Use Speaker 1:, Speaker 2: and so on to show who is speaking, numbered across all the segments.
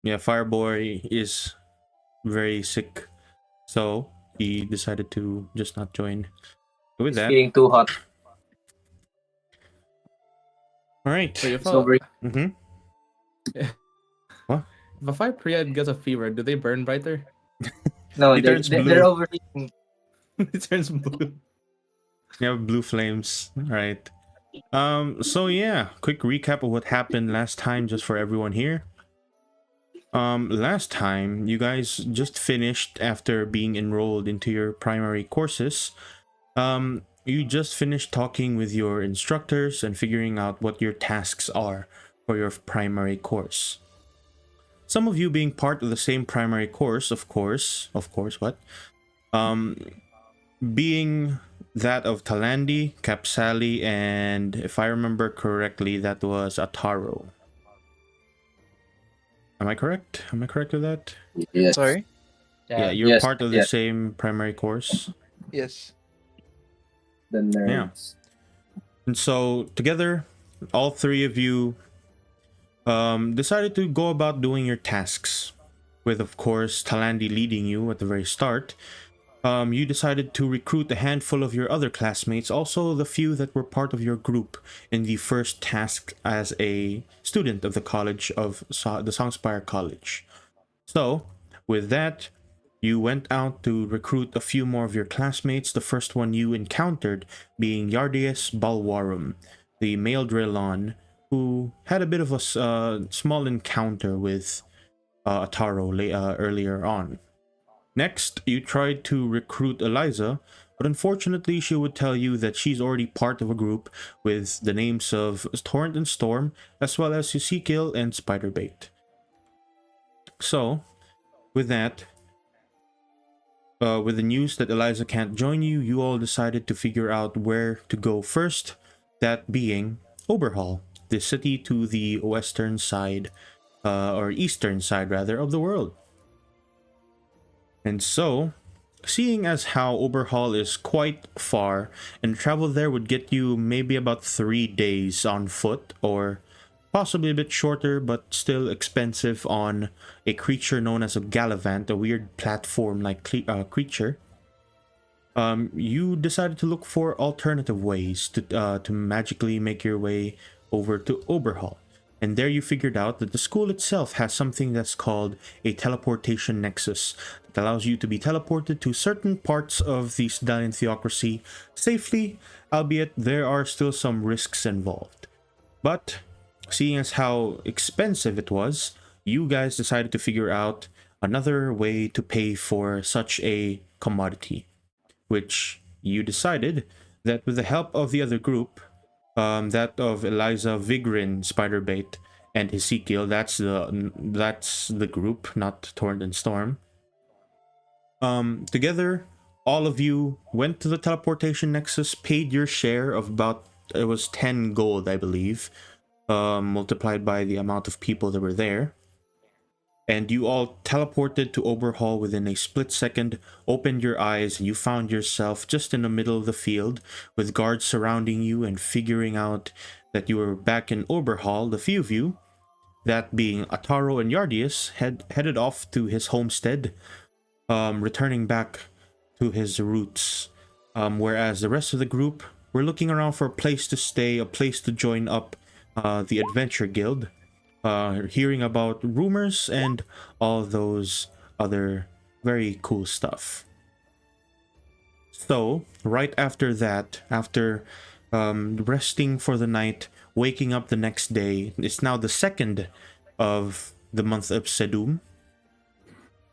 Speaker 1: yeah, Fireboy is very sick, so he decided to just not join. With
Speaker 2: It's
Speaker 1: that,
Speaker 2: getting too hot.
Speaker 1: all right.
Speaker 3: Wait,
Speaker 2: It's over.
Speaker 1: Mm-hmm. What?
Speaker 3: if a fire period gets a fever, do they burn brighter?
Speaker 2: No,
Speaker 1: He turns
Speaker 2: they're
Speaker 1: blue.
Speaker 2: overheating.
Speaker 3: It turns blue.
Speaker 1: You have blue flames, right? So yeah, quick recap of what happened last time, just for everyone here. Last time you guys just finished after being enrolled into your primary courses. You just finished talking with your instructors and figuring out what your tasks are for your primary course. Some of you being part of the same primary course, of course, what? Being that of Talandi, Capsali, and if I remember correctly, that was Ataro. Am I correct? Am I correct with that?
Speaker 2: Yes.
Speaker 4: Sorry?
Speaker 1: Yeah, you're
Speaker 2: Yes,
Speaker 1: part of the
Speaker 2: yes.
Speaker 1: same primary course.
Speaker 4: Yes.
Speaker 2: The nerds.
Speaker 1: And so together, all three of you decided to go about doing your tasks. With, of course, Talandi leading you at the very start. You decided to recruit a handful of your other classmates, also the few that were part of your group in the first task as a student of the college of the Songspire College. So, with that, you went out to recruit a few more of your classmates, the first one you encountered being Yardius Balwarum, the male Drillon, who had a bit of a small encounter with Ataro earlier on. Next, you tried to recruit Eliza, but unfortunately she would tell you that she's already part of a group with the names of Torrent and Storm, as well as Ezekiel and Spiderbait. So, with that, with the news that Eliza can't join you, you all decided to figure out where to go first, that being Oberhall, the city to the western side, or eastern side rather, of the world. And so, seeing as how Oberhall is quite far, and travel there would get you maybe about 3 days on foot, or possibly a bit shorter, but still expensive on a creature known as a Gallivant, a weird platform-like creature, you decided to look for alternative ways to magically make your way over to Oberhall. And there you figured out that the school itself has something that's called a teleportation nexus that allows you to be teleported to certain parts of the Sedalian theocracy safely, albeit there are still some risks involved. But seeing as how expensive it was, you guys decided to figure out another way to pay for such a commodity, which you decided that with the help of the other group, that of Eliza, Vigrin, Spiderbait, and Ezekiel, that's the group, not Torrent and Storm. Together, all of you went to the teleportation nexus, paid your share of about, it was 10 gold, I believe, multiplied by the amount of people that were there. And you all teleported to Oberhall within a split second, opened your eyes, and you found yourself just in the middle of the field with guards surrounding you, and figuring out that you were back in Oberhall. The few of you, that being Ataro and Yardius, had headed off to his homestead, returning back to his roots, whereas the rest of the group were looking around for a place to stay, a place to join up the Adventure Guild, hearing about rumors and all those other very cool stuff. So, right after that, after resting for the night, waking up the next day, it's now the 2nd of the month of Sedum,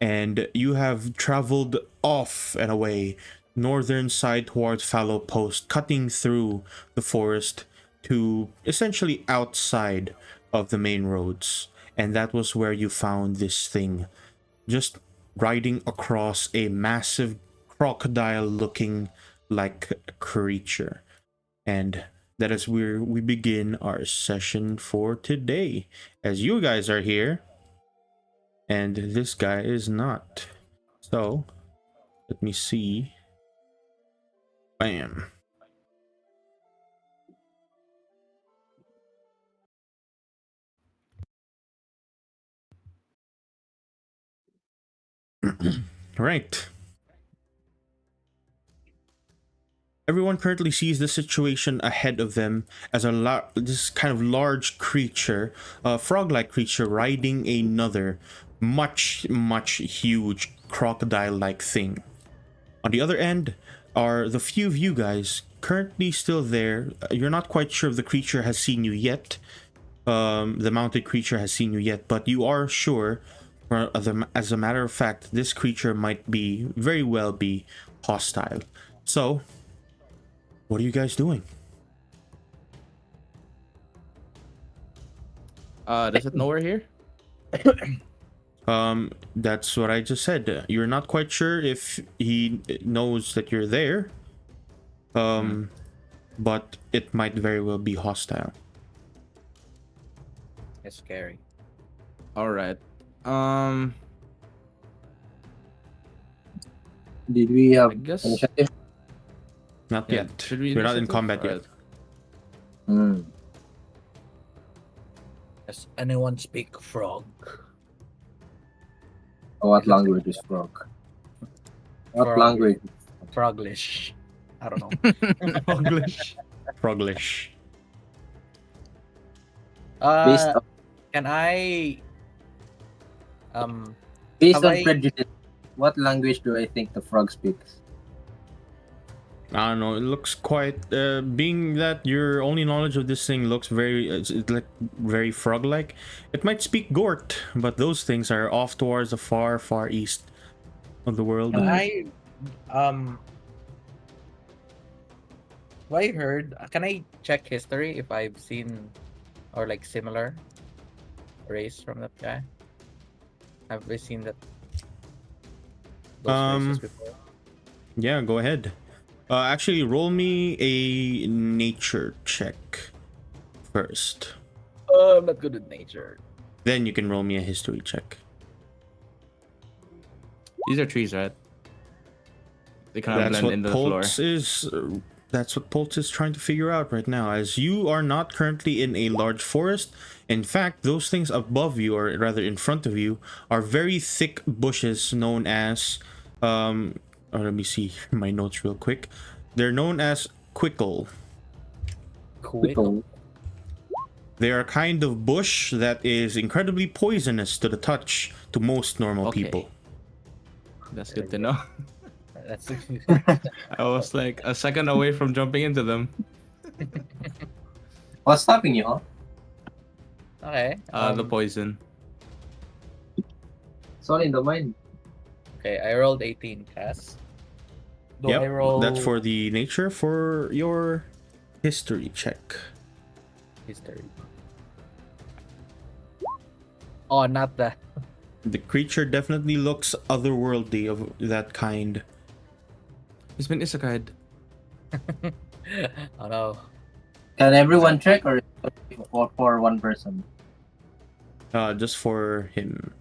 Speaker 1: and you have traveled off and away, northern side towards Fallow Post, cutting through the forest to essentially outside of the main roads. And that was where you found this thing, just riding across a massive crocodile looking like creature. And that is where we begin our session for today, as you guys are here and this guy is not. So let me see. Bam. Right. Everyone currently sees the situation ahead of them as this kind of large creature, a frog-like creature riding another much, much huge crocodile-like thing. On the other end are the few of you guys currently still there. You're not quite sure if the creature has seen you yet. The mounted creature has seen you yet, but you are sure, as a matter of fact, this creature might very well be hostile. So, what are you guys doing?
Speaker 3: Does it know we're here?
Speaker 1: That's what I just said. You're not quite sure if he knows that you're there. But it might very well be hostile.
Speaker 4: It's scary.
Speaker 3: All right.
Speaker 2: Did we have
Speaker 3: I guess.
Speaker 2: initiative?
Speaker 1: Not
Speaker 3: Yeah,
Speaker 1: yet.
Speaker 3: should we
Speaker 1: We're not in
Speaker 3: initiative?
Speaker 1: combat yet.
Speaker 2: Hmm.
Speaker 4: Does anyone speak frog?
Speaker 2: What language is frog? What
Speaker 4: Frog.
Speaker 2: language?
Speaker 4: Froglish. I don't know.
Speaker 3: English.
Speaker 1: Froglish.
Speaker 2: Based on,
Speaker 4: Can I
Speaker 2: based
Speaker 4: have
Speaker 2: on
Speaker 4: I-
Speaker 2: prejudice, what language do I think the frog speaks?
Speaker 1: I don't know. It looks quite. Being that your only knowledge of this thing looks it's like very frog-like, it might speak Gort, but those things are off towards the far, far east of the world.
Speaker 4: Can I what I heard, can I check history if I've seen or like similar race from that guy? Have we seen those races before?
Speaker 1: Yeah, go ahead. Actually, roll me a nature check first.
Speaker 4: Oh, I'm not good at nature.
Speaker 1: Then you can roll me a history check.
Speaker 3: These are trees, right? They kind of
Speaker 1: That's
Speaker 3: blend
Speaker 1: what
Speaker 3: into the floor.
Speaker 1: Pulse is. That's what Pulse is trying to figure out right now. As you are not currently in a large forest. In fact, those things above you, or rather in front of you, are very thick bushes known as. Let me see my notes real quick. They're known as quickle.
Speaker 4: Quickle.
Speaker 1: They are a kind of bush that is incredibly poisonous to the touch to most normal
Speaker 3: Okay.
Speaker 1: people.
Speaker 3: That's good to know.
Speaker 4: That's
Speaker 3: I was like a second away from jumping into them.
Speaker 2: What's stopping you, huh?
Speaker 4: okay.
Speaker 3: The poison.
Speaker 2: It's all in the mind.
Speaker 4: Okay, I rolled 18, Cass. Do I
Speaker 1: Yep,
Speaker 4: roll
Speaker 1: that's for the nature. For your history check.
Speaker 4: history? Oh, not that.
Speaker 1: The creature definitely looks otherworldly of that kind.
Speaker 3: He's been isekai'd.
Speaker 4: Oh no.
Speaker 2: Can everyone check or for one person?
Speaker 1: Just for him.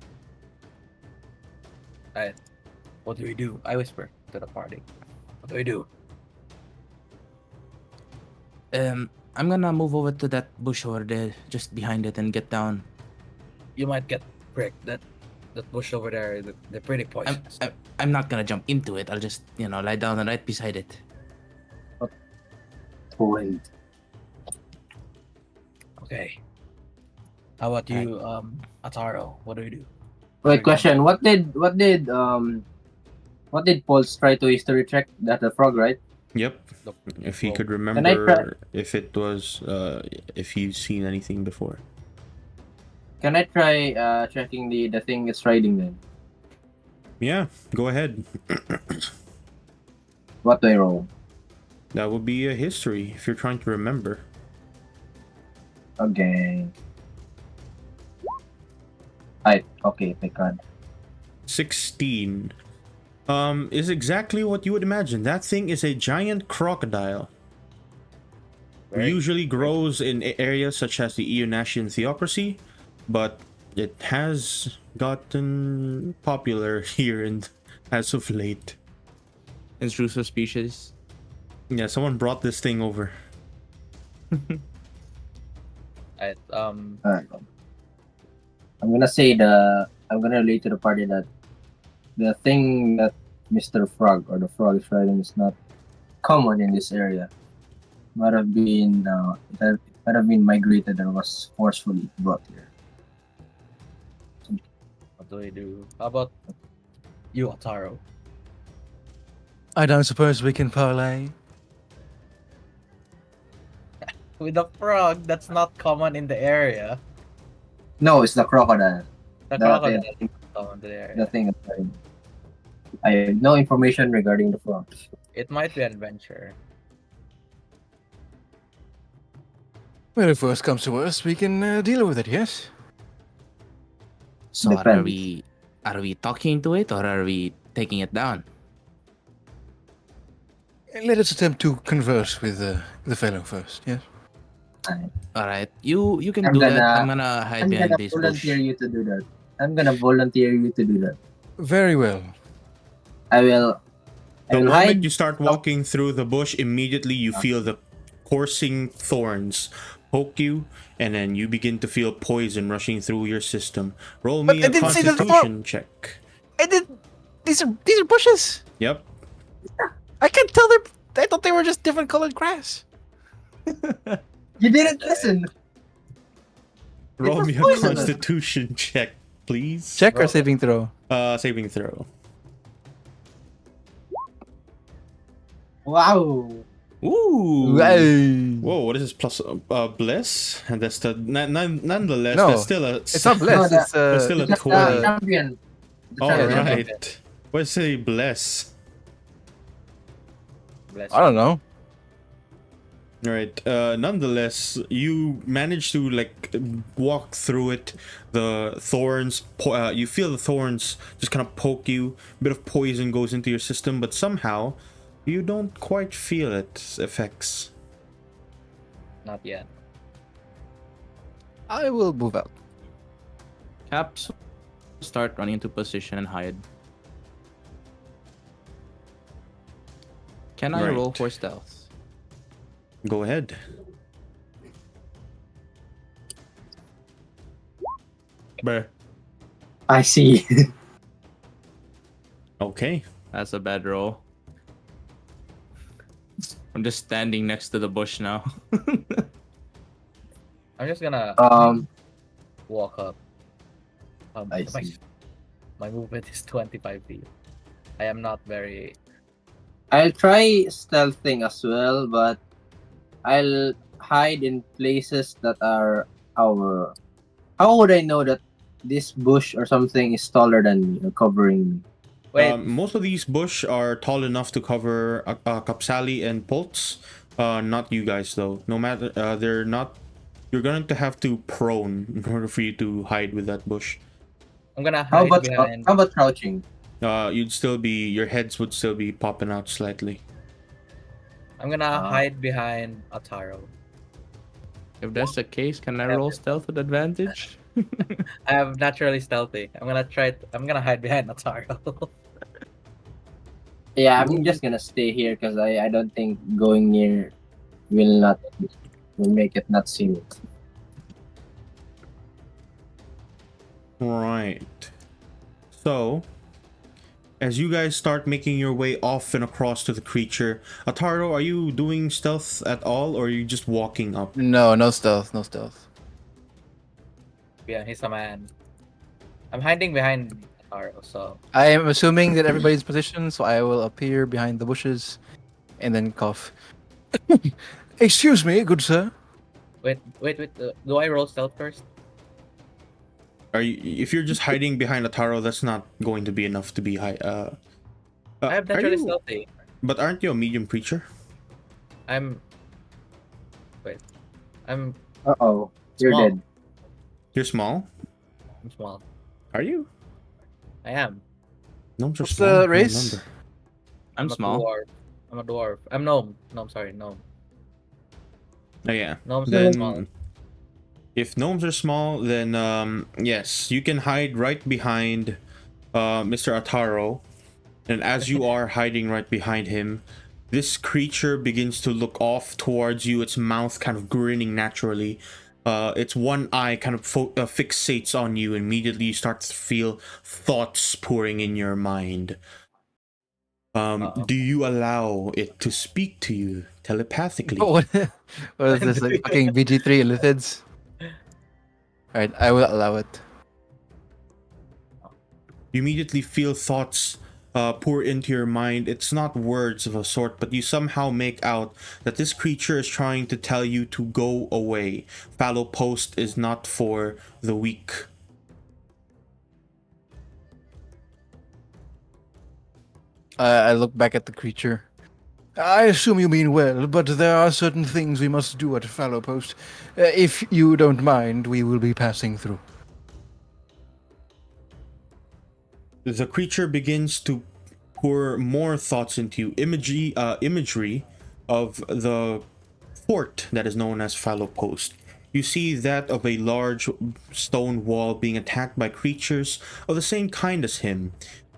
Speaker 4: What do we do? I whisper to the party. What do we do?
Speaker 3: I'm gonna move over to that bush over there, just behind it, and get down.
Speaker 4: You might get pricked. That bush over there, they're pretty poisonous.
Speaker 3: I'm not gonna jump into it. I'll just, lie down and right beside it.
Speaker 2: Point.
Speaker 4: Okay. How about you, Ataro? What do we do?
Speaker 2: Wait, question. What did Pulse try to history check? That the frog, right?
Speaker 1: Yep.
Speaker 4: Look,
Speaker 1: If he
Speaker 4: well,
Speaker 1: could
Speaker 2: I try-
Speaker 1: remember if it was if he's seen anything before.
Speaker 2: Can I try checking the thing it's riding then?
Speaker 1: Yeah, go ahead.
Speaker 2: What do I roll?
Speaker 1: That would be a history if you're trying to remember.
Speaker 2: Okay. Okay, thank God.
Speaker 1: 16. Is exactly what you would imagine. That thing is a giant crocodile. Usually grows in areas such as the Eonashian theocracy, but it has gotten popular here and as of late.
Speaker 3: Intrusive species.
Speaker 1: Yeah, someone brought this thing over.
Speaker 4: Alright,
Speaker 2: I'm gonna relate to the party that the thing that Mr. Frog or the frog is riding is not common in this area. Might have been might have been migrated or was forcefully brought here.
Speaker 4: What do we do? How about you, Otaro?
Speaker 5: I don't suppose we can parlay.
Speaker 4: With a frog, that's not common in the area.
Speaker 2: No, it's the crocodile.
Speaker 4: The
Speaker 2: The
Speaker 4: crocodile
Speaker 2: thing-
Speaker 4: is common in the area.
Speaker 2: The thing that's riding. I have no information regarding the frogs.
Speaker 4: It might be an adventure.
Speaker 5: Well, if worst comes to worst, we can deal with it, yes?
Speaker 3: So
Speaker 2: Depends.
Speaker 3: are we talking to it or are we taking it down?
Speaker 5: Let us attempt to converse with the fellow first, yes?
Speaker 3: All right, you can
Speaker 2: I'm
Speaker 3: do that.
Speaker 2: gonna-
Speaker 3: I'm gonna hide
Speaker 2: I'm
Speaker 3: behind
Speaker 2: gonna
Speaker 3: this
Speaker 2: volunteer
Speaker 3: bush.
Speaker 2: you to do that. I'm gonna volunteer you to do that.
Speaker 5: Very well.
Speaker 2: I will. I
Speaker 1: The
Speaker 2: will
Speaker 1: moment
Speaker 2: hide.
Speaker 1: you start walking through the bush, immediately you feel the coursing thorns poke you, and then you begin to feel poison rushing through your system. Roll
Speaker 5: But
Speaker 1: me
Speaker 5: I
Speaker 1: a
Speaker 5: didn't see the
Speaker 1: constitution check.
Speaker 5: I did. These are bushes.
Speaker 1: Yep.
Speaker 5: I can't tell I thought they were just different colored grass.
Speaker 2: You didn't listen.
Speaker 1: Roll
Speaker 2: was
Speaker 1: me a
Speaker 2: poisonous.
Speaker 1: constitution check, please.
Speaker 5: Check or
Speaker 4: Roll.
Speaker 5: saving throw?
Speaker 1: Saving throw.
Speaker 2: Wow.
Speaker 1: Ooh.
Speaker 5: Hey.
Speaker 1: Whoa, what is this plus bliss? And that's the nonetheless
Speaker 5: No,
Speaker 1: that's still a
Speaker 5: It's not blessed.
Speaker 2: No,
Speaker 5: It's
Speaker 1: That's still a
Speaker 2: Just
Speaker 1: 20.
Speaker 2: the champion. The
Speaker 1: All
Speaker 2: champion.
Speaker 1: right. What's a bless?
Speaker 4: Bless
Speaker 5: I don't know.
Speaker 1: All right. Nonetheless, you manage to like walk through it. The thorns, you feel the thorns just kind of poke you. A bit of poison goes into your system, but somehow you don't quite feel its effects.
Speaker 4: Not yet.
Speaker 5: I will move out.
Speaker 3: Caps, start running into position and hide. Can I
Speaker 1: Right.
Speaker 3: roll for stealth?
Speaker 1: Go ahead. Bruh.
Speaker 2: I see.
Speaker 1: Okay.
Speaker 3: That's a bad roll. I'm just standing next to the bush now.
Speaker 4: I'm just gonna walk up.
Speaker 2: I
Speaker 4: my,
Speaker 2: see.
Speaker 4: my movement is 25 feet. I am not very.
Speaker 2: I'll try stealthing as well, but I'll hide in places that are our. How would I know that this bush or something is taller than me or covering me?
Speaker 4: Wait,
Speaker 1: Most of these bush are tall enough to cover Kapsali and Pultz. Not you guys though. No matter, they're not. You're going to have to prone in order for you to hide with that bush.
Speaker 4: I'm gonna
Speaker 2: How
Speaker 4: hide
Speaker 2: about
Speaker 4: behind.
Speaker 2: how about crouching?
Speaker 1: You'd still be, your heads would still be popping out slightly.
Speaker 4: I'm gonna
Speaker 2: Ah.
Speaker 4: hide behind Ataro.
Speaker 3: If that's the case, can I roll stealth with advantage?
Speaker 4: I am naturally stealthy. I'm gonna hide behind Ataro.
Speaker 2: Yeah, I'm just gonna stay here because I don't think going near will make it not see me.
Speaker 1: Right. So, as you guys start making your way off and across to the creature, Ataro, are you doing stealth at all, or are you just walking up?
Speaker 5: No, no stealth, no stealth.
Speaker 4: Yeah, he's a man. I'm hiding behind Ataro, so
Speaker 5: I am assuming that everybody's positioned, so I will appear behind the bushes and then cough. Excuse me, good sir.
Speaker 4: wait. Do I roll stealth first?
Speaker 1: Are you? If you're just hiding behind Ataro, that's not going to be enough to be high.
Speaker 4: I am
Speaker 1: are
Speaker 4: naturally
Speaker 1: you-
Speaker 4: stealthy.
Speaker 1: But aren't you a medium creature?
Speaker 4: I'm
Speaker 2: Uh-oh. You're
Speaker 4: Small.
Speaker 2: dead.
Speaker 1: You're small.
Speaker 4: small.
Speaker 1: Are you?
Speaker 4: I am.
Speaker 1: Gnomes are
Speaker 5: What's
Speaker 1: small.
Speaker 5: the
Speaker 1: I don't
Speaker 5: race?
Speaker 1: remember.
Speaker 3: I'm
Speaker 4: a
Speaker 3: small.
Speaker 4: Dwarf. I'm a dwarf. I'm gnome. No, I'm sorry, gnome.
Speaker 1: Oh yeah.
Speaker 4: Gnomes are small.
Speaker 1: Then, if gnomes are small, then yes, you can hide right behind Mr. Ataro, and as you are hiding right behind him, this creature begins to look off towards you, its mouth kind of grinning naturally, its one eye kind of fixates on you. Immediately, you start to feel thoughts pouring in your mind.
Speaker 4: Uh-oh.
Speaker 1: Do you allow it to speak to you telepathically?
Speaker 5: What, what is this, like fucking BG3 lithids? Alright, I will allow it.
Speaker 1: You immediately feel thoughts pour into your mind. It's not words of a sort, but you somehow make out that this creature is trying to tell you to go away. Fallow Post is not for the weak.
Speaker 5: I look back at the creature. I assume you mean well, but there are certain things we must do at Fallow Post. If you don't mind, we will be passing through.
Speaker 1: The creature begins to pour more thoughts into you. Imagery of the fort that is known as Fallow Post. You see that of a large stone wall being attacked by creatures of the same kind as him.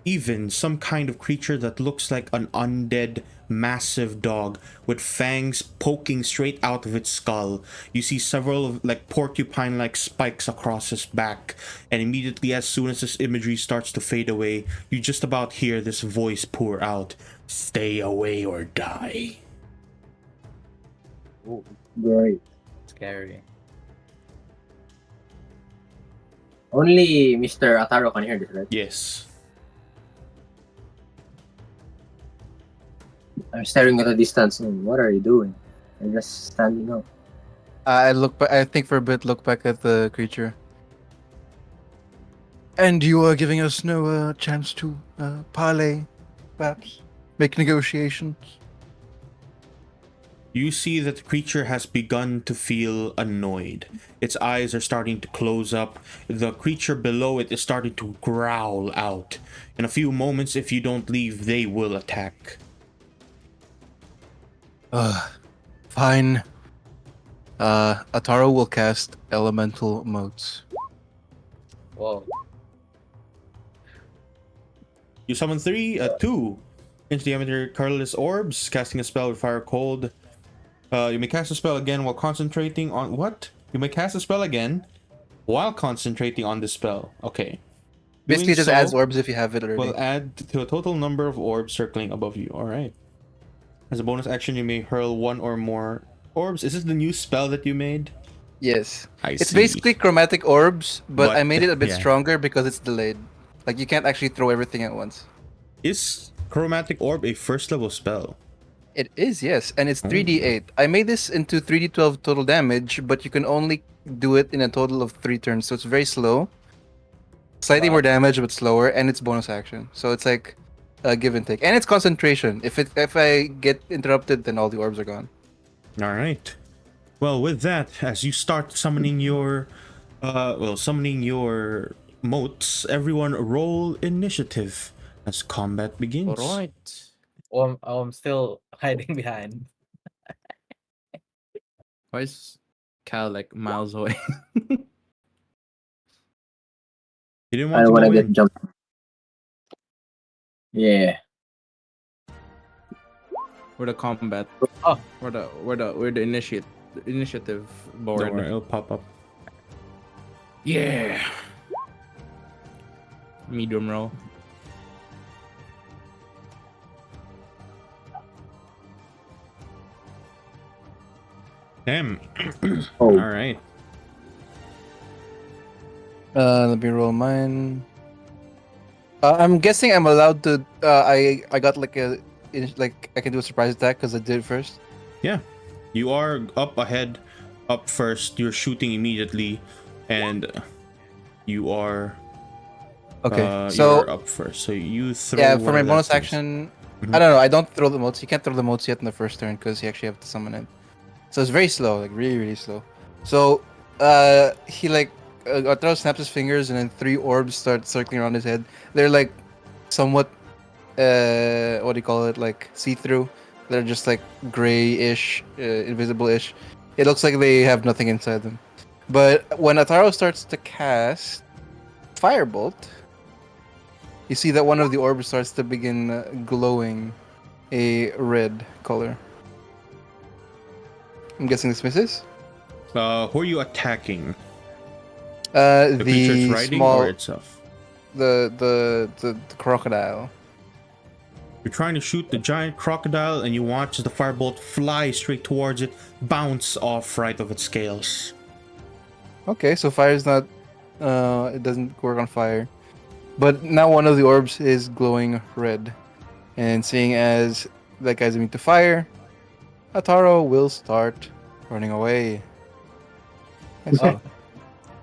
Speaker 1: Even some kind of creature that looks like an undead massive dog with fangs poking straight out of its skull. You see several like porcupine like spikes across his back, and immediately as soon as this imagery starts to fade away, you just about hear this voice pour out, "Stay away or die."
Speaker 4: Ooh,
Speaker 2: Great.
Speaker 4: scary.
Speaker 2: Only Mr. Ataro can hear this, right?
Speaker 1: Yes.
Speaker 2: I'm staring at a distance. What are you doing? I'm just standing up.
Speaker 5: I look. I think for a bit. Look back at the creature. And you are giving us no chance to parley, perhaps make negotiations.
Speaker 1: You see that the creature has begun to feel annoyed. Its eyes are starting to close up. The creature below it is starting to growl out. In a few moments, if you don't leave, they will attack.
Speaker 5: Fine. Ataro will cast elemental motes.
Speaker 4: Whoa.
Speaker 1: You summon two inch diameter colorless orbs, casting a spell with fire cold. You may cast a spell again while concentrating on what? You may cast a spell again while concentrating on the spell. Okay.
Speaker 5: Basically,
Speaker 1: Doing
Speaker 5: just
Speaker 1: so
Speaker 5: adds orbs if you have it already.
Speaker 1: will add to a total number of orbs circling above you. All right. As a bonus action, you may hurl one or more orbs. Is this the new spell that you made?
Speaker 5: Yes. It's
Speaker 1: see.
Speaker 5: basically chromatic orbs, but I
Speaker 1: But,
Speaker 5: made it a bit
Speaker 1: yeah.
Speaker 5: stronger because it's delayed. Like, you can't actually throw everything at once.
Speaker 1: Is Chromatic Orb a first level spell?
Speaker 5: It is, yes, and it's 3d8. I made this into 3d12 total damage, but you can only do it in a total of 3 turns, so it's very slow. Slightly more damage, but slower, and it's bonus action. So it's like a give and take, and it's concentration. If I get interrupted, then all the orbs are gone.
Speaker 1: All right. Well, with that, as you start summoning your, summoning your motes, everyone roll initiative as combat begins.
Speaker 3: All right.
Speaker 4: I'm still hiding behind.
Speaker 3: Why is Cal like miles away?
Speaker 1: You didn't
Speaker 2: I
Speaker 1: want
Speaker 2: don't
Speaker 1: to
Speaker 2: want
Speaker 1: go
Speaker 2: to get
Speaker 1: in.
Speaker 2: jumped. Yeah.
Speaker 3: We're the combat.
Speaker 4: Oh.
Speaker 3: We're the initiative board.
Speaker 1: Don't worry, it'll pop up.
Speaker 3: Yeah. Medium roll.
Speaker 1: Damn.
Speaker 2: Oh.
Speaker 1: All right.
Speaker 5: Let me roll mine. I'm guessing I'm allowed to. I got like I can do a surprise attack because I did it first.
Speaker 1: Yeah. You are up ahead, up first. You're shooting immediately, and you are.
Speaker 5: Okay, so
Speaker 1: you're up first. So you throw.
Speaker 5: yeah, for my
Speaker 1: whatever
Speaker 5: bonus
Speaker 1: that is.
Speaker 5: action,
Speaker 1: Mhm.
Speaker 5: I don't know. I don't throw the motes. You can't throw the motes yet in the first turn because you actually have to summon it. So it's very slow, like really, really slow. So he like Arturo snaps his fingers and then 3 orbs start circling around his head. They're like somewhat what do you call it? Like see-through. They're just like gray-ish, invisible-ish. It looks like they have nothing inside them. But when Ataro starts to cast Firebolt, you see that one of the orbs starts to begin glowing a red color. I'm guessing this misses.
Speaker 1: Who are you attacking? The creature it's riding
Speaker 5: small,
Speaker 1: or itself?
Speaker 5: the crocodile.
Speaker 1: You're trying to shoot the giant crocodile, and you watch as the firebolt fly straight towards it, bounce off right of its scales.
Speaker 5: Okay, so fire is not. It doesn't work on fire. But now one of the orbs is glowing red, and seeing as that guy's immune to fire, Ataro will start running away. I saw.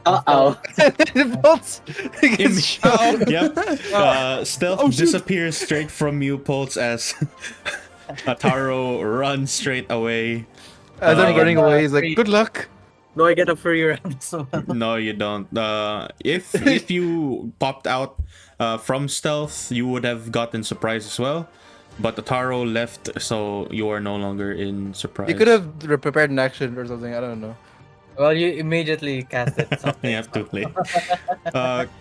Speaker 2: Uh-oh.
Speaker 5: The bolts gets shot.
Speaker 1: Yep. Stealth disappears straight from you, Pulse, as Ataro runs straight away.
Speaker 5: As I'm running
Speaker 4: Oh.
Speaker 5: away, he's like, "Good luck."
Speaker 4: Do I get a free round as well?
Speaker 1: No, you don't. If you popped out from stealth, you would have gotten surprise as well. But Ataro left, so you are no longer in surprise.
Speaker 5: You could have prepared an action or something. I don't know.
Speaker 4: Well, you immediately cast it.
Speaker 1: You have to play.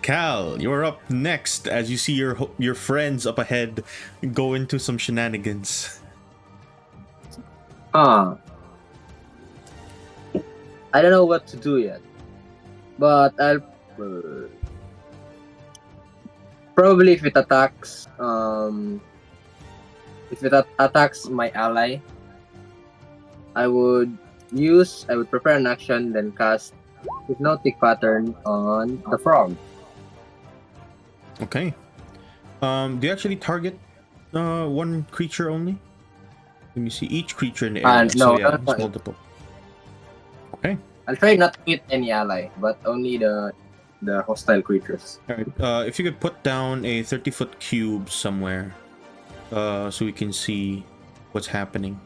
Speaker 1: Cal, you're up next as you see your friends up ahead go into some shenanigans.
Speaker 2: I don't know what to do yet, but I'll probably if it attacks attacks my ally, I would prepare an action, then cast hypnotic pattern on the frog.
Speaker 1: Okay. Do you actually target one creature only? Let me see. Each creature in the area.
Speaker 2: No,
Speaker 1: so yeah,
Speaker 2: not
Speaker 1: it's multiple. Okay.
Speaker 2: I'll try not to hit any ally, but only the hostile creatures.
Speaker 1: All right. If you could put down a 30-foot cube somewhere, so we can see what's happening.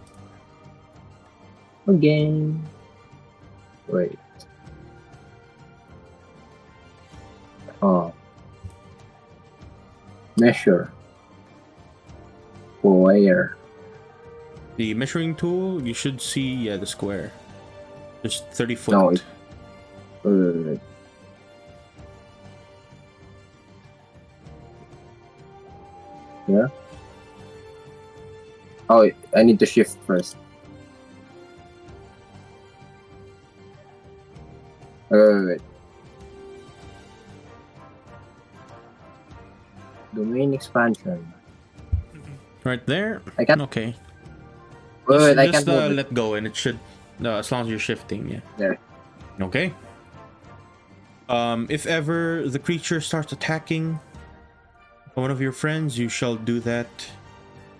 Speaker 2: Again. Wait. Measure. Where?
Speaker 1: The measuring tool, you should see, the square. Just 30 foot.
Speaker 2: No, wait. Yeah. Oh, I need to shift first. Wait. Domain expansion.
Speaker 1: Right there.
Speaker 2: I can't.
Speaker 1: Okay.
Speaker 2: Wait, I
Speaker 1: Just
Speaker 2: can't move it.
Speaker 1: let go, and it should, as long as you're shifting, yeah.
Speaker 2: There.
Speaker 1: Okay. If ever the creature starts attacking one of your friends, you shall do that.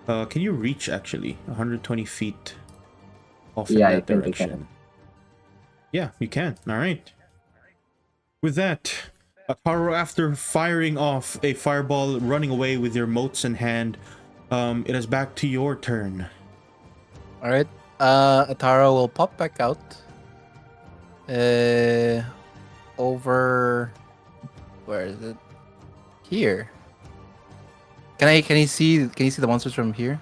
Speaker 1: Can you reach actually 120 feet off in
Speaker 2: Yeah, I
Speaker 1: that
Speaker 2: think I
Speaker 1: direction?
Speaker 2: can.
Speaker 1: Yeah, you can. All right. With that, Ataro, after firing off a fireball, running away with your motes in hand, it is back to your turn.
Speaker 5: All right. Ataro will pop back out. Over. Where is it? Here. Can he see the monsters from here?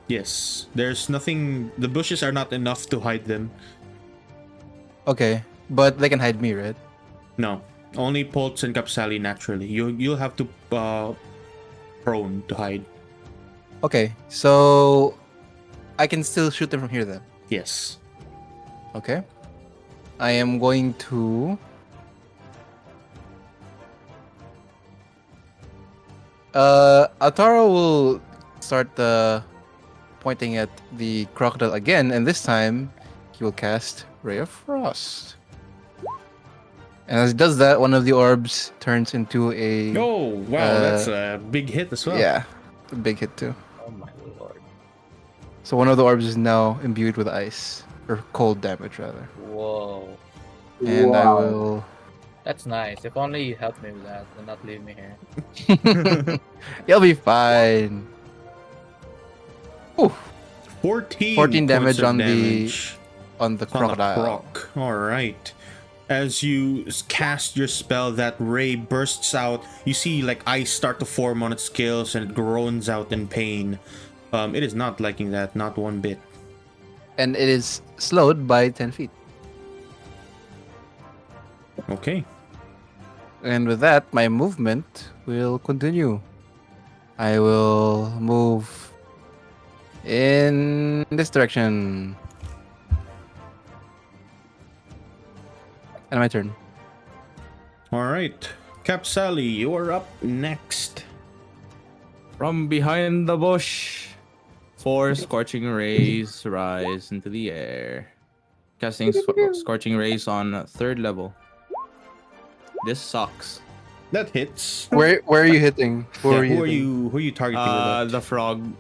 Speaker 1: Yes, there's nothing. The bushes are not enough to hide them.
Speaker 5: Okay, but they can hide me, right?
Speaker 1: No, only Poltz and Kapsali naturally. You'll have to prone to hide.
Speaker 5: Okay, so I can still shoot them from here then.
Speaker 1: Yes.
Speaker 5: Okay. I am going to Ataro will start pointing at the crocodile again, and this time he will cast Ray of Frost. And as he does that, one of the orbs turns into a
Speaker 1: Oh wow, that's a big hit as well.
Speaker 5: yeah, a big hit too.
Speaker 4: Oh my lord.
Speaker 5: So one of the orbs is now imbued with ice, or cold damage rather.
Speaker 4: Whoa.
Speaker 5: And I
Speaker 2: Wow.
Speaker 5: will.
Speaker 4: That's nice. If only you helped me with that and not leave me here.
Speaker 5: You'll be fine. Ooh,
Speaker 1: 14
Speaker 5: 14 damage
Speaker 1: points of
Speaker 5: on
Speaker 1: damage
Speaker 5: on the
Speaker 1: on the
Speaker 5: crocodile.
Speaker 1: croc. All right. As you cast your spell, that ray bursts out. You see like ice start to form on its scales, and it groans out in pain. It is not liking that, not one bit.
Speaker 5: And it is slowed by 10 feet.
Speaker 1: Okay.
Speaker 5: And with that, my movement will continue. I will move in this direction. And my turn.
Speaker 1: All right, Cap Sally, you are up next.
Speaker 3: From behind the bush, 4 scorching rays rise into the air. Casting scorching rays on 3rd level. This sucks.
Speaker 1: That hits.
Speaker 5: Where are you hitting?
Speaker 1: Who are
Speaker 5: hitting?
Speaker 1: you targeting with that?
Speaker 3: The frog.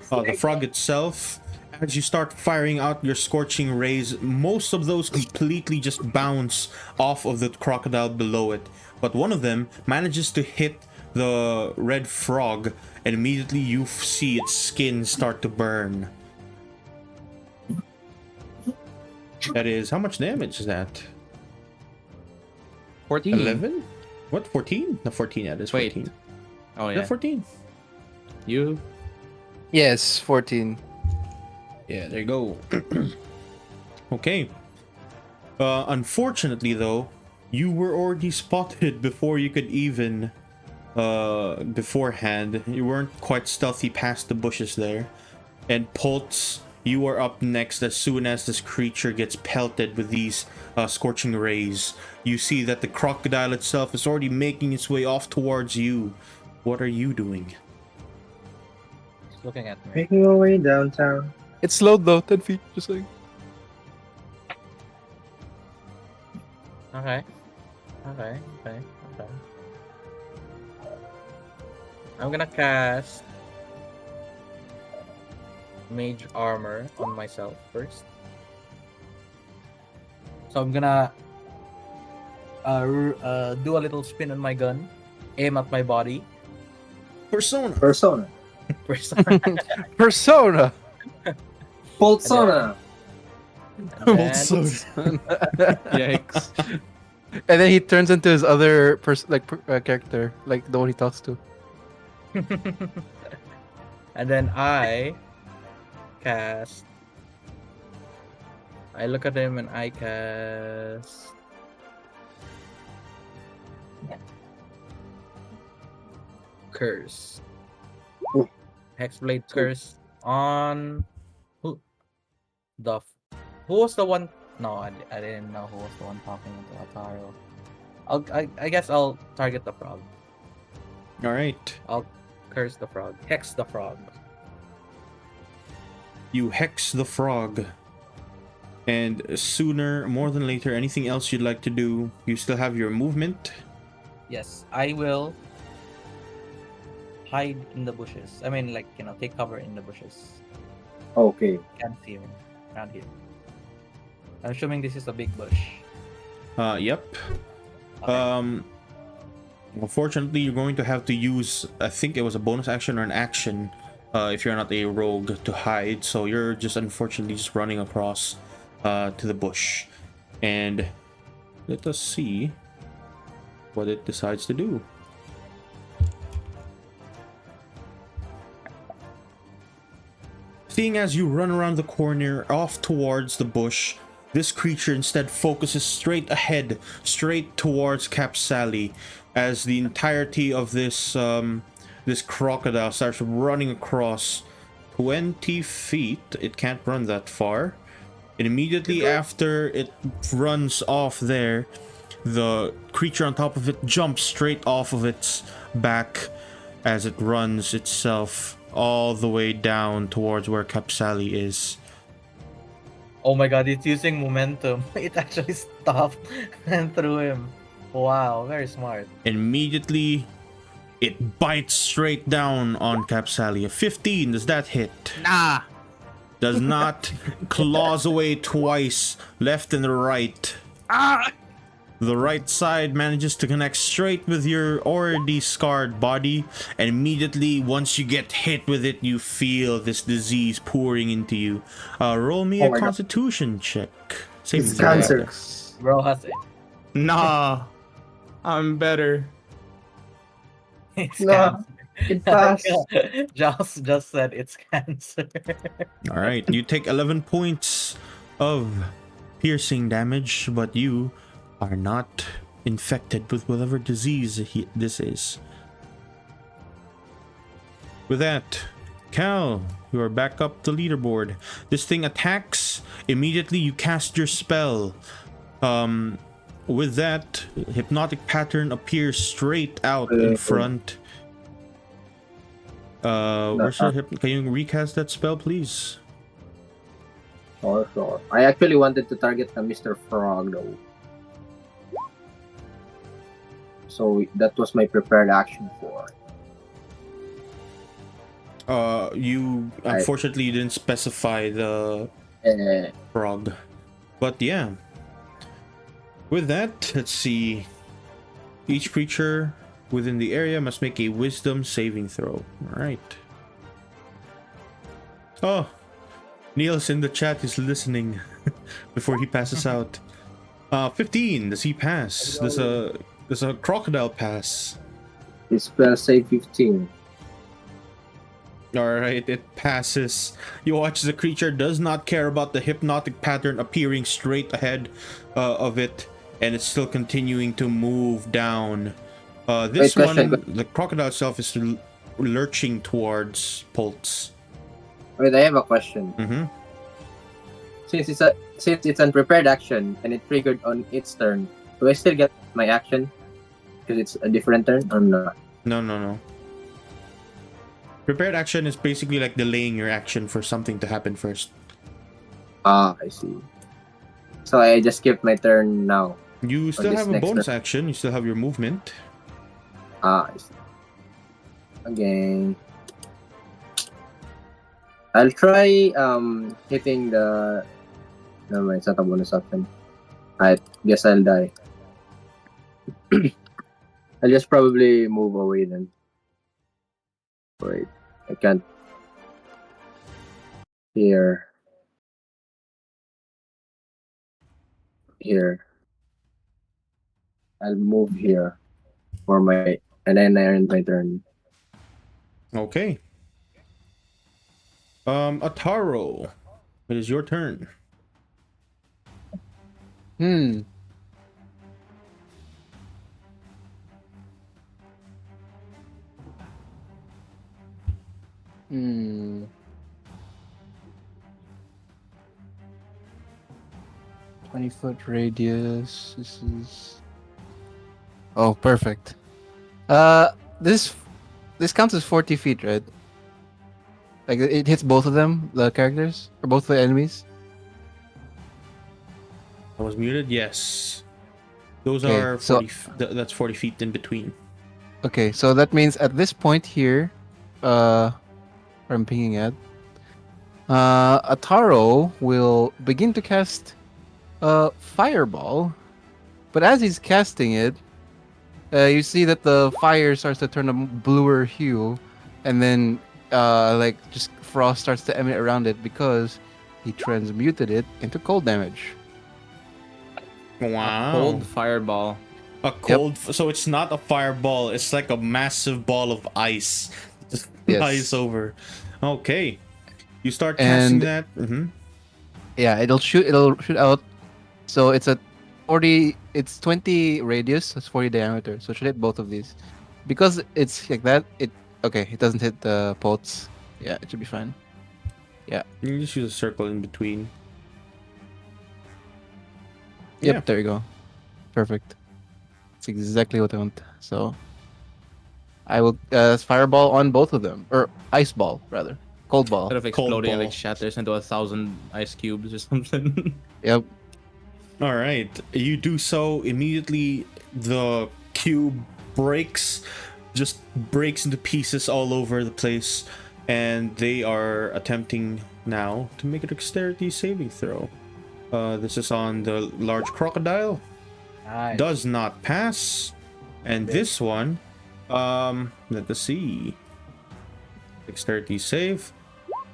Speaker 1: The frog itself. As you start firing out your scorching rays, most of those completely just bounce off of the crocodile below it. But one of them manages to hit the red frog, and immediately you see its skin start to burn. That is, how much damage is that?
Speaker 3: 14.
Speaker 1: 11? What, 14? No, 14, yeah, it is 14.
Speaker 3: Wait. Oh
Speaker 1: Is
Speaker 3: yeah.
Speaker 1: that 14?
Speaker 3: You.
Speaker 5: Yes, 14.
Speaker 1: Yeah, there you go. Okay. Unfortunately, though, you were already spotted before you could even beforehand. You weren't quite stealthy past the bushes there. And Pulse, you are up next as soon as this creature gets pelted with these scorching rays. You see that the crocodile itself is already making its way off towards you. What are you doing?
Speaker 4: It's looking at me.
Speaker 2: Making our way downtown.
Speaker 5: It's slowed though, 10 feet, just like.
Speaker 4: Okay. I'm gonna cast mage armor on myself first. So I'm gonna do a little spin on my gun, aim at my body.
Speaker 1: Persona.
Speaker 2: Persona.
Speaker 5: Persona!
Speaker 2: Pulsona.
Speaker 4: And then-
Speaker 3: Yikes.
Speaker 5: And then he turns into his other character, like the one he talks to.
Speaker 4: and then I cast. I look at him and I cast. Curse.
Speaker 2: Ooh.
Speaker 4: Hexblade curse on who? Who was the one? No, I didn't know who was the one talking to Ataro. I guess I'll target the frog.
Speaker 1: All right.
Speaker 4: I'll curse the frog. Hex the frog.
Speaker 1: You hex the frog. And sooner, more than later, anything else you'd like to do, you still have your movement.
Speaker 4: Yes, I will hide in the bushes. I mean, like, take cover in the bushes.
Speaker 2: Okay.
Speaker 4: Can't see him around here. I'm assuming this is a big bush.
Speaker 1: Yep.
Speaker 4: Okay.
Speaker 1: Unfortunately, you're going to have to use, I think it was a bonus action or an action, if you're not a rogue, to hide. So you're just unfortunately just running across to the bush. And let us see what it decides to do. Seeing as you run around the corner off towards the bush, this creature instead focuses straight ahead, straight towards Cap Sally, as the entirety of this this crocodile starts running across 20 feet. It can't run that far. And immediately after it runs off there, the creature on top of it jumps straight off of its back as it runs itself all the way down towards where Cap Sally is.
Speaker 4: Oh my god, it's using momentum. It actually stopped and threw him. Wow, very smart.
Speaker 1: Immediately, it bites straight down on Cap Sally. A 15, does that hit?
Speaker 3: Nah.
Speaker 1: Does not. Claws away twice, left and right.
Speaker 3: Ah.
Speaker 1: The right side manages to connect straight with your already scarred body, and immediately once you get hit with it, you feel this disease pouring into you. Roll me
Speaker 2: Oh
Speaker 1: a
Speaker 2: my God.
Speaker 1: constitution check. Saving
Speaker 2: It's
Speaker 1: throw.
Speaker 2: cancer.
Speaker 4: Bro has it.
Speaker 3: Nah. I'm better.
Speaker 4: It's
Speaker 2: No, it passed.
Speaker 4: cancer. just said it's cancer.
Speaker 1: All right, you take 11 points of piercing damage, but you are not infected with whatever disease this is. With that, Cal, you are back up the leaderboard. This thing attacks. Immediately, you cast your spell. with that, hypnotic pattern appears straight out in front. Where's the can you recast that spell, please?
Speaker 2: Sure. I actually wanted to target the Mr. Frog though. So that was my prepared action for.
Speaker 1: You unfortunately you didn't specify the frog, but yeah. With that, let's see. Each creature within the area must make a wisdom saving throw. All right. Oh, Niels in the chat is listening before he passes out. 15. Does he pass? Does a crocodile pass?
Speaker 2: His spell save 15.
Speaker 1: Alright, it passes. You watch the creature does not care about the hypnotic pattern appearing straight ahead of it, and it's still continuing to move down. This one, the crocodile itself is lurching towards Pulse.
Speaker 2: Wait, I have a question.
Speaker 1: Mm-hmm.
Speaker 2: Since it's unprepared action and it triggered on its turn, do I still get my action? Because it's a different turn or not?
Speaker 1: No. Prepared action is basically like delaying your action for something to happen first.
Speaker 2: Ah, I see. So I just skipped my turn now.
Speaker 1: You still have a bonus action. You still have your movement.
Speaker 2: Ah, I see. Okay. I'll try hitting the... Never mind, it's not a bonus action. I guess I'll die. I'll just probably move away then. Wait, I can't. Here. I'll move here for my, and then I end my turn.
Speaker 1: Okay. Ataro, it is your turn.
Speaker 5: Hmm. Hmm. 20-foot radius. This is. Oh, perfect. This counts as 40 feet, right? Like it hits both of them, the characters, or both the enemies.
Speaker 1: I was muted. Yes, those
Speaker 5: Okay,
Speaker 1: are 40. That's 40 feet in between.
Speaker 5: Okay, so that means at this point here, where I'm pinging at, Ataro will begin to cast Fireball, but as he's casting it, you see that the fire starts to turn a bluer hue, and then like just frost starts to emanate around it because he transmuted it into cold damage.
Speaker 1: Wow.
Speaker 3: Cold fireball.
Speaker 1: A cold. Yep. So it's not a fireball. It's like a massive ball of ice. Just flies over. Okay. You start casting that. Mm-hmm.
Speaker 5: Yeah, it'll shoot out. So it's a 40. It's 20 radius. It's 40 diameter. So it should hit both of these. Because it's like that. It doesn't hit the pots. Yeah, it should be fine. Yeah.
Speaker 1: You can just use a circle in between.
Speaker 5: Yep,
Speaker 1: yeah.
Speaker 5: There you go. Perfect. That's exactly what I want. So I will fireball on both of them, or ice ball rather, cold ball.
Speaker 3: Instead of exploding, it like shatters into 1,000 ice cubes or something.
Speaker 5: Yep.
Speaker 1: All right, you do so immediately. The cube just breaks into pieces all over the place, and they are attempting now to make a dexterity saving throw. This is on the large crocodile.
Speaker 4: Nice.
Speaker 1: Does not pass. And this one, let us see. Dexterity save.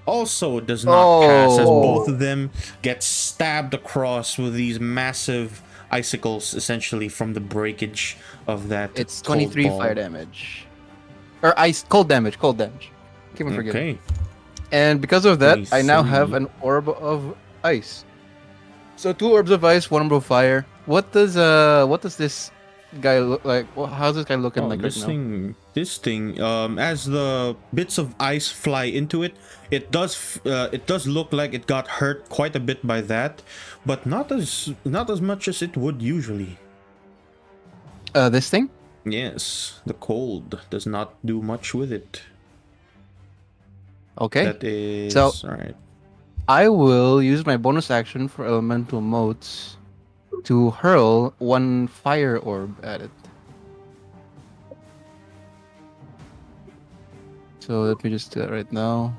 Speaker 1: Also does not pass, as both of them get stabbed across with these massive icicles, essentially, from the breakage of that.
Speaker 5: It's 23 fire damage. Or cold damage. Keep on forgetting. Okay. And because of that, 23. I now have an orb of ice. So 2 orbs of ice, 1 orb of fire. What does this guy look like? How's this guy looking like right now?
Speaker 1: This thing, as the bits of ice fly into it, it does look like it got hurt quite a bit by that, but not as much as it would usually.
Speaker 5: This thing?
Speaker 1: Yes, the cold does not do much with it.
Speaker 5: Okay.
Speaker 1: That is
Speaker 5: So-
Speaker 1: alright.
Speaker 5: I will use my bonus action for elemental motes to hurl one fire orb at it. So let me just do that right now.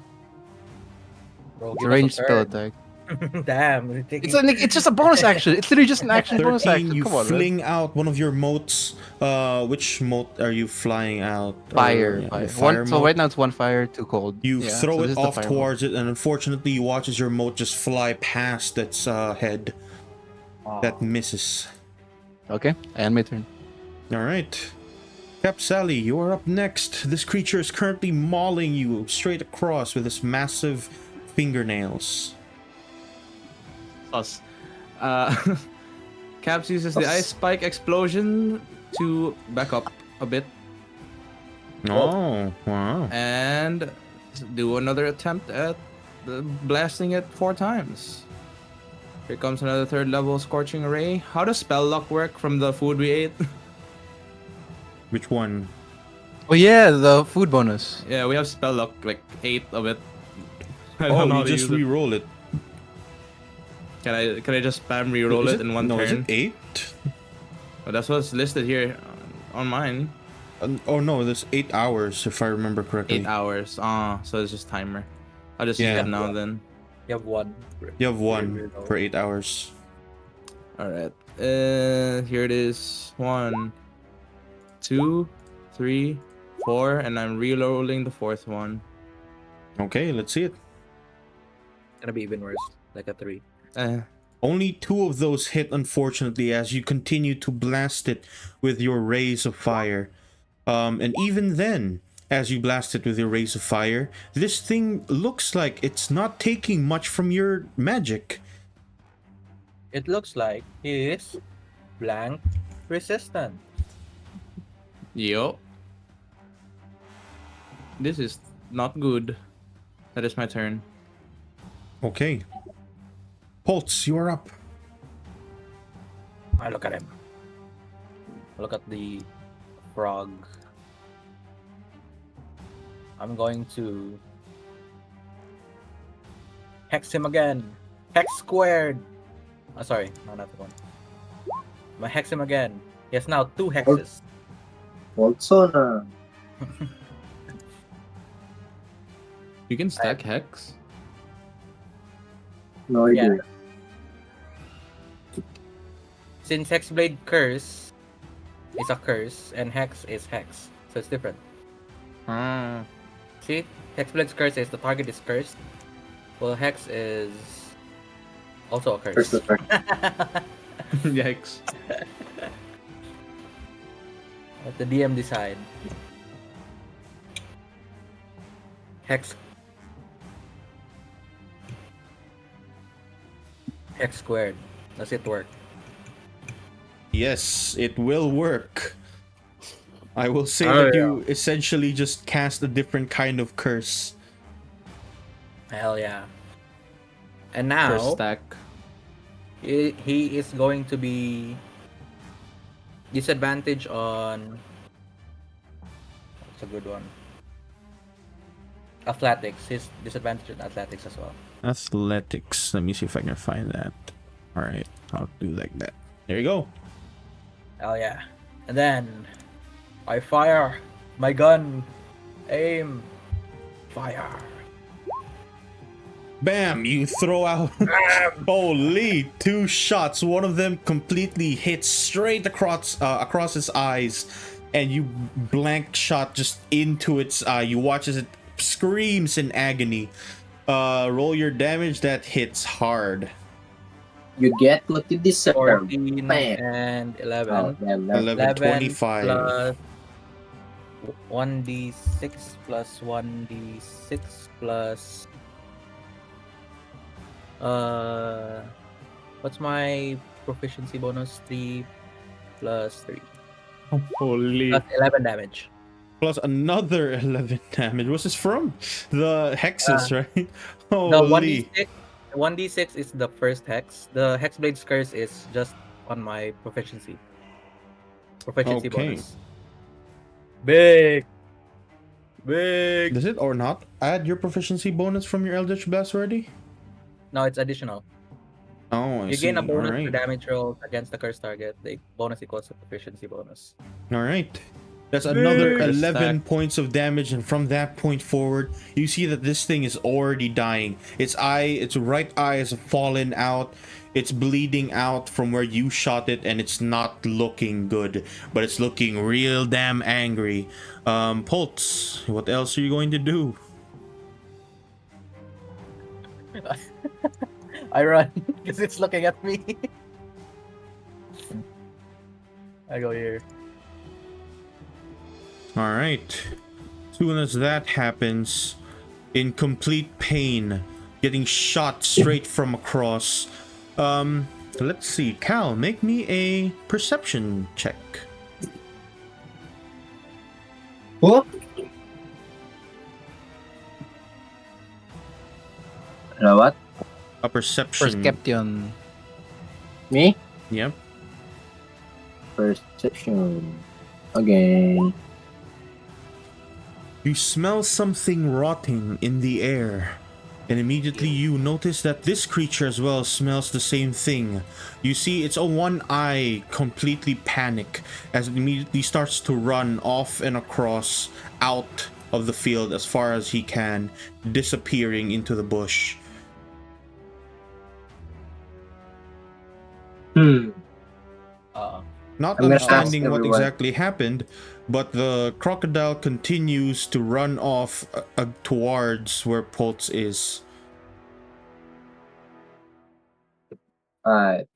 Speaker 4: Bro,
Speaker 5: It's
Speaker 4: give
Speaker 5: a
Speaker 4: us
Speaker 5: ranged spell
Speaker 4: turn.
Speaker 5: attack.
Speaker 4: Damn, we're taking...
Speaker 5: It's just a bonus action. It's literally just an action bonus
Speaker 1: 13,
Speaker 5: action.
Speaker 1: you
Speaker 5: Come on, man.
Speaker 1: fling out one of your motes. Which mote are you flying out? Or,
Speaker 5: Fire,
Speaker 1: yeah,
Speaker 5: fire.
Speaker 1: the fire
Speaker 5: So
Speaker 1: mote?
Speaker 5: right now it's one fire, two cold.
Speaker 1: You
Speaker 5: Yeah,
Speaker 1: throw
Speaker 5: so
Speaker 1: it
Speaker 5: this is the
Speaker 1: off
Speaker 5: fire
Speaker 1: towards it, and unfortunately, you watch as your mote just fly past its head. That misses.
Speaker 5: mode. Okay, and my turn.
Speaker 1: Alright. Cap Sally, you are up next. This creature is currently mauling you straight across with its massive fingernails.
Speaker 3: Sus. Caps uses the ice spike explosion to back up a bit
Speaker 1: Oh, wow.
Speaker 3: and do another attempt at blasting it 4 times. Here comes another 3rd level scorching ray. How does spell luck work from the food we ate?
Speaker 1: Which one?
Speaker 5: Oh yeah, the food bonus.
Speaker 3: Yeah, we have spell luck, like 8 of it. I don't know
Speaker 1: Oh,
Speaker 3: how
Speaker 1: you
Speaker 3: to
Speaker 1: just
Speaker 3: use it.
Speaker 1: re-roll it.
Speaker 3: Can I just spam re-roll
Speaker 1: Is
Speaker 3: it in one
Speaker 1: no, is
Speaker 3: turn?
Speaker 1: it 8?
Speaker 3: Oh, that's what's listed here on mine.
Speaker 1: Oh no, there's 8 hours if I remember correctly.
Speaker 3: 8 hours. So it's just timer. I'll just
Speaker 1: Yeah.
Speaker 3: use it now then.
Speaker 4: You have one.
Speaker 1: You have 1 for 8 hours.
Speaker 3: Alright. Here it is. 1, 2, 3, 4, and I'm re-rolling the 4th one.
Speaker 1: Okay, let's see it.
Speaker 4: Gonna be even worse. Like a 3.
Speaker 1: Only 2 of those hit, unfortunately, as you continue to blast it with your rays of fire. And even then, as you blast it with your rays of fire, this thing looks like it's not taking much from your magic.
Speaker 4: It looks like he is blank resistant.
Speaker 3: Yo. This is not good. That is my turn.
Speaker 1: Okay. Pulse, you are up.
Speaker 4: I look at him. Look at the frog. I'm going to hex him again. Hex squared. Oh, sorry, no, not the one. I'm gonna hex him again. He has now 2 hexes.
Speaker 2: Also na.
Speaker 3: You can stack hex.
Speaker 2: No idea.
Speaker 4: Since Hexblade Curse is a curse and Hex is Hex, so it's different. See, Hexblade's Curse is the target is cursed. Well, Hex is also a curse.
Speaker 2: First attack.
Speaker 3: Yikes.
Speaker 4: Let the DM decide. Hex. Hex squared. Does it work?
Speaker 1: Yes, it will work. I will say
Speaker 4: Oh,
Speaker 1: that
Speaker 4: yeah.
Speaker 1: you essentially just cast a different kind of curse.
Speaker 4: Hell yeah. And
Speaker 3: First
Speaker 4: now,
Speaker 3: stack.
Speaker 4: he is going to be disadvantage on... That's a good one. Athletics. His disadvantage on athletics as well.
Speaker 1: Athletics. Let me see if I can find that. Alright, I'll do like that. There you go.
Speaker 4: Hell yeah. And then I fire my gun. Aim. Fire.
Speaker 1: Bam! You throw out holy 2 shots. One of them completely hits straight across his eyes, and you blank shot just into its eye. You watch as it screams in agony. Roll your damage. That hits hard.
Speaker 2: You get what you deserve.
Speaker 4: 14
Speaker 2: Bam.
Speaker 4: and 11.
Speaker 2: Oh, damn, that-
Speaker 1: 11, 25.
Speaker 4: Plus 1d6 plus 1d6 plus what's my proficiency bonus? 3 plus 3
Speaker 3: Holy.
Speaker 4: plus 11 damage.
Speaker 1: Plus another 11 damage. What's this from? The hexes, right?
Speaker 4: The
Speaker 1: Holy.
Speaker 4: 1d6 is the first hex. The Hexblade's Curse is just on my proficiency. Proficiency
Speaker 1: Okay.
Speaker 4: bonus. Big. Big.
Speaker 1: Does it or not add your proficiency bonus from your Eldritch Blast already?
Speaker 4: No, it's additional.
Speaker 1: Oh, I
Speaker 4: You
Speaker 1: see.
Speaker 4: gain a
Speaker 1: All
Speaker 4: bonus for
Speaker 1: right.
Speaker 4: damage rolls against the cursed target. The bonus equals the proficiency bonus.
Speaker 1: All right. That's another
Speaker 3: Big.
Speaker 1: 11
Speaker 3: Stack.
Speaker 1: points of damage, and from that point forward, you see that this thing is already dying. Its right eye has fallen out. It's bleeding out from where you shot it, and it's not looking good, but it's looking real damn angry. Pulse, what else are you going to do?
Speaker 4: I run because it's looking at me. I go here.
Speaker 1: All right. Soon as that happens, in complete pain, getting shot straight from across. Let's see. Cal, make me a perception check.
Speaker 2: What? What?
Speaker 1: A perception.
Speaker 5: Perception.
Speaker 2: Me?
Speaker 1: Yep.
Speaker 2: Perception. Okay.
Speaker 1: You smell something rotting in the air, and immediately you notice that this creature as well smells the same thing. You see its one eye completely panic as it immediately starts to run off and across out of the field as far as he can, disappearing into the bush. Not
Speaker 2: I'm gonna ask
Speaker 1: understanding what
Speaker 2: everyone.
Speaker 1: exactly happened, but the crocodile continues to run off towards where Pulse is.
Speaker 2: Alright.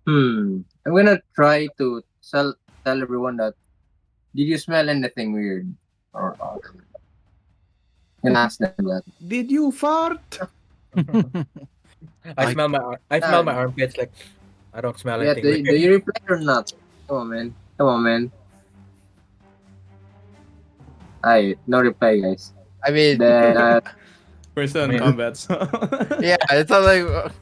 Speaker 2: I'm gonna try to tell everyone that. Did you smell anything weird? Or can ask them that.
Speaker 1: Did you fart?
Speaker 4: I smell my armpits like I don't smell
Speaker 2: Yeah,
Speaker 4: anything.
Speaker 2: do you reply or not? Come on, man. Come on, man. Alright, no reply, guys.
Speaker 5: I mean,
Speaker 2: Then,
Speaker 3: We're still in
Speaker 4: Man.
Speaker 3: combat, so.
Speaker 5: yeah, it's not like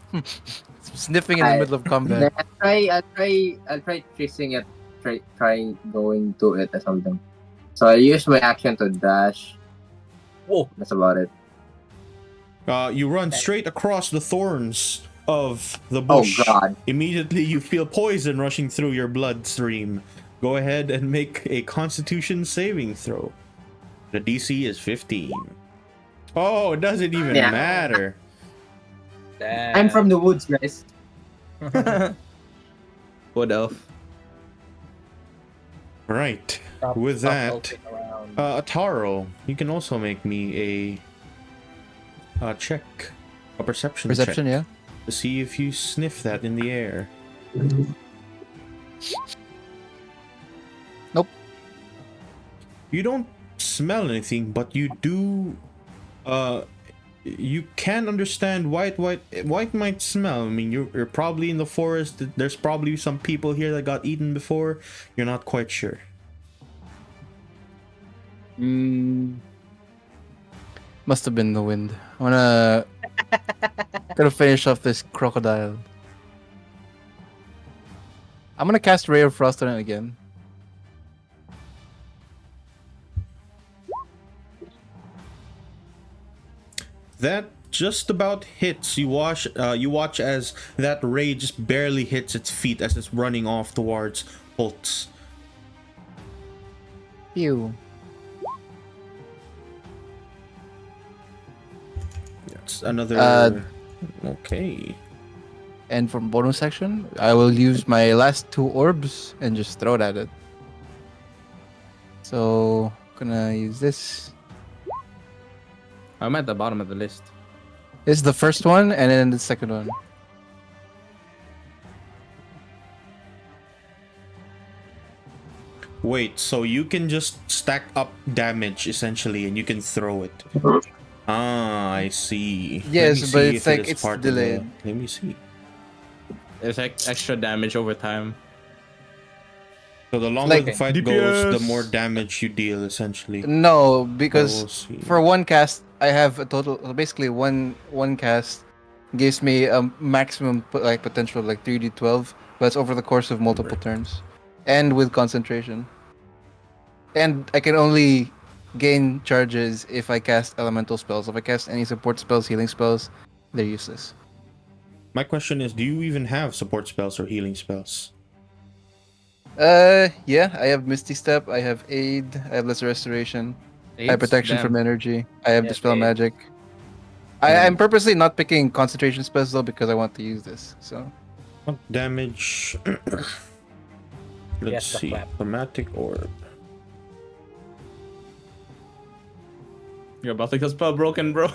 Speaker 5: sniffing in the
Speaker 2: I-
Speaker 5: middle of
Speaker 2: then
Speaker 5: combat.
Speaker 2: I'll try tracing it. Try going to it or something. So I use my action to dash.
Speaker 4: Whoa.
Speaker 2: That's about it.
Speaker 1: You run straight across the thorns of the
Speaker 2: Oh
Speaker 1: bush.
Speaker 2: god.
Speaker 1: Immediately you feel poison rushing through your bloodstream. Go ahead and make a constitution saving throw. The DC is 15. Oh, it doesn't even
Speaker 2: Yeah.
Speaker 1: matter.
Speaker 4: Damn.
Speaker 2: I'm from the woods, guys.
Speaker 3: What else?
Speaker 1: Right.
Speaker 4: Stop-
Speaker 1: With
Speaker 4: stop
Speaker 1: that,
Speaker 4: poking around.
Speaker 1: Ataro, you can also make me a check, a perception
Speaker 5: Perception,
Speaker 1: check,
Speaker 5: yeah.
Speaker 1: to see if you sniff that in the air.
Speaker 5: Nope.
Speaker 1: You don't smell anything, but you do. You can understand white might smell. I mean, you're probably in the forest. There's probably some people here that got eaten before. You're not quite sure.
Speaker 5: Must have been the wind. I wanna gotta finish off this crocodile. I'm gonna cast Ray of Frost on it again.
Speaker 1: That just about hits. You watch as that ray just barely hits its feet as it's running off towards Holtz.
Speaker 5: Ew.
Speaker 1: That's another. Okay.
Speaker 5: And for bonus action, I will use my last 2 orbs and just throw it at it. So, gonna use this.
Speaker 3: I'm at the bottom of the list.
Speaker 5: This is the first one, and then the second one.
Speaker 1: Wait, so you can just stack up damage essentially, and you can throw it. Ah, I see. Let me
Speaker 5: Yes, but
Speaker 1: see
Speaker 5: it's
Speaker 1: if it
Speaker 5: like
Speaker 1: is
Speaker 5: it's
Speaker 1: part of the-
Speaker 5: delayed.
Speaker 1: Let me see.
Speaker 3: There's like extra damage over time.
Speaker 1: So the longer
Speaker 5: Like
Speaker 1: the fight goes, the
Speaker 3: DPS.
Speaker 1: more damage you deal essentially.
Speaker 5: No,
Speaker 1: But
Speaker 5: because
Speaker 1: we'll see.
Speaker 5: for one cast, I have a total. Basically, one cast gives me a maximum potential of like 3d12, but it's over the course of multiple turns. and with concentration. And I can only gain charges if I cast elemental spells. If I cast any support spells, healing spells, they're useless.
Speaker 1: My question is, do you even have support spells or healing spells?
Speaker 5: Yeah, I have Misty Step, I have Aid, I have Lesser Restoration, I have
Speaker 3: AIDS?
Speaker 5: Protection from
Speaker 3: Damn.
Speaker 5: Energy, I have
Speaker 2: Yeah,
Speaker 5: Dispel
Speaker 2: Aid.
Speaker 5: Magic.
Speaker 1: Damn.
Speaker 5: I'm purposely not picking concentration spells though because I want to use this. So
Speaker 1: What damage? Let's
Speaker 4: Yes, the
Speaker 1: see.
Speaker 4: flap.
Speaker 1: Chromatic orb.
Speaker 3: You're about to get spell broken, bro.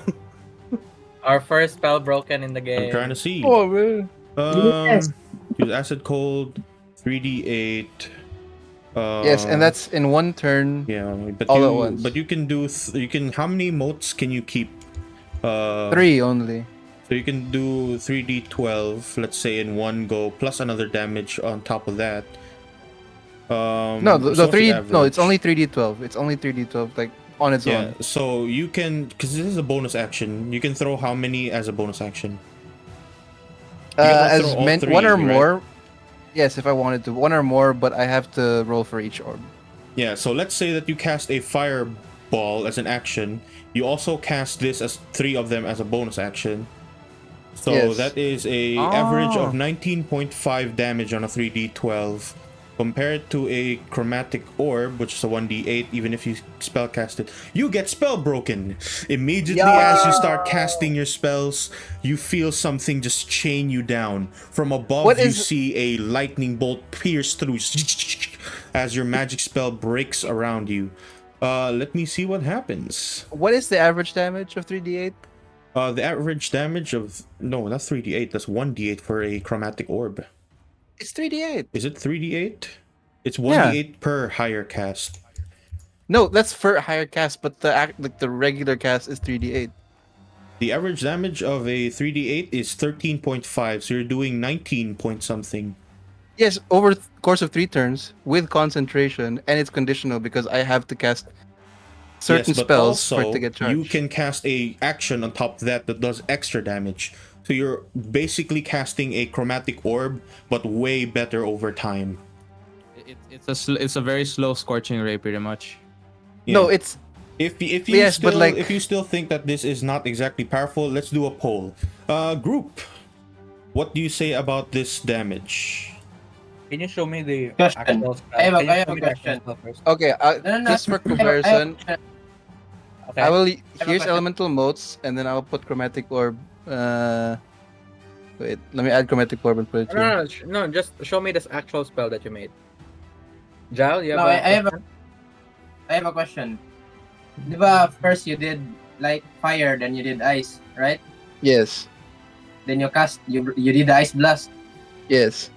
Speaker 4: Our first spell broken in the game.
Speaker 1: I'm trying to see.
Speaker 5: man.
Speaker 2: Yes.
Speaker 1: Use acid cold, 3d8.
Speaker 5: Yes, and that's in one turn.
Speaker 1: yeah. But
Speaker 5: all
Speaker 1: you
Speaker 5: at once.
Speaker 1: but you can do you can how many motes can you keep?
Speaker 5: 3 only.
Speaker 1: So you can do 3d12, let's say in one go, plus another damage on top of that.
Speaker 5: No, the
Speaker 1: so what's
Speaker 5: 3. No,
Speaker 1: average?
Speaker 5: it's only 3d12. It's only 3d12, like on its
Speaker 1: Yeah,
Speaker 5: own.
Speaker 1: so you can, because this is a bonus action, you can throw how many as a bonus action? You cannot
Speaker 5: As
Speaker 1: throw all
Speaker 5: meant,
Speaker 1: three,
Speaker 5: one or
Speaker 1: right?
Speaker 5: more. Yes, if I wanted to, one or more, but I have to roll for each orb.
Speaker 1: Yeah, so let's say that you cast a fireball as an action. You also cast this as 3 of them as a bonus action. So
Speaker 5: Yes.
Speaker 1: that is a average of
Speaker 3: Oh.
Speaker 1: 19.5 damage on a 3d12. Compared to a chromatic orb, which is a 1d8, even if you spellcast it, you get spell broken. Immediately as you start casting your spells, you feel something just chain you down. From above,
Speaker 5: What
Speaker 1: you
Speaker 5: is-
Speaker 1: see a lightning bolt pierce through as your magic spell breaks around you. Let me see what happens.
Speaker 5: What is the average damage of 3d8?
Speaker 1: The average damage of... No, that's 3d8. That's 1d8 for a chromatic orb.
Speaker 5: It's 3d8.
Speaker 1: Is it 3d8? It's 1d8 per higher cast.
Speaker 5: No, that's for higher cast, but the regular cast is 3d8.
Speaker 1: The average damage of a 3d8 is 13.5, so you're doing 19 point something.
Speaker 5: Yes, over the course of 3 turns with concentration, and it's conditional because I have to cast certain
Speaker 1: Yes, but
Speaker 5: spells for
Speaker 1: also,
Speaker 5: it to get charged.
Speaker 1: you can cast a action on top of that that does extra damage. So you're basically casting a chromatic orb, but way better over time.
Speaker 3: It's a very slow scorching ray, pretty much.
Speaker 1: Yeah.
Speaker 5: No, it's
Speaker 1: If you
Speaker 5: Yes,
Speaker 1: still
Speaker 5: but like-
Speaker 1: if you still think that this is not exactly powerful, let's do a poll. Group, what do you say about this damage?
Speaker 4: Can you show me the
Speaker 2: Question.
Speaker 4: actual spell?
Speaker 2: I have a-
Speaker 4: Can you
Speaker 2: I have
Speaker 4: show
Speaker 2: a
Speaker 4: me the actual
Speaker 2: question.
Speaker 4: spell first?
Speaker 5: okay.
Speaker 2: No.
Speaker 5: Just for
Speaker 2: I have a
Speaker 5: comparison,
Speaker 2: question.
Speaker 4: Okay.
Speaker 5: I will
Speaker 2: a
Speaker 5: here's
Speaker 2: question.
Speaker 5: elemental motes, and then I'll put chromatic orb. Wait, let me add chromatic orb and put it here.
Speaker 4: No, just show me this actual spell that you made. Jal, you have
Speaker 2: No,
Speaker 4: a
Speaker 2: I have a-
Speaker 4: question?
Speaker 2: I have a question. Diba first you did light fire, then you did ice, right?
Speaker 5: Yes,
Speaker 2: Then you did the ice blast.
Speaker 5: yes.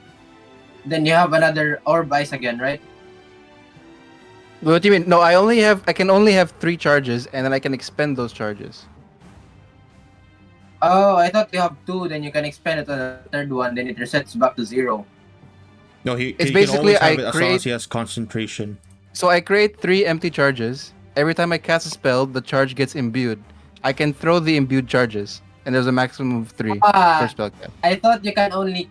Speaker 2: Then you have another orb ice again, right?
Speaker 5: What do you mean? No, I can only have 3 charges, and then I can expend those charges.
Speaker 2: Oh, I thought you have 2, then you can expand it on the third one, then it resets back to 0.
Speaker 1: No, he
Speaker 5: It's
Speaker 1: can
Speaker 5: basically
Speaker 1: always have
Speaker 5: I
Speaker 1: it as long
Speaker 5: create-
Speaker 1: as he has concentration.
Speaker 5: So I create 3 empty charges. Every time I cast a spell, the charge gets imbued. I can throw the imbued charges, and there's a maximum of 3 per spell cast.
Speaker 2: I thought you can only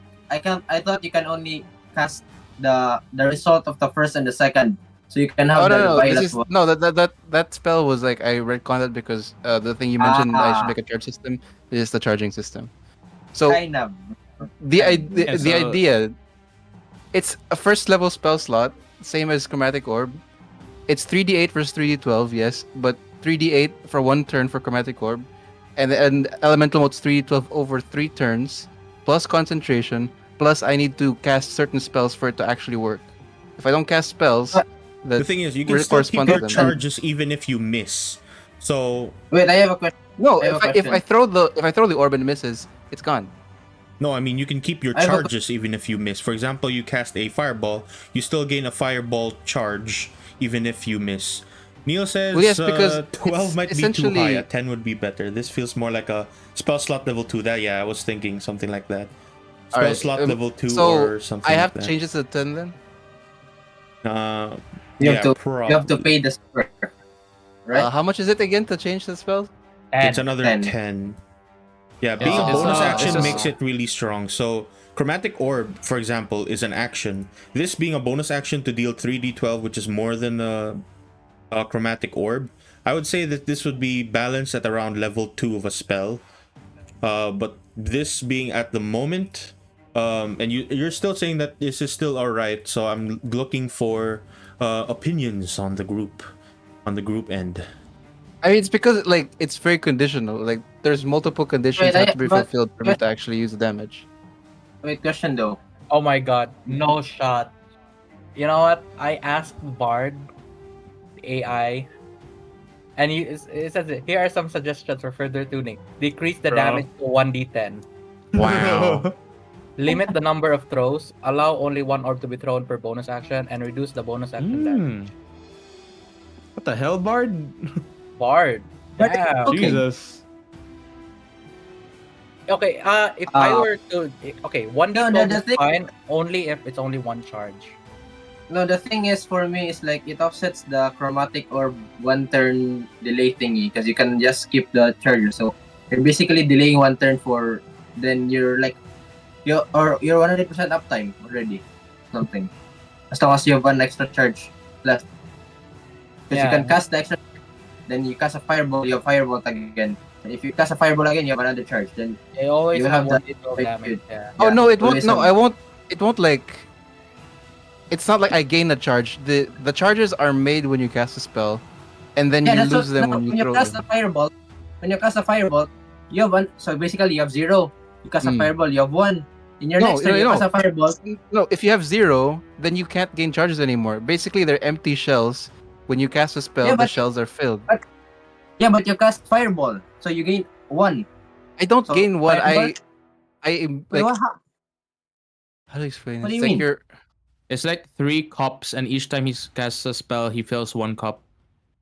Speaker 2: cast the result of the first and the second. So you can have
Speaker 5: Oh
Speaker 2: the
Speaker 5: no,
Speaker 2: violet
Speaker 5: this is
Speaker 2: one.
Speaker 5: no that spell was like I retconned it because the thing you mentioned I should
Speaker 2: Ah.
Speaker 5: make a charge system is the charging system. So
Speaker 2: Kind of.
Speaker 5: the
Speaker 3: so-
Speaker 5: idea, it's a first level spell slot, same as chromatic orb. It's 3d8 versus 3d12, yes, but 3d8 for 1 turn for chromatic orb, and elemental mode's 3d12 over 3 turns, plus concentration, plus I need to cast certain spells for it to actually work. If I don't cast spells,
Speaker 1: The thing is, you can
Speaker 5: Re-
Speaker 1: still keep
Speaker 5: correspond
Speaker 1: your
Speaker 5: to them.
Speaker 1: charges even if you miss. So
Speaker 2: Wait, I have a question.
Speaker 5: no,
Speaker 2: I have a
Speaker 5: if I
Speaker 2: question.
Speaker 5: throw the orb and it misses, it's gone.
Speaker 1: no, I mean you can keep your
Speaker 2: I have a-
Speaker 1: charges even if you miss. For example, you cast a fireball, you still gain a fireball charge even if you miss. Neil says
Speaker 5: Well, yes, because
Speaker 1: 12
Speaker 5: it's
Speaker 1: might be too
Speaker 5: essentially-
Speaker 1: high. A 10 would be better. This feels more like a spell slot level 2. That yeah, I was thinking something like that. Spell
Speaker 5: Alright,
Speaker 1: slot level 2
Speaker 5: so
Speaker 1: or something.
Speaker 5: I have
Speaker 1: like
Speaker 5: to change this to 10 then.
Speaker 1: that.
Speaker 2: You
Speaker 1: Yeah,
Speaker 2: have to
Speaker 1: probably.
Speaker 2: pay the square. Right?
Speaker 5: How much is it again to change the spell?
Speaker 1: It's another
Speaker 2: 10.
Speaker 1: 10. Yeah, being
Speaker 3: It's-
Speaker 1: a
Speaker 3: it's
Speaker 1: bonus
Speaker 3: a-
Speaker 1: action
Speaker 3: it's a-
Speaker 1: makes it really strong. So, Chromatic Orb, for example, is an action. This being a bonus action to deal 3d12, which is more than a Chromatic Orb, I would say that this would be balanced at around level 2 of a spell. But this being at the moment, and you're still saying that this is still alright, so I'm looking for opinions on the group end.
Speaker 5: I mean, it's because like it's very conditional. Like there's multiple conditions
Speaker 2: Wait,
Speaker 5: have to be
Speaker 2: but-
Speaker 5: fulfilled for me to actually use the damage.
Speaker 2: Wait, question though.
Speaker 4: Oh my god, no shot. You know what? I asked Bard AI, and it says here are some suggestions for further tuning. Decrease the
Speaker 3: Bro.
Speaker 4: damage to 1d10.
Speaker 1: Wow.
Speaker 4: Limit the number of throws. Allow only one orb to be thrown per bonus action, and reduce the bonus action damage.
Speaker 3: What the hell, Bard?
Speaker 4: Bard.
Speaker 2: But-
Speaker 4: Damn.
Speaker 2: Okay.
Speaker 3: Jesus.
Speaker 4: Okay, if I were to... Okay, 1d12
Speaker 2: No, the
Speaker 4: is
Speaker 2: thing-
Speaker 4: fine, only if it's only one charge.
Speaker 2: No, the thing is for me is like it offsets the chromatic or one turn delay thingy because you can just skip the charge. So you're basically delaying one turn for then you're like you're 100% uptime already. Something. As long as you have one extra charge left. Because you
Speaker 4: Yeah.
Speaker 2: can cast the extra, then you cast a fireball, you have firebolt again. And if you cast a fireball again, you have another charge. Then
Speaker 4: They always
Speaker 2: You
Speaker 4: have
Speaker 2: have
Speaker 4: 1d12
Speaker 2: that-
Speaker 4: damage. Yeah.
Speaker 5: Oh
Speaker 2: Yeah,
Speaker 5: no, it won't.
Speaker 2: always
Speaker 5: No,
Speaker 2: have-
Speaker 5: I won't. It won't like. It's not like I gain a charge. The charges are made when you cast a spell, and then you
Speaker 2: that's
Speaker 5: lose
Speaker 2: what-
Speaker 5: them
Speaker 2: no,
Speaker 5: when you throw
Speaker 2: cast
Speaker 5: them.
Speaker 2: a fireball. When you cast a fireball, you have one. So basically, you have 0. You cast a
Speaker 5: Hmm.
Speaker 2: fireball, you have 1. In your
Speaker 5: No,
Speaker 2: next turn, you
Speaker 5: no.
Speaker 2: cast a fireball.
Speaker 5: No, if you have 0, then you can't gain charges anymore. Basically, they're empty shells. When you cast a spell,
Speaker 2: Yeah,
Speaker 5: the
Speaker 2: but-
Speaker 5: shells are filled.
Speaker 2: Yeah, but you cast fireball, so you gain 1.
Speaker 5: I don't
Speaker 2: So,
Speaker 5: gain one.
Speaker 2: fireball-
Speaker 5: I
Speaker 2: Wait,
Speaker 5: like.
Speaker 2: what?
Speaker 5: How do I explain
Speaker 2: What
Speaker 5: this?
Speaker 2: do you
Speaker 5: Like
Speaker 2: mean?
Speaker 5: you're.
Speaker 3: It's like 3 cups, and each time he casts a spell, he fills 1 cup.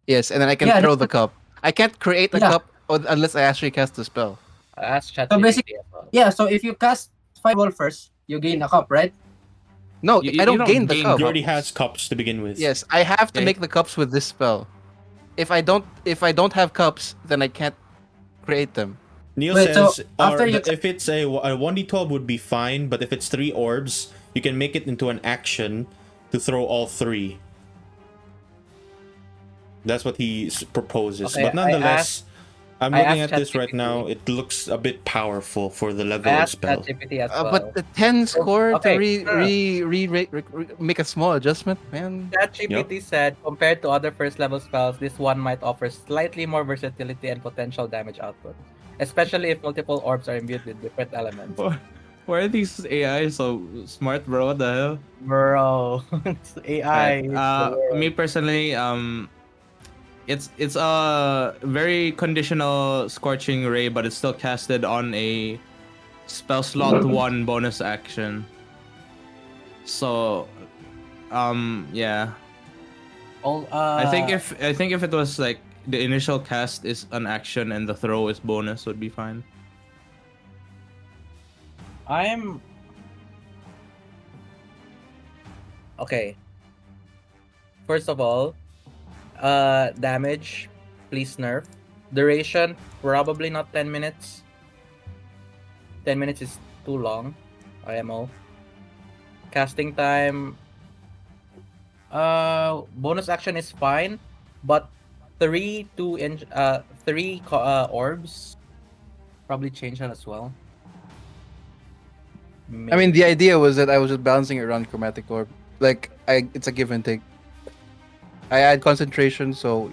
Speaker 5: Yes, and then I can
Speaker 2: Yeah,
Speaker 5: throw the cup. I can't create a
Speaker 2: Yeah.
Speaker 5: cup unless I actually cast the spell.
Speaker 4: I asked
Speaker 2: So
Speaker 4: ChatGPT
Speaker 2: basically-
Speaker 4: as well.
Speaker 2: Yeah, so if you cast fireball first, you gain a cup, right?
Speaker 5: No,
Speaker 3: You-
Speaker 5: I
Speaker 3: you
Speaker 5: don't gain the
Speaker 3: gain
Speaker 5: cup.
Speaker 1: He already has cups to begin with.
Speaker 5: Yes, I have to
Speaker 3: Okay.
Speaker 5: make the cups with this spell. If I don't have cups, then I can't create them.
Speaker 1: Neil
Speaker 2: Wait, so
Speaker 1: says
Speaker 2: after you-
Speaker 1: if it's a 1d12 would be fine, but if it's 3 orbs, you can make it into an action to throw all 3. That's what he proposes.
Speaker 4: Okay,
Speaker 1: but nonetheless, I'm
Speaker 4: I
Speaker 1: looking
Speaker 4: asked
Speaker 1: at this right
Speaker 4: ChatGPT.
Speaker 1: now. It looks a bit powerful for the
Speaker 4: I
Speaker 1: level of
Speaker 4: asked
Speaker 1: spell.
Speaker 4: ChatGPT as well.
Speaker 5: But the 10 score
Speaker 4: okay,
Speaker 5: to make a small adjustment, man.
Speaker 4: ChatGPT said, compared to other first level spells, this one might offer slightly more versatility and potential damage output, especially if multiple orbs are imbued with different elements.
Speaker 3: Why are these AI so smart, bro? What the hell?
Speaker 4: Bro, it's AI.
Speaker 3: Me personally, it's a very conditional scorching ray, but it's still casted on a spell slot 1 bonus action. So, yeah. I think if it was like the initial cast is an action and the throw is bonus, would be fine.
Speaker 4: I'm okay. First of all, damage, please nerf. Duration, probably not 10 minutes. 10 minutes is too long. IMO. Casting time. Bonus action is fine, but 3 orbs probably change that as well.
Speaker 5: I mean, the idea was that I was just balancing it around chromatic orb. Like, it's a give and take. I add concentration, so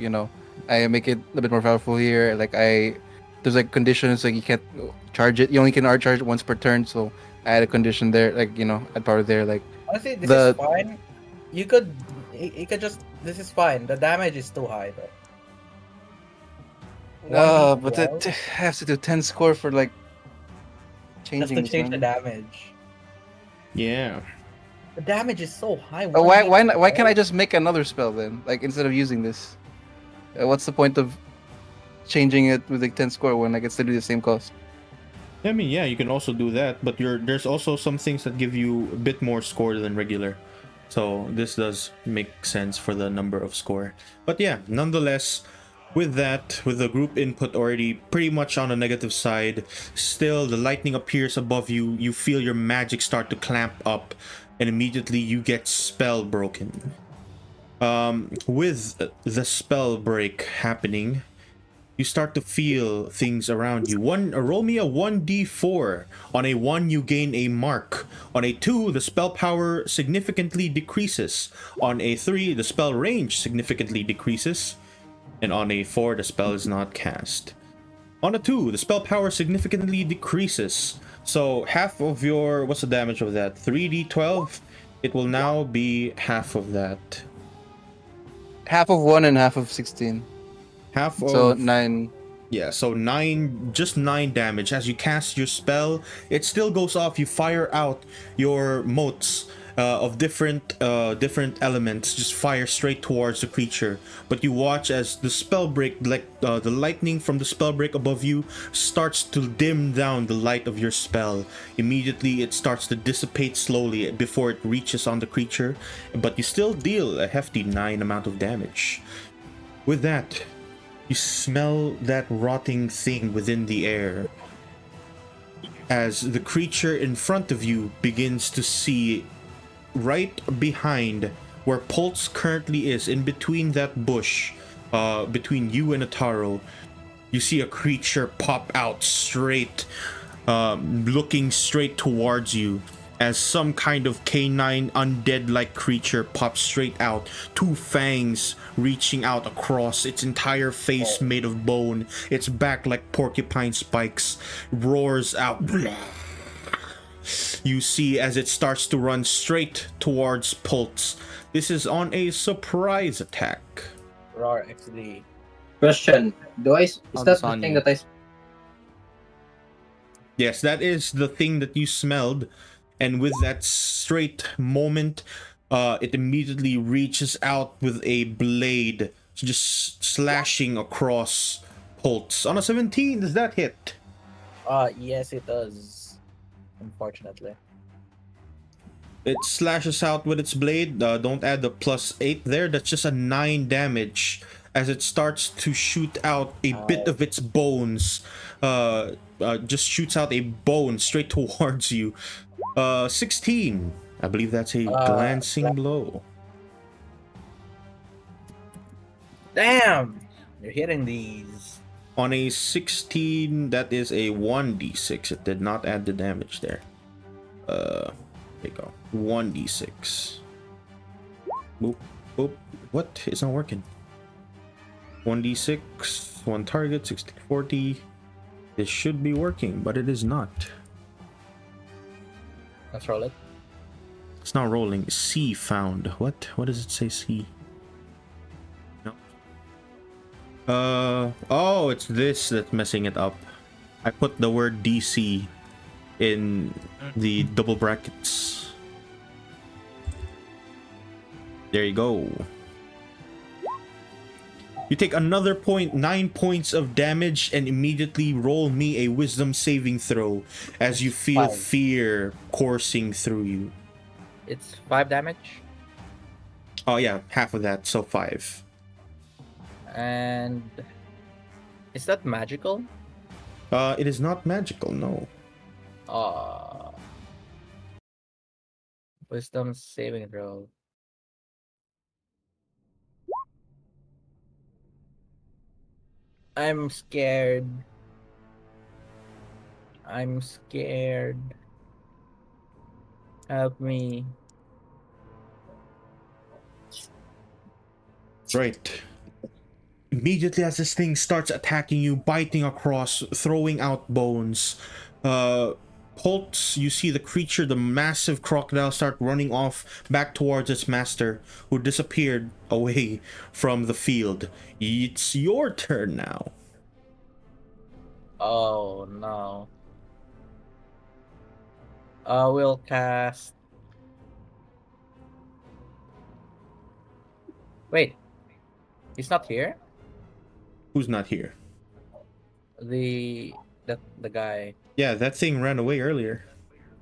Speaker 5: I make it a bit more powerful here. Like there's like conditions like you can't charge it. You only can charge it once per turn, so I add a condition there. Like add power there. Like
Speaker 4: honestly, this
Speaker 5: the-
Speaker 4: is fine. You could just. This is fine. The damage is too high though.
Speaker 5: but it has to do 10 score for like
Speaker 4: Just
Speaker 5: changing.
Speaker 4: to
Speaker 5: this,
Speaker 4: change the
Speaker 5: man.
Speaker 4: damage.
Speaker 1: Yeah.
Speaker 4: The damage is so high.
Speaker 5: Oh, why can't I just make another spell then? Like instead of using this, what's the point of changing it with like 10 score when I can still do the same cost?
Speaker 1: I mean, yeah, you can also do that, but there's also some things that give you a bit more score than regular. So this does make sense for the number of score. But yeah, nonetheless, With that, with the group input already pretty much on the negative side, still the lightning appears above you. You feel your magic start to clamp up, and immediately you get spell broken. With the spell break happening, you start to feel things around you. Roll me a 1d4. On a 1, you gain a mark. On a 2, the spell power significantly decreases. On a 3, the spell range significantly decreases. And on a 4, the spell is not cast. On a 2, the spell power significantly decreases. So half of your... What's the damage of that? 3d12? It will now be half of that.
Speaker 5: Half of 1 and half of 16.
Speaker 1: Half of...
Speaker 5: So 9.
Speaker 1: Yeah, so 9, just 9 damage. As you cast your spell, it still goes off. You fire out your motes of different elements, just fire straight towards the creature. But you watch as the spell break, the lightning from the spell break above you, starts to dim down the light of your spell. Immediately, it starts to dissipate slowly before it reaches on the creature. But you still deal a hefty 9 amount of damage. With that, you smell that rotting thing within the air as the creature in front of you begins to see right behind where Pulse currently is, in between that bush, between you and Ataro. You see a creature pop out straight, looking straight towards you, as some kind of canine undead-like creature pops straight out, 2 fangs reaching out across its entire face made of bone, its back like porcupine spikes, roars out. You see as it starts to run straight towards Pulse. This is on a surprise attack.
Speaker 4: Roar XD.
Speaker 2: Question: is
Speaker 3: On
Speaker 2: that the
Speaker 3: Sonya.
Speaker 2: thing that I?
Speaker 1: Yes, that is the thing that you smelled. And with that straight moment, it immediately reaches out with a blade, just slashing across Pulse. On a 17, does that hit?
Speaker 4: Yes, it does. Unfortunately.
Speaker 1: It slashes out with its blade. Don't add the +8 there. That's just a 9 damage as it starts to shoot out a bit of its bones. Just shoots out a bone straight towards you. 16. I believe that's a glancing blow.
Speaker 4: Damn! You're hitting these.
Speaker 1: On a 16, that is a 1d6. It did not add the damage there. There you go. 1d6. Boop, boop. What? It's not working. 1d6, 1 target, 60, 40. This should be working, but it is not.
Speaker 4: Let's roll it.
Speaker 1: It's not rolling. C found. What? What does it say C? No. Oh, it's this that's messing it up. I put the word DC in the double brackets. There you go. You take another 9 points of damage and immediately roll me a wisdom saving throw as you feel
Speaker 4: 5.
Speaker 1: fear coursing through you.
Speaker 4: It's 5 damage.
Speaker 1: Oh yeah, half of that, so 5.
Speaker 4: And is that magical?
Speaker 1: It is not magical, no.
Speaker 4: Wisdom saving throw. I'm scared. I'm scared. Help me.
Speaker 1: Right. Immediately as this thing starts attacking you, biting across, throwing out bones, Pulse, you see the creature, the massive crocodile, start running off back towards its master, who disappeared away from the field. It's your turn now.
Speaker 4: Oh no. We'll cast. Wait. He's not here?
Speaker 1: Who's not here?
Speaker 4: The guy.
Speaker 1: Yeah, that thing ran away earlier.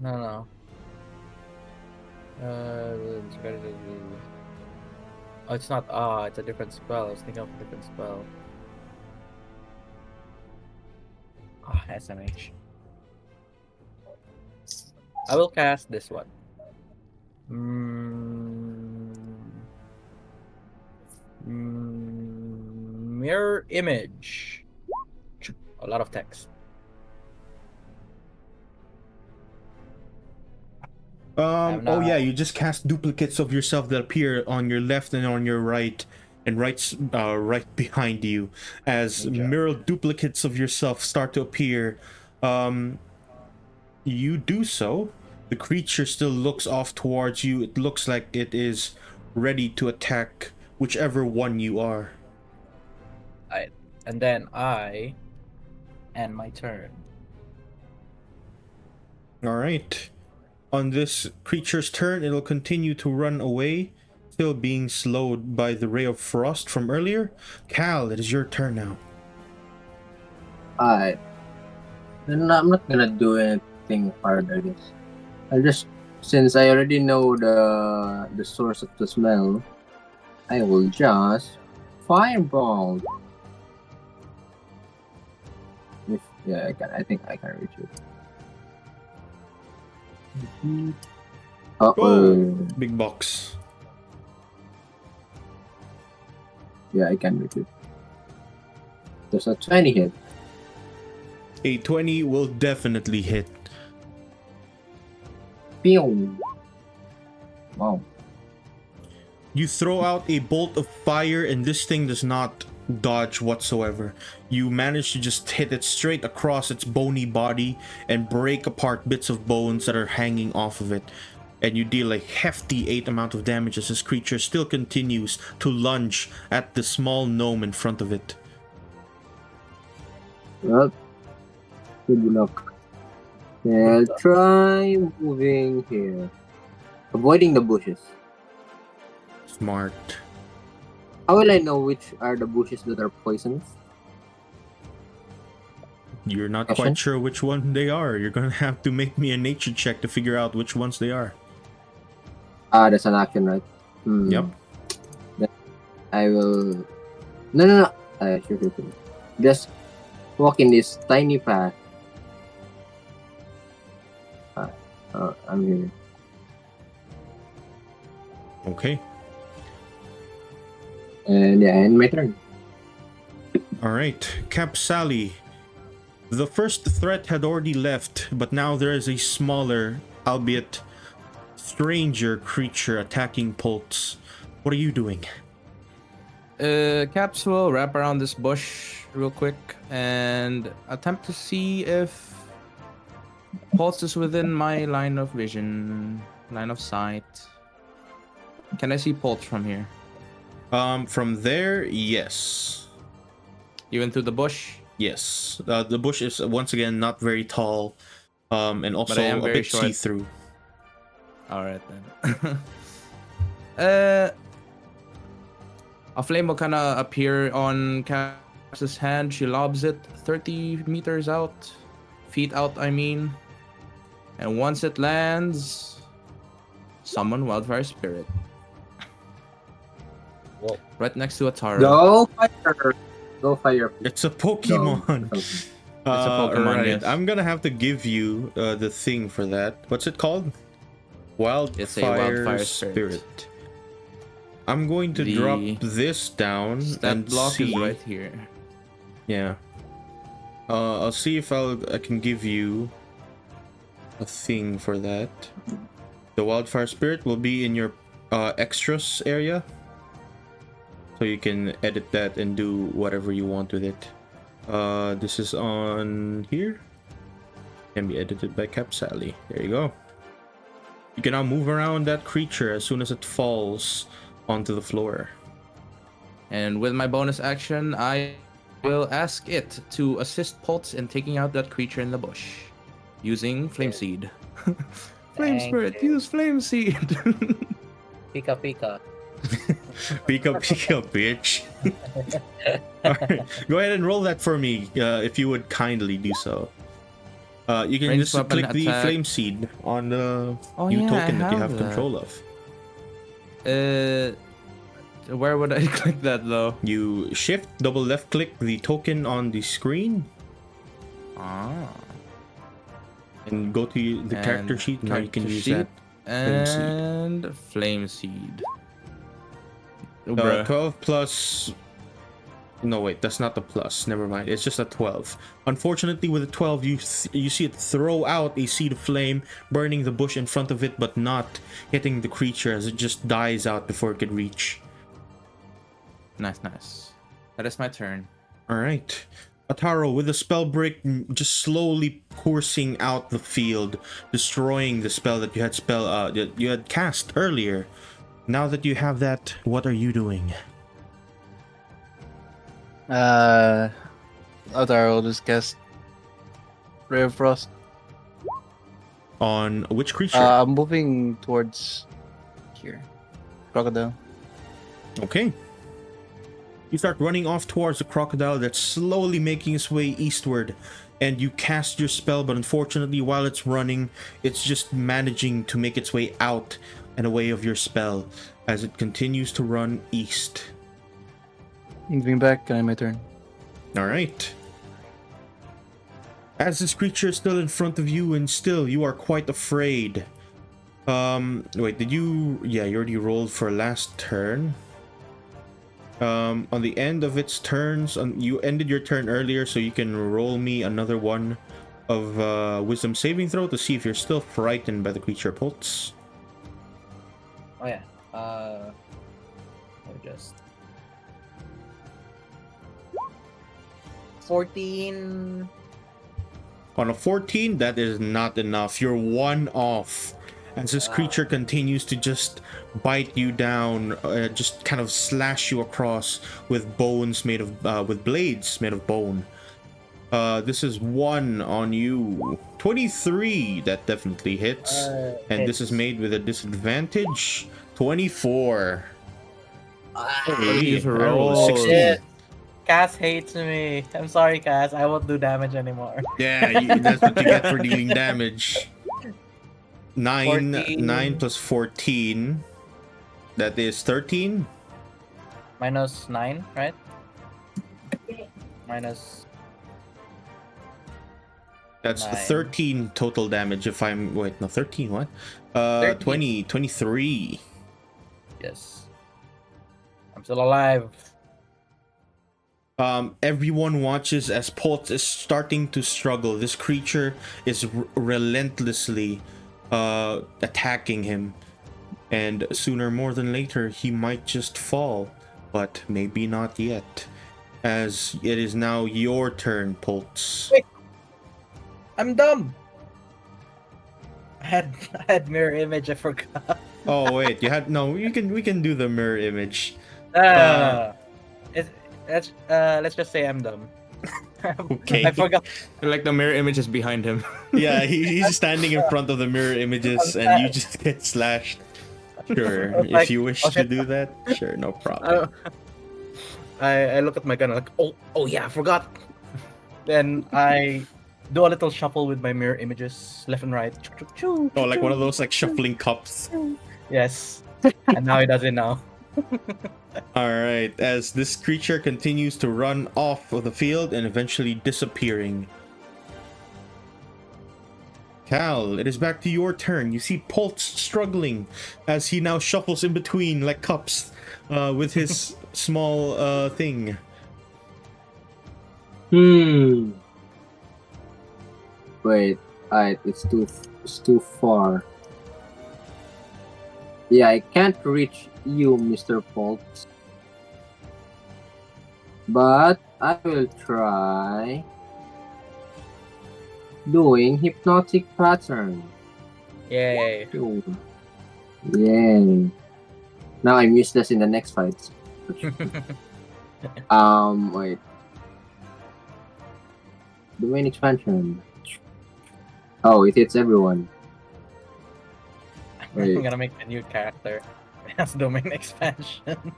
Speaker 4: No. Oh, it's not. It's a different spell. I was thinking of a different spell. SMH. I will cast this one. Mirror image. A lot of text.
Speaker 1: Oh yeah, you just cast duplicates of yourself that appear on your left and on your right, and right behind you, as mirror duplicates of yourself start to appear. You do so. The creature still looks off towards you. It looks like it is ready to attack whichever one you are.
Speaker 4: Alright. And then I end my turn.
Speaker 1: All right. On this creature's turn, it'll continue to run away, still being slowed by the ray of frost from earlier. Cal, it is your turn now.
Speaker 2: Alright. Then I'm not gonna do anything hard, I guess. I'll just, since I already know the source of the smell, I will just fireball. Yeah, I think I can reach it.
Speaker 1: Whoa, big box.
Speaker 2: Yeah, I can reach it. There's a 20 hit.
Speaker 1: A 20 will definitely hit.
Speaker 2: Pew! Wow.
Speaker 1: You throw out a bolt of fire and this thing does not dodge whatsoever. You manage to just hit it straight across its bony body and break apart bits of bones that are hanging off of it. And you deal a hefty 8 amount of damage as this creature still continues to lunge at the small gnome in front of it.
Speaker 2: Well, good luck. I'll try moving here. Avoiding the bushes.
Speaker 1: Smart.
Speaker 2: How will I know which are the bushes that are poisonous?
Speaker 1: You're not
Speaker 2: Question?
Speaker 1: quite sure which one they are. You're gonna have to make me a nature check to figure out which ones they are.
Speaker 2: Ah, that's an action, right?
Speaker 1: Yep.
Speaker 2: Then I will... No. Sure. Just walk in this tiny path. I'm here.
Speaker 1: Okay.
Speaker 2: And yeah, end my turn.
Speaker 1: Alright, Cap Sally. The first threat had already left, but now there is a smaller, albeit stranger creature attacking Pulse. What are you doing?
Speaker 3: Caps will wrap around this bush real quick and attempt to see if Pulse is within my line of vision, line of sight. Can I see Pulse from here?
Speaker 1: From there, yes.
Speaker 3: Even through the bush?
Speaker 1: Yes. The bush is once again not very tall, and also
Speaker 3: am
Speaker 1: a
Speaker 3: very
Speaker 1: bit
Speaker 3: short.
Speaker 1: see-through.
Speaker 3: Alright then. A flame will kind of appear on Caps's hand. She lobs it 30 meters out. Feet out, I mean. And once it lands, summon Wildfire Spirit.
Speaker 4: Whoa.
Speaker 3: Right next to Atara.
Speaker 2: Go fire! Go fire.
Speaker 1: It's a Pokemon.
Speaker 3: It's a Pokemon,
Speaker 1: right.
Speaker 3: yes.
Speaker 1: I'm gonna have to give you the thing for that. What's it called?
Speaker 3: It's a Wildfire
Speaker 1: Wildfire
Speaker 3: Spirit.
Speaker 1: Spirit. I'm going to
Speaker 3: The
Speaker 1: drop this down
Speaker 3: That
Speaker 1: and
Speaker 3: block
Speaker 1: see.
Speaker 3: is right here.
Speaker 1: Yeah. I'll see if I can give you a thing for that. The Wildfire Spirit will be in your extras area, so you can edit that and do whatever you want with it. This is on here. Can be edited by Cap Sally. There you go. You can now move around that creature as soon as it falls onto the floor.
Speaker 3: And with my bonus action, I will ask it to assist Pulse in taking out that creature in the bush using Flame Seed. Flame
Speaker 4: Thank
Speaker 3: Spirit,
Speaker 4: you.
Speaker 3: use Flame Seed.
Speaker 4: Pika pika.
Speaker 1: Pika, bitch. Alright, go ahead and roll that for me, if you would kindly do so. You can
Speaker 3: Ranged
Speaker 1: just
Speaker 3: weapon
Speaker 1: click the
Speaker 3: attack.
Speaker 1: flame seed on the
Speaker 3: Oh,
Speaker 1: new
Speaker 3: yeah,
Speaker 1: token
Speaker 3: I
Speaker 1: that you have
Speaker 3: have that.
Speaker 1: control of.
Speaker 3: Where would I click that though?
Speaker 1: You shift, double left click the token on the screen,
Speaker 3: Ah.
Speaker 1: And go to the character
Speaker 3: And
Speaker 1: sheet. Now you can
Speaker 3: character
Speaker 1: use
Speaker 3: sheet
Speaker 1: that. Seed.
Speaker 3: And flame seed. Oh, bruh.
Speaker 1: 12 plus. No, wait, that's not the plus. Never mind. It's just a 12. Unfortunately, with a 12, you see it throw out a seed of flame, burning the bush in front of it, but not hitting the creature as it just dies out before it could reach.
Speaker 3: Nice, nice. That is my turn.
Speaker 1: All right. Ataro, with the spell break just slowly coursing out the field, destroying the spell that you had cast earlier. Now that you have that, what are you doing?
Speaker 5: Otaro will just cast Ray of Frost.
Speaker 1: On which creature?
Speaker 5: I'm moving towards here. Crocodile.
Speaker 1: Okay. You start running off towards the crocodile that's slowly making its way eastward, and you cast your spell, but unfortunately, while it's running, it's just managing to make its way out and away of your spell as it continues to run east.
Speaker 5: Moving back, and my turn.
Speaker 1: All right. As this creature is still in front of you, and still you are quite afraid. Wait, did you? Yeah, you already rolled for last turn. On the end of its turns, you ended your turn earlier, so you can roll me another one of wisdom saving throw to see if you're still frightened by the creature pulse.
Speaker 4: Oh yeah. Let me just 14.
Speaker 1: On a 14, that is not enough. You're one off. As this creature continues to just bite you down, just kind of slash you across with bones made of, with blades made of bone. This is 1 on you. 23, that definitely hits. And this is made with a disadvantage. 24.
Speaker 3: Please
Speaker 1: I rolled a
Speaker 3: roll.
Speaker 1: 16.
Speaker 4: Shit. Cass hates me. I'm sorry, Cass. I won't do damage anymore.
Speaker 1: Yeah, that's what you get for dealing damage. 9
Speaker 4: 14.
Speaker 1: plus 14. That is 13.
Speaker 4: Minus 9, right? Minus.
Speaker 1: That's
Speaker 4: 9.
Speaker 1: 13 total damage if I'm... Wait, no, 13, what?
Speaker 4: 13.
Speaker 1: 23.
Speaker 4: Yes. I'm still alive.
Speaker 1: Everyone watches as Pulse is starting to struggle. This creature is relentlessly attacking him. And sooner more than later, he might just fall. But maybe not yet. As it is now your turn, Pulse.
Speaker 4: Wait. I'm dumb. I had mirror image. I forgot.
Speaker 1: Oh wait, you had no. We can do the mirror image.
Speaker 4: Let's just say I'm dumb.
Speaker 1: Okay.
Speaker 4: I forgot.
Speaker 3: Like the mirror image is behind him.
Speaker 1: Yeah, he's standing in front of the mirror images, and you just get slashed. Sure, if
Speaker 4: Like,
Speaker 1: you wish
Speaker 4: oh,
Speaker 1: to
Speaker 4: shit.
Speaker 1: do that, sure, no problem.
Speaker 4: I look at my gun like, oh yeah, I forgot. Then I do a little shuffle with my mirror images left and right.
Speaker 1: Oh, like one of those like shuffling cups.
Speaker 4: Yes. And now he does it now.
Speaker 1: All right, as this creature continues to run off of the field and eventually disappearing. Cal, it is back to your turn. You see Pulse struggling as he now shuffles in between like cups with his small thing.
Speaker 2: Wait, it's too far. Yeah, I can't reach you, Mr. Pulse. But I will try doing hypnotic pattern.
Speaker 4: Yay.
Speaker 2: Yay. Now I'm useless in the next fight. Wait. Domain expansion. Oh, it hits everyone.
Speaker 4: I'm
Speaker 2: Wait.
Speaker 4: gonna make a new character. As domain expansion.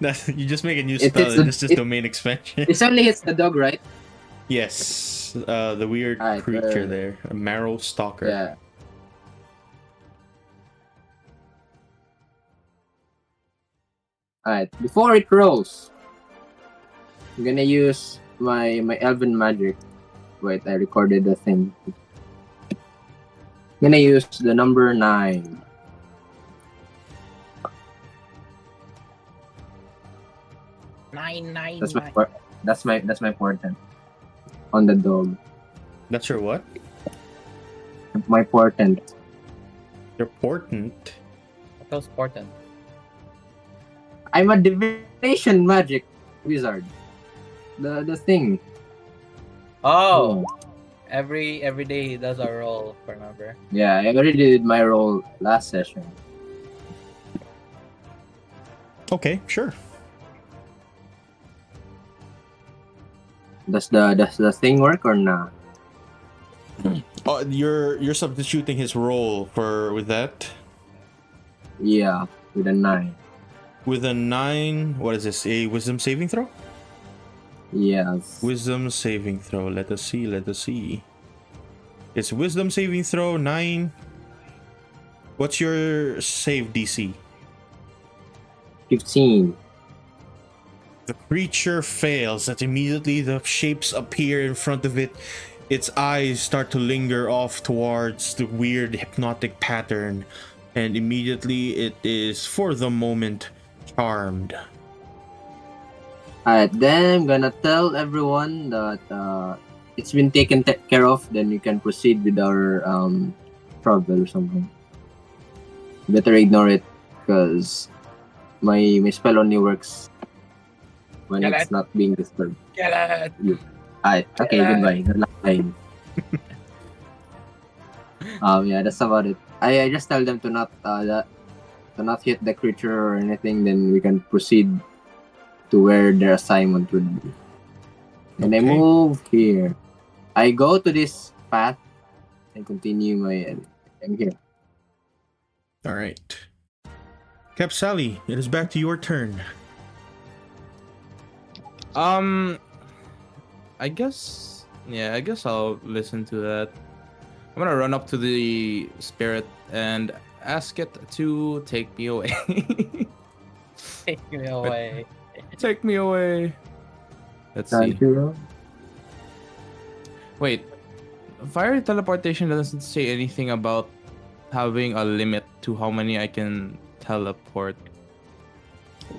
Speaker 1: You just make a new
Speaker 2: It
Speaker 1: spell
Speaker 2: hits
Speaker 1: and
Speaker 2: the-
Speaker 1: it's just
Speaker 2: it-
Speaker 1: domain expansion.
Speaker 2: It only hits the dog, right?
Speaker 1: Yes, the weird
Speaker 2: Alright,
Speaker 1: creature there, a marrow stalker.
Speaker 2: Yeah. Alright, before it rolls, I'm gonna use my elven magic. Wait, I recorded the thing. I'm gonna use the number 9.
Speaker 4: Nine.
Speaker 2: That's my portent on the dog.
Speaker 1: That's your what?
Speaker 2: My portent.
Speaker 1: Your portent.
Speaker 4: What was important?
Speaker 2: I'm a divination magic wizard. The thing.
Speaker 4: Oh, every day he does a roll. Remember?
Speaker 2: Yeah, I already did my role last session.
Speaker 1: Okay, sure.
Speaker 2: Does the thing work or not?
Speaker 1: You're substituting his role with that.
Speaker 2: Yeah, with a 9.
Speaker 1: With a 9, what is this? A wisdom saving throw?
Speaker 2: Yes.
Speaker 1: Wisdom saving throw. Let us see. It's wisdom saving throw 9. What's your save DC?
Speaker 2: 15.
Speaker 1: The creature fails, and immediately the shapes appear in front of it. Its eyes start to linger off towards the weird hypnotic pattern, and immediately it is, for the moment, charmed.
Speaker 2: Alright, then I'm gonna tell everyone that it's been taken care of. Then you can proceed with our travel or something. Better ignore it, because my spell only works when
Speaker 4: Get
Speaker 2: it's
Speaker 4: it.
Speaker 2: not being disturbed.
Speaker 4: Get it.
Speaker 2: Alright, okay,
Speaker 4: Yeah.
Speaker 2: goodbye. Good luck playing. Yeah, that's about it. I just tell them to not hit the creature or anything. Then we can proceed to where their assignment would be. And I
Speaker 1: Okay.
Speaker 2: move here. I go to this path and continue my. I'm here.
Speaker 1: All right. Cap Sally, it is back to your turn.
Speaker 3: I guess I'll listen to that. I'm gonna run up to the spirit and ask it to take me away.
Speaker 4: Take me away.
Speaker 3: Take me away. Let's see. Wait, fire teleportation doesn't say anything about having a limit to how many I can teleport.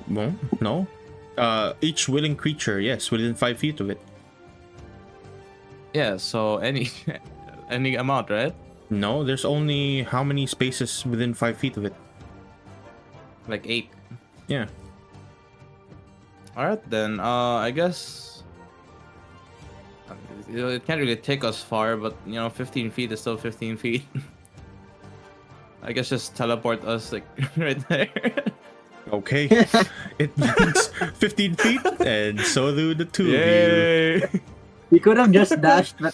Speaker 1: Well, no. Each willing creature, yes, within 5 feet of it.
Speaker 3: Yeah, so any any amount, right?
Speaker 1: No, there's only how many spaces within 5 feet of it?
Speaker 3: Like 8.
Speaker 1: Yeah.
Speaker 3: All right then. I guess it can't really take us far, but 15 feet is still 15 feet. I guess just teleport us like right there.
Speaker 1: Okay. It moves 15 feet, and so do the two of you.
Speaker 3: Yay!
Speaker 2: We could have just dashed, but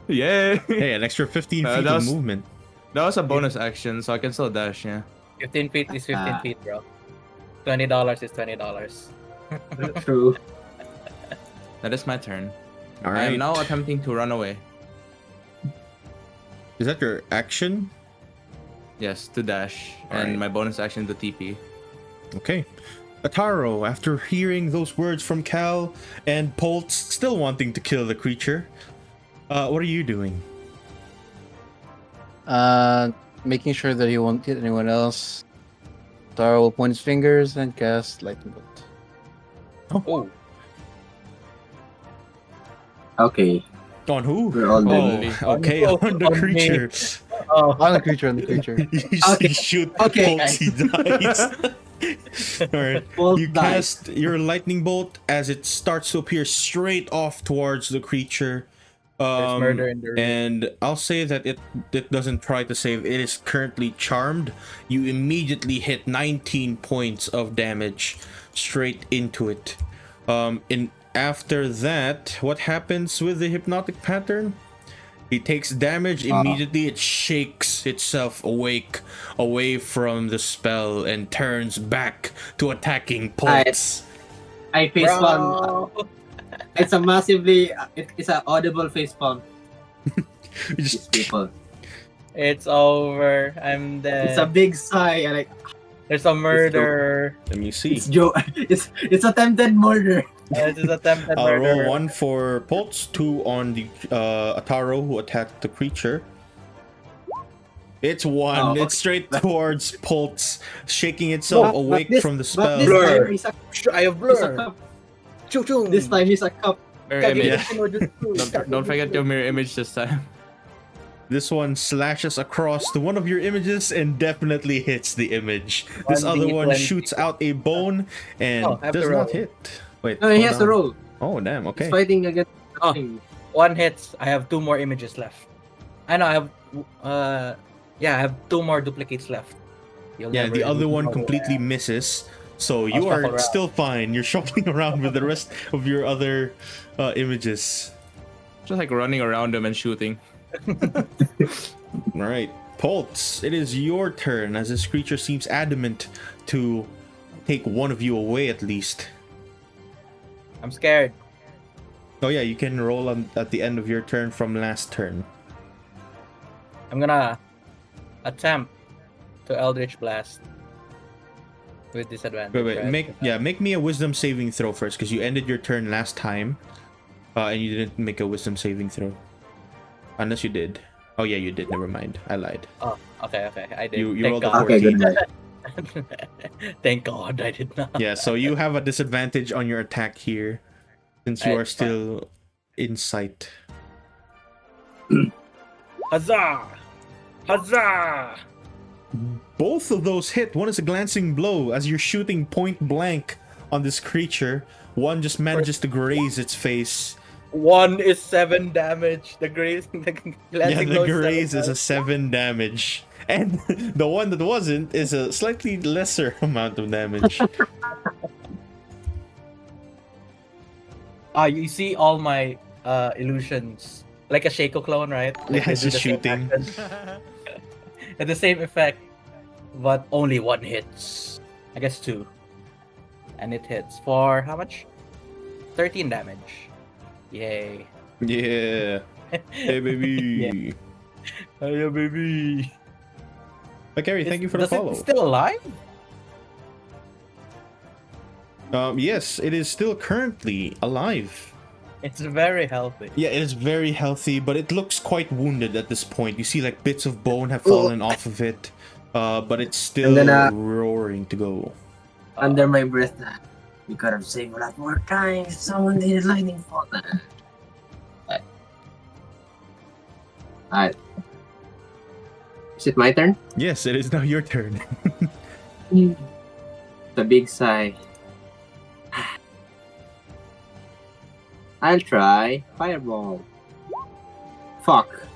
Speaker 3: Yay!
Speaker 1: Hey, an extra 15 feet
Speaker 3: that
Speaker 1: of
Speaker 3: was-
Speaker 1: movement.
Speaker 3: That was a bonus action, so I can still dash. Yeah.
Speaker 4: 15 feet is 15
Speaker 2: Ah.
Speaker 4: feet, bro. $20 is $20.
Speaker 2: true.
Speaker 3: That is my turn.
Speaker 1: All
Speaker 3: I
Speaker 1: right.
Speaker 3: am now attempting to run away.
Speaker 1: Is that your action?
Speaker 3: Yes, to dash,
Speaker 1: Alright.
Speaker 3: and my bonus action to TP.
Speaker 1: Okay. Ataro, after hearing those words from Cal and Poltz still wanting to kill the creature, what are you doing?
Speaker 5: Making sure that he won't hit anyone else. Taro will point his fingers and cast lightning bolt.
Speaker 4: Oh,
Speaker 2: Okay.
Speaker 1: On who?
Speaker 2: We're all
Speaker 1: Oh,
Speaker 2: dead.
Speaker 1: okay,
Speaker 4: Oh,
Speaker 1: on the
Speaker 4: on me.
Speaker 1: creature.
Speaker 4: oh,
Speaker 5: On the creature, on the creature.
Speaker 1: You
Speaker 2: Okay.
Speaker 1: shoot
Speaker 2: Okay.
Speaker 1: Poltz, he dies. Alright.
Speaker 2: Bolt
Speaker 1: You
Speaker 2: dies.
Speaker 1: cast your lightning bolt as it starts to appear straight off towards the creature.
Speaker 4: there's murder in the room.
Speaker 1: And I'll say that it doesn't try to save. It is currently charmed. You immediately hit 19 points of damage straight into it. After that, what happens with the hypnotic pattern? It takes damage immediately. It shakes itself away from the spell and turns back to attacking Pulse.
Speaker 2: I face palm.
Speaker 4: Bro.
Speaker 2: It's a massively. It's an audible face palm.
Speaker 1: You
Speaker 2: These
Speaker 1: just
Speaker 2: people.
Speaker 4: It's over. I'm dead.
Speaker 2: It's a big sigh. And like
Speaker 4: There's a murder.
Speaker 1: let me see.
Speaker 2: it's Joe. It's attempted murder.
Speaker 4: This is attempted
Speaker 1: I'll roll
Speaker 4: murder.
Speaker 1: 1 for Pulse, 2 on the Ataro who attacked the creature. It's 1.
Speaker 2: Oh,
Speaker 1: It's straight
Speaker 2: okay.
Speaker 1: towards Pulse, shaking itself
Speaker 2: But
Speaker 1: awake
Speaker 2: this-
Speaker 1: from the
Speaker 2: But
Speaker 1: spell.
Speaker 2: this
Speaker 4: Blur.
Speaker 2: time he's a,
Speaker 4: I have
Speaker 2: he's a
Speaker 4: blur.
Speaker 2: cup.
Speaker 4: Choo choo.
Speaker 2: This time he's a cup.
Speaker 3: Mirror image.
Speaker 1: Yeah.
Speaker 3: Don't forget your mirror image this time.
Speaker 1: This one slashes across to one of your images and definitely hits the image. This
Speaker 4: 1d20.
Speaker 1: other one shoots out a bone and
Speaker 4: Oh, I have
Speaker 1: does
Speaker 4: to
Speaker 1: not
Speaker 4: roll.
Speaker 1: hit. Wait,
Speaker 2: No, he
Speaker 1: hold
Speaker 2: has to
Speaker 1: on.
Speaker 2: roll.
Speaker 1: Oh, damn,
Speaker 2: He's
Speaker 1: okay.
Speaker 2: fighting against the
Speaker 4: Oh.
Speaker 2: thing.
Speaker 4: 1 hits. I have 2 more images left. I know I have I have 2 more duplicates left. You'll
Speaker 1: Yeah,
Speaker 4: never
Speaker 1: the other
Speaker 4: really
Speaker 1: one
Speaker 4: know
Speaker 1: completely
Speaker 4: where.
Speaker 1: misses. So
Speaker 4: I'll
Speaker 1: you
Speaker 4: shuffle
Speaker 1: are
Speaker 4: around.
Speaker 1: still fine. You're shuffling around with the rest of your other images.
Speaker 3: Just like running around him and shooting.
Speaker 1: All right, Pulse, it is your turn as this creature seems adamant to take one of you away at least.
Speaker 4: I'm scared.
Speaker 1: Oh yeah, you can roll at the end of your turn from last turn.
Speaker 4: I'm gonna attempt to Eldritch Blast with disadvantage.
Speaker 1: Wait,
Speaker 4: right?
Speaker 1: make me a Wisdom saving throw first, because you ended your turn last time, and you didn't make a Wisdom saving throw, unless you did. Oh yeah, you did. Never mind, I lied.
Speaker 4: Oh, okay, I did.
Speaker 1: You
Speaker 4: Thank
Speaker 1: rolled a
Speaker 4: God.
Speaker 2: Okay,
Speaker 1: 14.
Speaker 2: good night.
Speaker 4: Thank God I did not.
Speaker 1: Yeah, so you have a disadvantage on your attack here, since you
Speaker 4: Right,
Speaker 1: are still in sight.
Speaker 4: Huzzah! Huzzah!
Speaker 1: Both of those hit. One is a glancing blow as you're shooting point blank on this creature. One just manages to graze its face.
Speaker 4: 1 is 7 damage. The graze,
Speaker 1: Yeah, the graze is a 7 damage. And the one that wasn't is a slightly lesser amount of damage.
Speaker 4: You see all my illusions like a Shaco clone, right? Like
Speaker 1: Yeah,
Speaker 4: they
Speaker 1: it's
Speaker 4: do
Speaker 1: just
Speaker 4: the same
Speaker 1: shooting.
Speaker 4: action. And the same effect, but only 1 hits. I guess 2. And it hits for how much? 13 damage. Yay.
Speaker 1: Yeah. Hey, baby.
Speaker 4: Hey, baby.
Speaker 1: Gary, thank you for the follow.
Speaker 4: It still alive?
Speaker 1: Yes, it is still currently alive.
Speaker 4: It's very healthy.
Speaker 1: Yeah, it is very healthy, but it looks quite wounded at this point. You see, like, bits of bone have fallen off of it, but it's still roaring to go.
Speaker 2: Under my breath, you could have saved a lot more time if someone did lightning bolt. Alright. Is it my turn?
Speaker 1: Yes, it is now your turn.
Speaker 2: The big sigh. I'll try fireball. Fuck.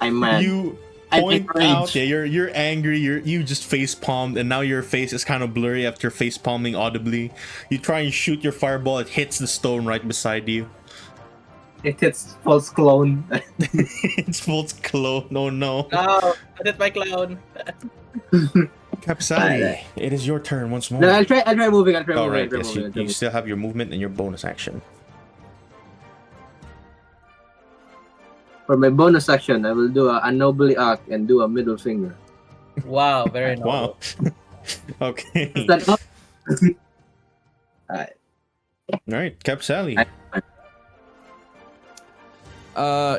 Speaker 2: I'm mad.
Speaker 1: You
Speaker 2: I'm
Speaker 1: point
Speaker 2: enraged.
Speaker 1: out, yeah, you're angry. You just face palmed, and now your face is kind of blurry after face palming audibly. You try and shoot your fireball. It hits the stone right beside you.
Speaker 2: It hits false clone.
Speaker 1: It's full clone. No, no.
Speaker 4: No, I did my clown.
Speaker 1: Capsali, it is your turn once more.
Speaker 2: No, I'll try moving. I'll try
Speaker 1: All
Speaker 2: moving.
Speaker 1: right,
Speaker 2: I'll try
Speaker 1: yes,
Speaker 2: moving, I'll try
Speaker 1: you still have your movement and your bonus action.
Speaker 2: For my bonus action, I will do a nobly act and do a middle finger.
Speaker 4: Wow, very noble.
Speaker 1: Wow. Okay.
Speaker 2: Is that all? Alright.
Speaker 1: All right, Capsali.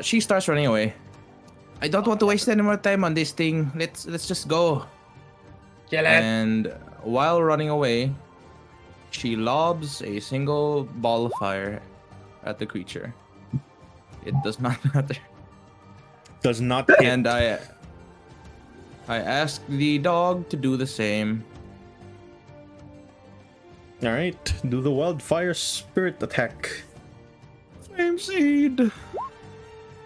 Speaker 3: She starts running away. I don't want to waste any more time on this thing. Let's just go.
Speaker 4: Kill it.
Speaker 3: And while running away, she lobs a single ball of fire at the creature. It does not matter.
Speaker 1: Does not hit.
Speaker 3: And I ask the dog to do the same.
Speaker 1: All right, do the wildfire spirit attack.
Speaker 3: Flame seed.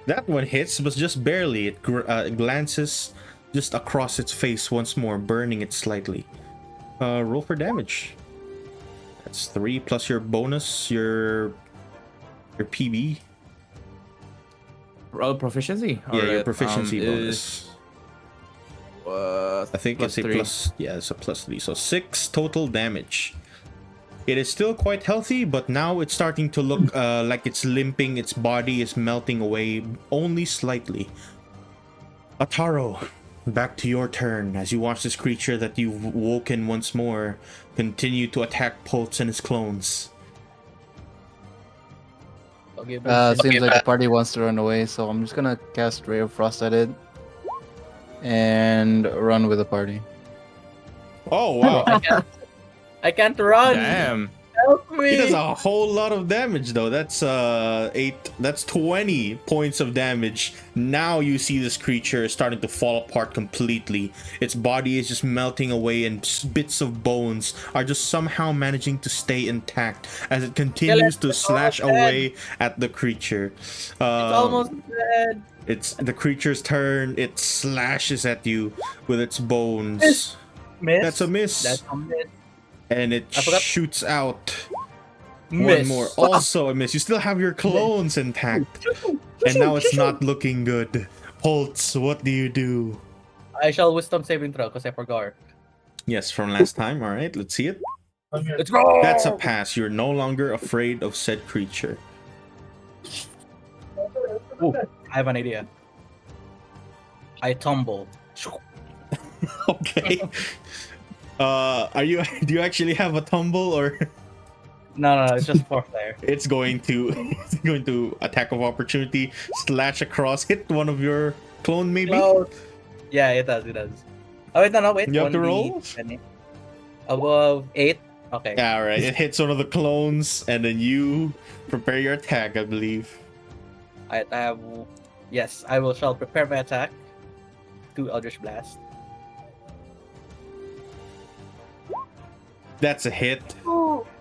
Speaker 1: That one hits, but just barely. It glances just across its face once more, burning it slightly. Roll for damage. That's 3 plus your bonus, your PB.
Speaker 3: Roll proficiency.
Speaker 1: Yeah, your
Speaker 3: Alright,
Speaker 1: proficiency
Speaker 3: is,
Speaker 1: bonus. I think it's a
Speaker 3: +3.
Speaker 1: plus. Yeah, it's a +3. So 6 total damage. It is still quite healthy, but now it's starting to look like it's limping. Its body is melting away only slightly. Ataro, back to your turn as you watch this creature that you've woken once more continue to attack Pulse and his clones.
Speaker 4: Okay, but
Speaker 5: Seems like the party wants to run away, so I'm just gonna cast Ray of Frost at it and run with the party.
Speaker 1: Oh wow.
Speaker 4: I can't run.
Speaker 3: Damn.
Speaker 4: Help
Speaker 1: He does
Speaker 4: me.
Speaker 1: a whole lot of damage though. That's 20 points of damage. Now you see this creature starting to fall apart completely. Its body is just melting away and bits of bones are just somehow managing to stay intact as it continues to slash away at the creature.
Speaker 4: It's almost dead.
Speaker 1: It's the creature's turn. It slashes at you with its bones.
Speaker 4: Miss.
Speaker 1: That's a miss.
Speaker 4: That's a miss.
Speaker 1: And it
Speaker 4: I forgot-
Speaker 1: shoots out one
Speaker 4: Miss.
Speaker 1: more. Also a miss. You still have your clones intact. And now it's not looking good. Holtz, what do you do?
Speaker 4: I shall wisdom saving throw because I forgot.
Speaker 1: Yes, from last time. All right, let's see it.
Speaker 4: Let's go.
Speaker 1: That's a pass. You're no longer afraid of said creature.
Speaker 4: Ooh, I have an idea. I tumble.
Speaker 1: Okay. Do you actually have a tumble, or
Speaker 4: No, it's just 4th layer.
Speaker 1: it's going to attack of opportunity, slash across, hit one of your clone maybe?
Speaker 4: Close. Yeah, it does. Oh wait, no, wait.
Speaker 1: You have to
Speaker 4: 1d
Speaker 1: roll?
Speaker 4: 20. Above 8. Okay.
Speaker 1: Yeah, all right. It hits one of the clones, and then you prepare your attack, I believe.
Speaker 4: I have. Yes, I shall prepare my attack. 2 Eldritch Blast.
Speaker 1: That's a hit.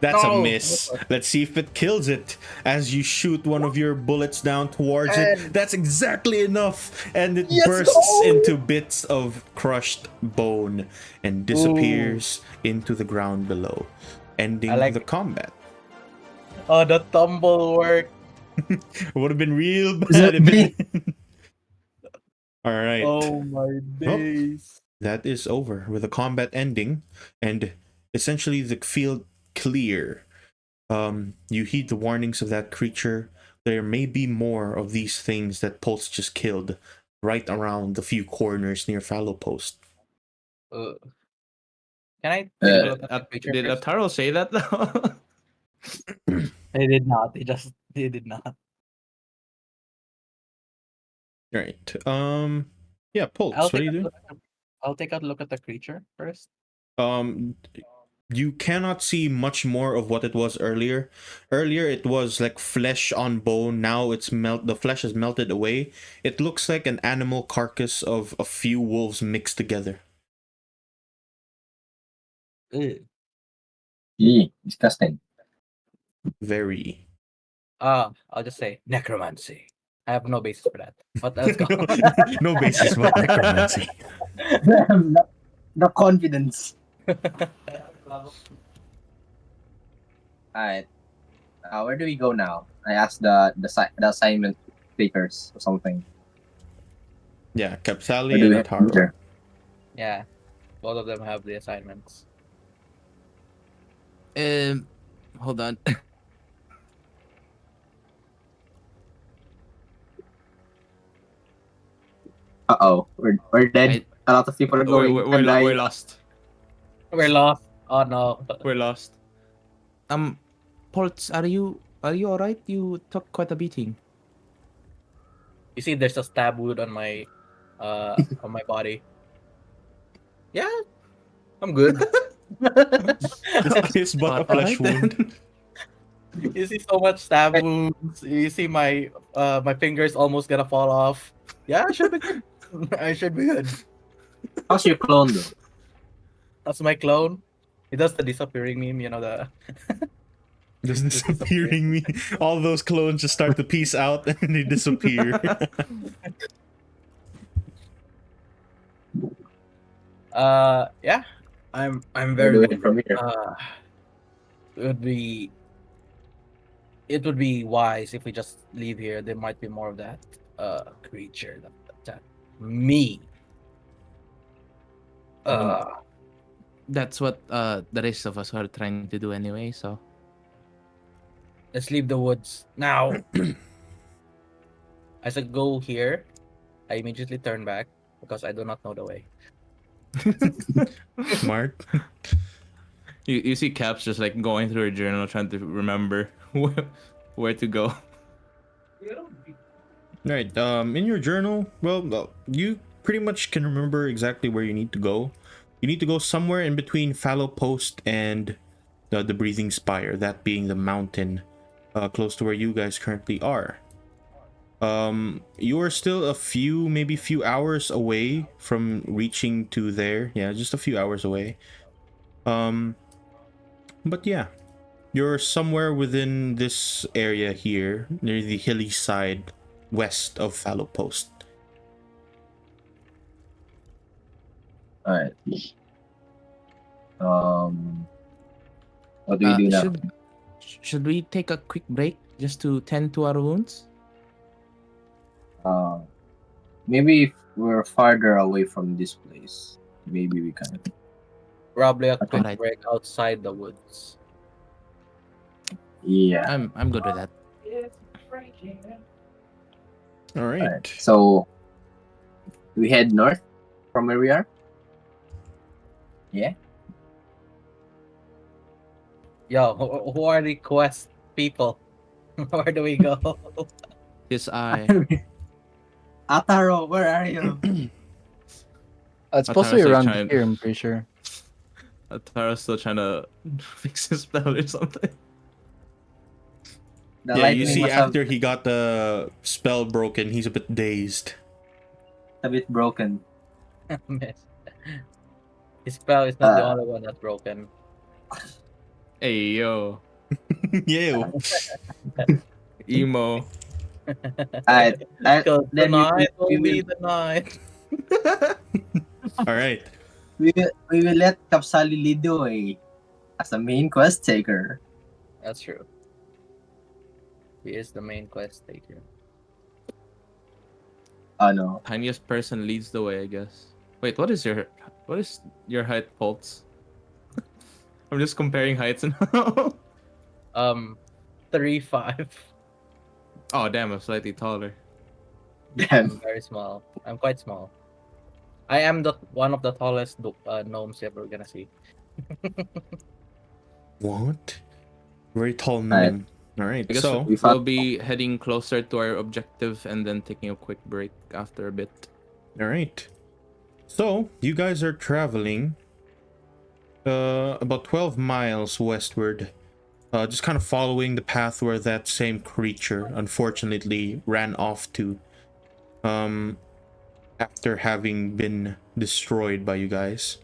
Speaker 1: That's a
Speaker 4: No.
Speaker 1: miss. Let's see if it kills it as you shoot one of your bullets down towards it.
Speaker 4: And-
Speaker 1: That's exactly enough. And it
Speaker 4: Yes,
Speaker 1: bursts
Speaker 4: go!
Speaker 1: into bits of crushed bone and disappears into the ground below, ending
Speaker 4: I like
Speaker 1: the
Speaker 4: it.
Speaker 1: combat.
Speaker 4: Oh, the tumble work.
Speaker 1: It would have been real
Speaker 2: Is
Speaker 1: bad
Speaker 2: it
Speaker 1: if
Speaker 2: me?
Speaker 1: it... All right.
Speaker 4: Oh my days.
Speaker 1: That is over with the combat ending and essentially the field clear. You heed the warnings of that creature. There may be more of these things that Pulse just killed right around the few corners near Fallow Post.
Speaker 4: Can I take a look at the picture
Speaker 3: Did
Speaker 4: first?
Speaker 3: Ataro say that though?
Speaker 4: They did not. They did not.
Speaker 1: Right. Yeah, Pulse, what do you do?
Speaker 4: I'll take a look at the creature first.
Speaker 1: You cannot see much more of what it was earlier. Earlier it was like flesh on bone. Now the flesh is melted away. It looks like an animal carcass of a few wolves mixed together.
Speaker 2: Disgusting.
Speaker 1: Very.
Speaker 4: I'll just say necromancy. I have no basis for that. But let's go.
Speaker 1: No basis but necromancy.
Speaker 2: The confidence. Alright. Where do we go now? I asked the assignment takers or something.
Speaker 1: Yeah,
Speaker 2: Where
Speaker 1: Capsali
Speaker 2: do we
Speaker 1: and
Speaker 2: have to
Speaker 1: Ataro.
Speaker 2: go?
Speaker 4: Yeah. Both of them have the assignments.
Speaker 3: Hold on.
Speaker 2: Uh-oh. We're dead. A lot of people are going
Speaker 3: We're
Speaker 2: and dying.
Speaker 3: lost.
Speaker 4: We're lost. Oh no.
Speaker 3: We're lost. Pulse, are you alright? You took quite a beating.
Speaker 4: You see there's a stab wound on my body. Yeah. I'm good.
Speaker 1: His but a flesh wound.
Speaker 4: You see so much stab wounds. You see my fingers almost gonna fall off. Yeah, I should be good. I should be good.
Speaker 2: How's your clone though?
Speaker 4: That's my clone. He does the disappearing meme, you know the
Speaker 1: Just disappearing me. All those clones just start to piece out and they disappear.
Speaker 4: yeah. I'm
Speaker 2: Where
Speaker 4: very
Speaker 2: do we go from here?
Speaker 4: it would be wise if we just leave here. There might be more of that creature that attacked me.
Speaker 3: That's what the rest of us are trying to do anyway, so
Speaker 4: Let's leave the woods now. As I go here, I immediately turn back because I do not know the way.
Speaker 1: Smart.
Speaker 3: you see Caps just like going through her journal trying to remember where to go.
Speaker 1: Right. In your journal, well, you pretty much can remember exactly where you need to go. You need to go somewhere in between Fallow Post and the Breathing Spire, that being the mountain close to where you guys currently are. You are still maybe few hours away from reaching to there. Yeah, just a few hours away. But yeah, you're somewhere within this area here, near the hilly side west of Fallow Post.
Speaker 2: Alright. What do we do now?
Speaker 3: Should we take a quick break just to tend to our wounds?
Speaker 2: Maybe if we're farther away from this place, maybe we can.
Speaker 4: Probably a quick
Speaker 3: Alright.
Speaker 4: break outside the woods.
Speaker 2: Yeah.
Speaker 3: I'm good with that.
Speaker 1: All right.
Speaker 2: Alright. So we head north from where we are. Yeah.
Speaker 4: Yo, who are the quest people? Where do we go?
Speaker 3: Yes, I.
Speaker 2: Ataro, where are you?
Speaker 5: It's supposed to be
Speaker 3: Atara's, like,
Speaker 5: around
Speaker 3: trying-
Speaker 5: here, I'm pretty sure.
Speaker 3: Tara's still trying to fix his spell or something.
Speaker 2: The
Speaker 1: Yeah, you
Speaker 2: lightning
Speaker 1: see
Speaker 2: must have
Speaker 1: after he got the spell broken, he's a bit dazed.
Speaker 2: a bit broken.
Speaker 4: Miss. His spell is not the
Speaker 2: Uh.
Speaker 4: only one that's broken.
Speaker 3: Hey yo,
Speaker 1: Yeah.
Speaker 3: emo.
Speaker 2: Alright.
Speaker 4: Because
Speaker 2: Then
Speaker 4: tonight
Speaker 2: we
Speaker 4: will be
Speaker 2: will,
Speaker 4: the night.
Speaker 1: All right.
Speaker 2: we will let Kapsali lead the way as the main quest taker.
Speaker 4: That's true. He is the main quest taker.
Speaker 2: Oh no.
Speaker 3: Tiniest person leads the way, I guess. Wait, what is your height, Pulse? I'm just comparing heights and
Speaker 4: 3'5".
Speaker 3: oh damn, I'm slightly taller.
Speaker 2: Damn.
Speaker 4: I'm very small. I'm quite small. I am the one of the tallest gnomes you ever gonna see.
Speaker 1: What? Very tall gnome. All right.
Speaker 3: I guess
Speaker 1: So
Speaker 2: we
Speaker 3: we'll
Speaker 2: found-
Speaker 3: be heading closer to our objective and then taking a quick break after a bit.
Speaker 1: all right. So you guys are traveling about 12 miles westward, just kind of following the path where that same creature unfortunately ran off to, after having been destroyed by you guys.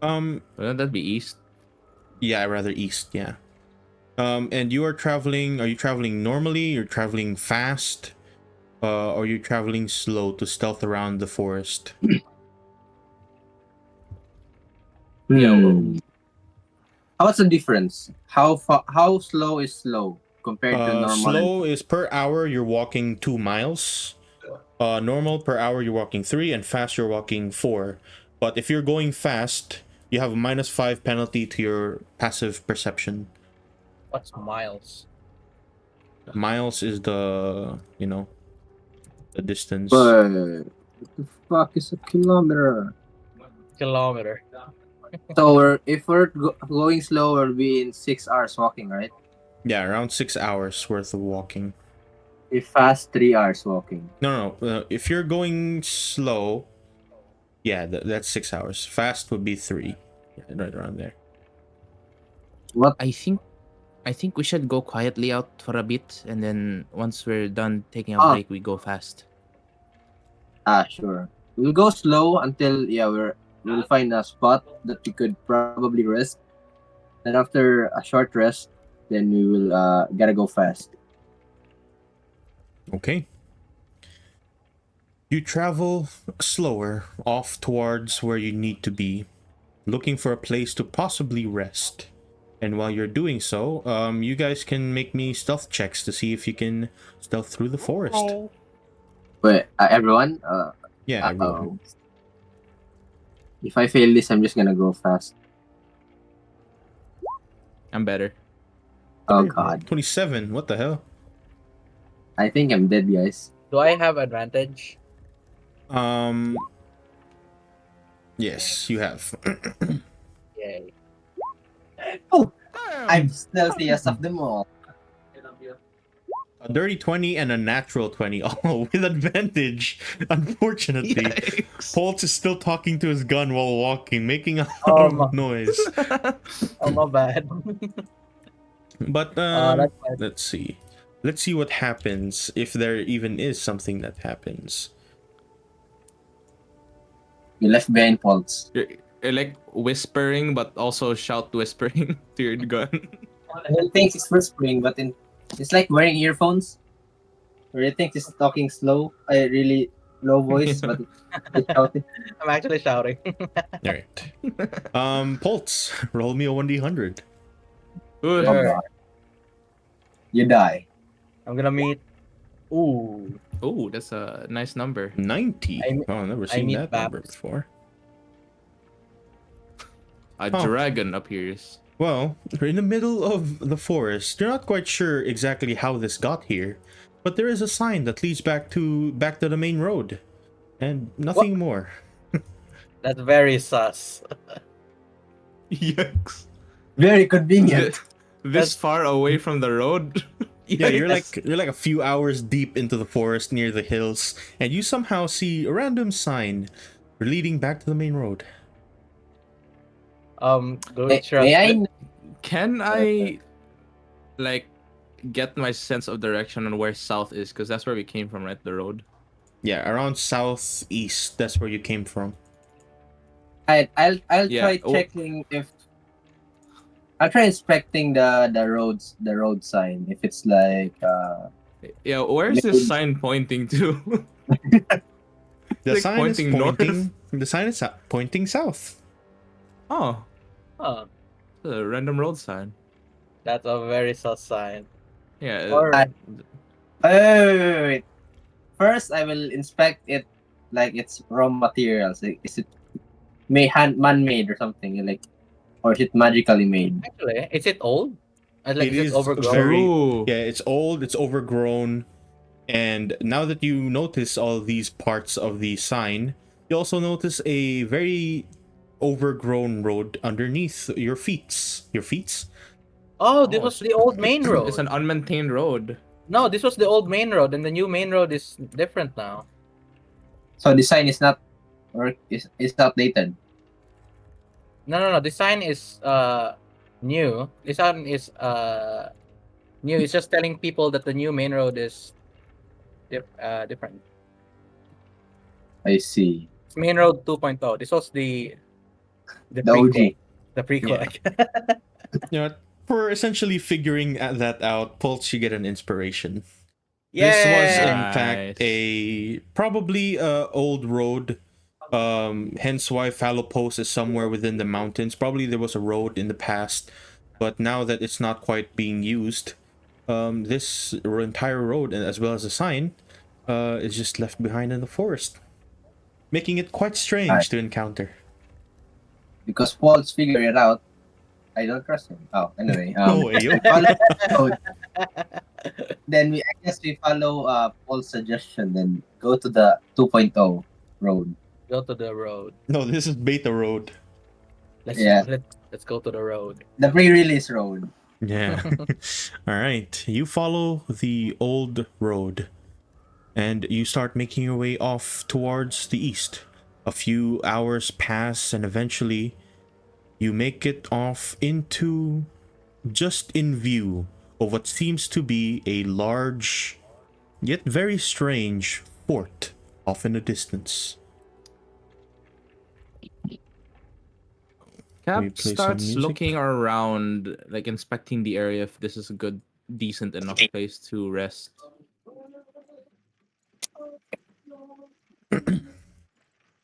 Speaker 3: Wouldn't that be east?
Speaker 1: Yeah, rather east, yeah. And you are traveling, are you traveling normally? You're traveling fast? Or are you traveling slow to stealth around the forest?
Speaker 2: Hmm. What's the difference? How slow is slow compared to normal?
Speaker 1: Slow is per hour you're walking 2 miles. Normal per hour you're walking 3, and fast you're walking 4. But if you're going fast, you have a -5 penalty to your passive perception.
Speaker 4: What's miles?
Speaker 1: Miles is the, the distance.
Speaker 2: But what the fuck is a kilometer?
Speaker 4: Kilometer.
Speaker 2: So if we're going slow, we'll be in 6 hours walking, right?
Speaker 1: Yeah, around 6 hours worth of walking.
Speaker 2: If fast, 3 hours walking.
Speaker 1: No. If you're going slow, yeah, that's 6 hours. Fast would be 3. Yeah, right around there.
Speaker 2: What?
Speaker 3: I think we should go quietly out for a bit, and then once we're done taking a
Speaker 2: Ah.
Speaker 3: break, we go fast.
Speaker 2: Sure. We'll go slow until we'll find a spot that we could probably rest. And after a short rest, then we will gotta go fast.
Speaker 1: Okay. You travel slower off towards where you need to be, looking for a place to possibly rest. And while you're doing so, you guys can make me stealth checks to see if you can stealth through the forest.
Speaker 2: But everyone,
Speaker 1: Yeah, everyone.
Speaker 2: if I fail this, I'm just gonna go fast.
Speaker 3: I'm better.
Speaker 2: Oh god.
Speaker 1: 27, what the hell?
Speaker 2: I think I'm dead, guys.
Speaker 4: Do I have advantage?
Speaker 1: Yes, you have.
Speaker 4: Yay.
Speaker 2: Oh, I'm stealthiest of them all.
Speaker 1: A dirty 20 and a natural 20. Oh, with advantage. Unfortunately,
Speaker 3: Yikes.
Speaker 1: Pulse is still talking to his gun while walking, making a lot
Speaker 4: Oh,
Speaker 1: of noise.
Speaker 4: Oh, my bad.
Speaker 1: But
Speaker 4: That's fine.
Speaker 1: let's see. Let's see what happens if there even is something that happens.
Speaker 2: You left behind Pulse.
Speaker 3: You're like whispering, but also shout whispering to your gun.
Speaker 2: He thinks it's whispering, but it's like wearing earphones. Where he thinks he's talking slow, a really low voice,
Speaker 3: Yeah.
Speaker 2: but it's shouting.
Speaker 4: I'm actually shouting.
Speaker 1: All right. Pulse, roll me a 1d100.
Speaker 3: Ooh.
Speaker 4: Sure.
Speaker 2: You die.
Speaker 4: I'm gonna meet. Ooh.
Speaker 3: Ooh, that's a nice number.
Speaker 1: 90.
Speaker 4: I-
Speaker 1: Oh, I've never
Speaker 4: I
Speaker 1: seen
Speaker 4: need
Speaker 1: that number
Speaker 4: Babs.
Speaker 1: before.
Speaker 3: A
Speaker 1: Oh.
Speaker 3: dragon appears.
Speaker 1: Well, we're in the middle of the forest. You're not quite sure exactly how this got here, but there is a sign that leads back to the main road, and nothing more.
Speaker 4: That's very sus.
Speaker 3: Yikes.
Speaker 2: Very convenient.
Speaker 3: This far away from the road?
Speaker 1: Yeah, you're
Speaker 3: Yikes.
Speaker 1: like a few hours deep into the forest near the hills, and you somehow see a random sign leading back to the main road.
Speaker 4: Do
Speaker 2: May,
Speaker 4: trust
Speaker 2: may
Speaker 4: it?
Speaker 2: I?
Speaker 3: Can I like get my sense of direction on where south is? Because that's where we came from, right? The road.
Speaker 1: Yeah, around southeast. That's where you came from.
Speaker 2: I'll
Speaker 3: Yeah,
Speaker 2: try
Speaker 3: oh.
Speaker 2: checking if. I'll try inspecting the road sign if it's like
Speaker 3: Yeah, where's this sign pointing to?
Speaker 1: The
Speaker 3: Like
Speaker 1: sign is
Speaker 3: pointing north.
Speaker 1: pointing. The sign is pointing south.
Speaker 3: Oh,
Speaker 4: Huh,
Speaker 3: it's a random road sign.
Speaker 4: that's a very sus sign.
Speaker 3: Yeah.
Speaker 4: Alright.
Speaker 2: wait. First, I will inspect it like it's raw materials. Like, is it man-made or something like, or is it magically made?
Speaker 4: Actually, is it old? Like,
Speaker 1: It
Speaker 4: is
Speaker 1: is
Speaker 4: it overgrown?
Speaker 1: very
Speaker 3: True.
Speaker 1: yeah. It's old. It's overgrown, and now that you notice all these parts of the sign, you also notice a very overgrown road underneath your feet. Your feet.
Speaker 4: Oh, this
Speaker 3: Oh,
Speaker 4: was the old main road.
Speaker 3: It's an unmaintained road.
Speaker 4: No, this was the old main road, and the new main road is different now.
Speaker 2: So the sign is not, or is outdated.
Speaker 4: No. The sign is new. The sign is new. It's just telling people that the new main road is different.
Speaker 2: I see.
Speaker 4: It's main road 2.0. This was the
Speaker 2: The
Speaker 4: prequel.
Speaker 2: OG.
Speaker 4: The prequel.
Speaker 1: You know, for essentially figuring that out, Pulse, you get an inspiration. This was in
Speaker 3: Nice.
Speaker 1: fact a probably old road. Hence why Fallow Post is somewhere within the mountains. Probably there was a road in the past, but now that it's not quite being used, this entire road and as well as a sign, is just left behind in the forest, making it quite strange
Speaker 2: Right.
Speaker 1: to encounter.
Speaker 2: Because Paul's figured it out. I don't trust him. Oh, anyway.
Speaker 1: Oh, ayo.
Speaker 2: Follow the road. Then I guess we follow Paul's suggestion. Then go to the 2.0 road.
Speaker 4: Go to the road.
Speaker 1: No, this is Beta Road.
Speaker 2: Yeah.
Speaker 4: Let's go to the road.
Speaker 2: The pre-release road.
Speaker 1: Yeah. All right. You follow the old road and you start making your way off towards the east. A few hours pass and eventually you make it off into just in view of what seems to be a large yet very strange fort off in the distance.
Speaker 3: Cap
Speaker 1: we play some
Speaker 3: starts
Speaker 1: music?
Speaker 3: looking around, like inspecting the area if this is a good, decent enough place to rest.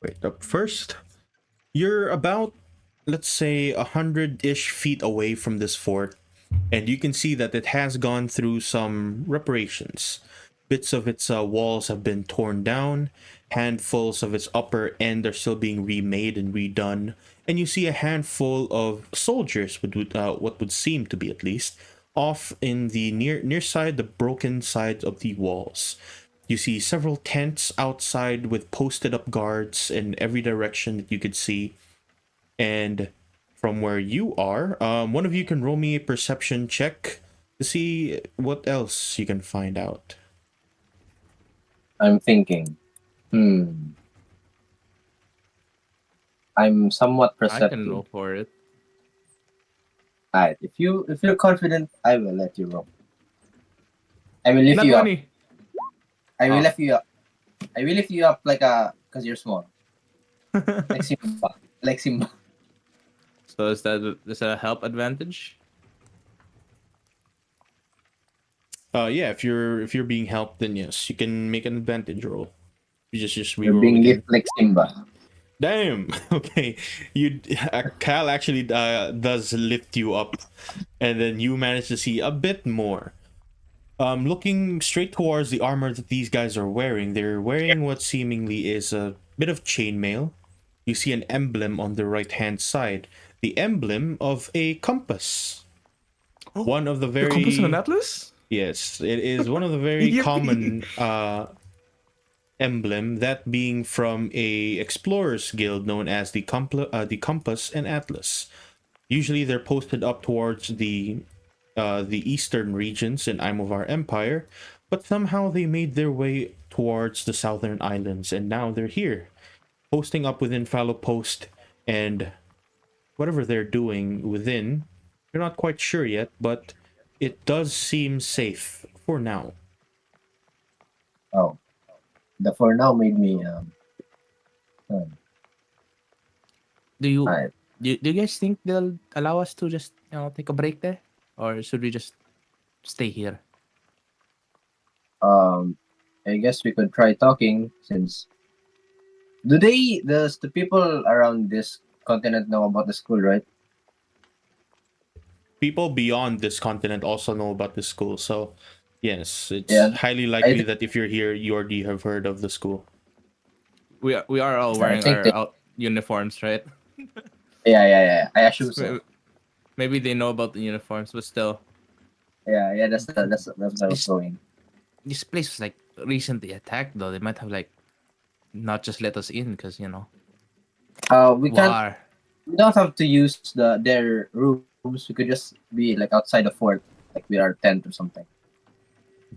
Speaker 1: Wait, up first, you're about, let's say, 100-ish feet away from this fort, and you can see that it has gone through some reparations. Bits of its walls have been torn down, handfuls of its upper end are still being remade and redone, and you see a handful of soldiers, what would seem to be at least, off in the near side, the broken sides of the walls. You see several tents outside with posted up guards in every direction that you could see. And from where you are, one of you can roll me a perception check to see what else you can find out.
Speaker 2: I'm thinking. I'm somewhat
Speaker 3: I can roll
Speaker 2: perceptive.
Speaker 3: for it.
Speaker 2: Alright, if you're confident, I will let you roll. I will lift
Speaker 3: Not
Speaker 2: you up.
Speaker 3: 20.
Speaker 2: I will
Speaker 3: Oh.
Speaker 2: lift you up. I will lift you up like cause you're small. Like Simba. Like Simba.
Speaker 3: So is that a help advantage?
Speaker 1: Yeah, if you're being helped, then yes, you can make an advantage roll. You just
Speaker 2: You're
Speaker 1: reroll
Speaker 2: being
Speaker 1: again.
Speaker 2: lifted like Simba.
Speaker 1: Damn. Okay, Cal actually does lift you up, and then you manage to see a bit more. Looking straight towards the armor that these guys are wearing, they're wearing what seemingly is a bit of chainmail. You see an emblem on the right hand side, the emblem of a compass. One of the
Speaker 3: The compass and an
Speaker 1: very
Speaker 3: atlas?
Speaker 1: yes, it is one of the very
Speaker 3: Yippee.
Speaker 1: common emblem, that being from a explorers guild known as the Compass and Atlas. Usually they're posted up towards the eastern regions in Imovar Empire, but somehow they made their way towards the southern islands, and now they're here, posting up within Fallow Post, and whatever they're doing within, you're not quite sure yet, but it does seem safe for now.
Speaker 2: Oh. The for now made me
Speaker 3: Do you
Speaker 2: alright.
Speaker 3: do you guys think they'll allow us to just take a break there, or should we just stay here?
Speaker 2: I guess we could try talking since does the people around this continent know about the school, right?
Speaker 1: People beyond this continent also know about the school, so yes, it's
Speaker 2: Yeah.
Speaker 1: highly
Speaker 2: I
Speaker 1: likely
Speaker 2: think
Speaker 1: that if you're here, you already have heard of the school.
Speaker 3: We are all
Speaker 2: I
Speaker 3: wearing
Speaker 2: think
Speaker 3: our
Speaker 2: they,
Speaker 3: uniforms, right?
Speaker 2: yeah. I assume
Speaker 3: May-
Speaker 2: so.
Speaker 3: Maybe they know about the uniforms, but still,
Speaker 2: Yeah, that's where I was
Speaker 3: this
Speaker 2: going.
Speaker 3: this place was like recently attacked. Though they might have like not just let us in because
Speaker 2: We can't.
Speaker 3: war.
Speaker 2: We don't have to use their rooms. We could just be like outside the fort, like with our tent or something.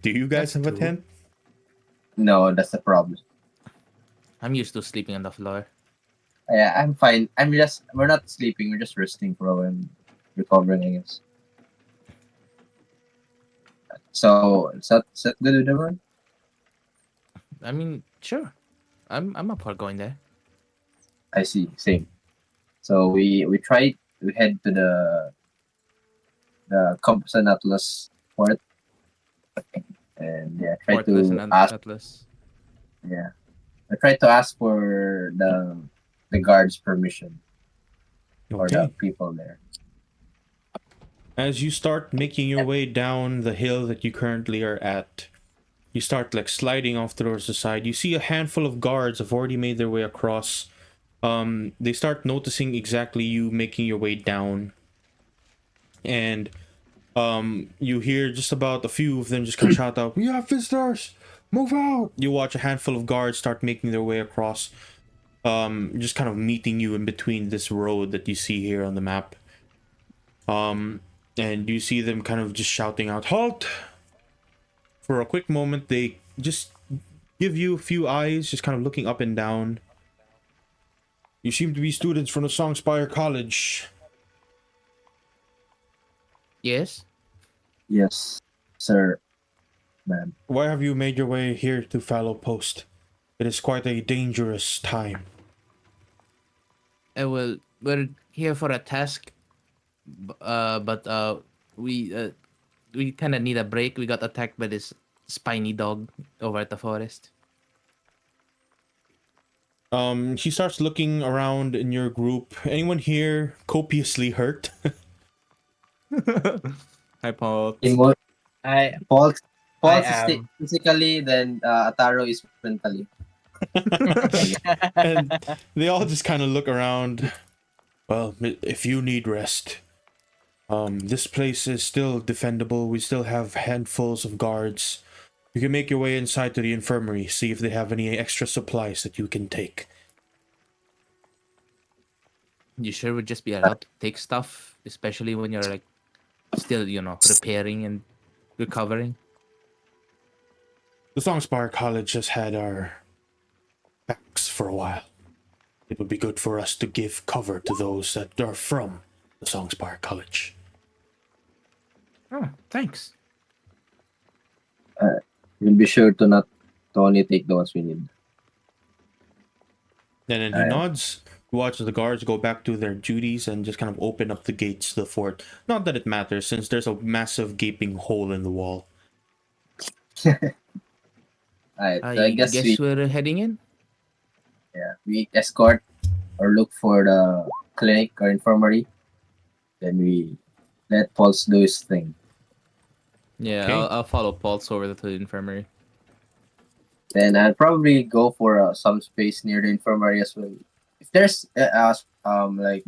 Speaker 1: Do you guys
Speaker 3: That's
Speaker 1: have a
Speaker 3: true.
Speaker 1: tent?
Speaker 2: No, that's the problem.
Speaker 3: I'm used to sleeping on the floor.
Speaker 2: Yeah, I'm fine. We're not sleeping. We're just resting for a while and recovering, I guess. So is that good with everyone?
Speaker 3: I mean, sure. I'm up for going there.
Speaker 2: I see. Same. So we head to the Compass and Atlas port, and yeah, try
Speaker 3: Portless
Speaker 2: to
Speaker 3: and
Speaker 2: ask.
Speaker 3: Atlas.
Speaker 2: Yeah, I try to ask for the guards' permission or the
Speaker 1: Okay.
Speaker 2: people there.
Speaker 1: As you start making your way down the hill that you currently are at, you start like sliding off towards the side. You see a handful of guards have already made their way across. They start noticing exactly you making your way down, and you hear just about a few of them just kind of shout out, "We have visitors! Move out!" You watch a handful of guards start making their way across, just kind of meeting you in between this road that you see here on the map. And you see them kind of just shouting out, "Halt!" For a quick moment, they just give you a few eyes, just kind of looking up and down. "You seem to be students from the Songspire College.
Speaker 3: Yes.
Speaker 2: Yes, sir, ma'am.
Speaker 1: Why have you made your way here to Fallow Post? It is quite a dangerous time."
Speaker 3: Well, we're here for a task, but we kind of need a break. We got attacked by this spiny dog over at the forest.
Speaker 1: She starts looking around in your group. Anyone here copiously hurt?
Speaker 3: Hi, Paul.
Speaker 2: Emo-
Speaker 4: I
Speaker 2: Paul
Speaker 4: I
Speaker 2: Paul's is
Speaker 4: am.
Speaker 2: physically, then Ataro is mentally. I guess.
Speaker 1: And they all just kind of look around. "Well, if you need rest, this place is still defendable. We still have handfuls of guards. You can make your way inside to the infirmary, see if they have any extra supplies that you can take."
Speaker 3: You sure would just be allowed to take stuff, especially when you're like still, repairing and recovering?
Speaker 1: The Songspire College has had our backs for a while. It would be good for us to give cover to those that are from the Songspire College.
Speaker 3: Oh, thanks.
Speaker 2: We'll be sure to not to only take the ones we need.
Speaker 1: And then he nods, watches the guards go back to their duties and just kind of open up the gates to the fort. Not that it matters, since there's a massive gaping hole in the wall.
Speaker 2: Alright,
Speaker 3: I
Speaker 2: so I guess
Speaker 3: guess we're heading in.
Speaker 2: we escort or look for the clinic or infirmary. Then we let Pulse do his thing.
Speaker 3: Yeah,
Speaker 1: Okay.
Speaker 3: I'll follow Pulse over to the infirmary.
Speaker 2: Then I'll probably go for some space near the infirmary as well. If there's like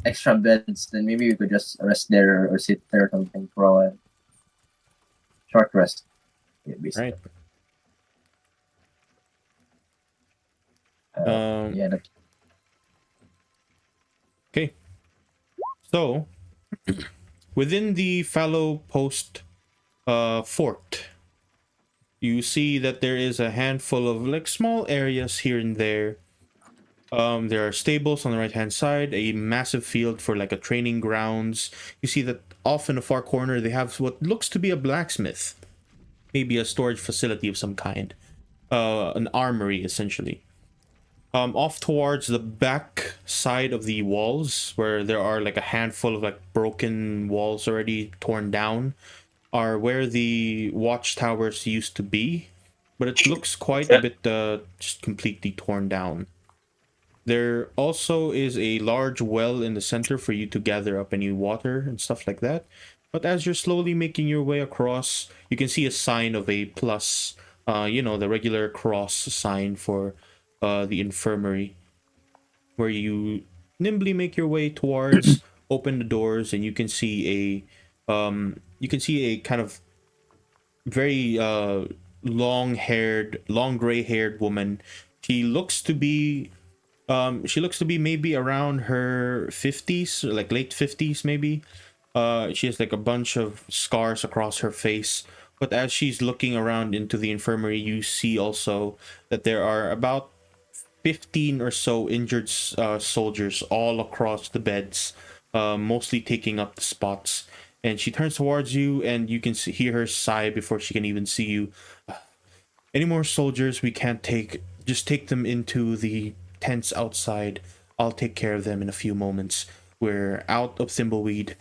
Speaker 2: extra beds, then maybe we could just rest there or sit there or something for a while. Short rest. Yeah, basically.
Speaker 1: Right.
Speaker 2: Yeah, that,
Speaker 1: Okay. So, within the Fallow Post fort, you see that there is a handful of like small areas here and there. There are stables on the right hand side, a massive field for like a training grounds. You see that off in the far corner they have what looks to be a blacksmith, maybe a storage facility of some kind, an armory essentially. Off towards the back side of the walls, where there are like a handful of like broken walls already torn down, are where the watchtowers used to be, but it looks quite a bit just completely torn down. There also is a large well in the center for you to gather up any water and stuff like that. But as you're slowly making your way across, you can see a sign of a plus, the regular cross sign for the infirmary, where you nimbly make your way towards, open the doors, and you can see a kind of very long gray-haired woman. She looks to be maybe around her 50s, like late 50s maybe. She has like a bunch of scars across her face. But as she's looking around into the infirmary, you see also that there are about 15 or so injured soldiers all across the beds, mostly taking up the spots. And she turns towards you, and you can hear her sigh before she can even see you. Any more soldiers we can't take, just take them into the tents outside. I'll take care of them in a few moments. We're out of thimbleweed.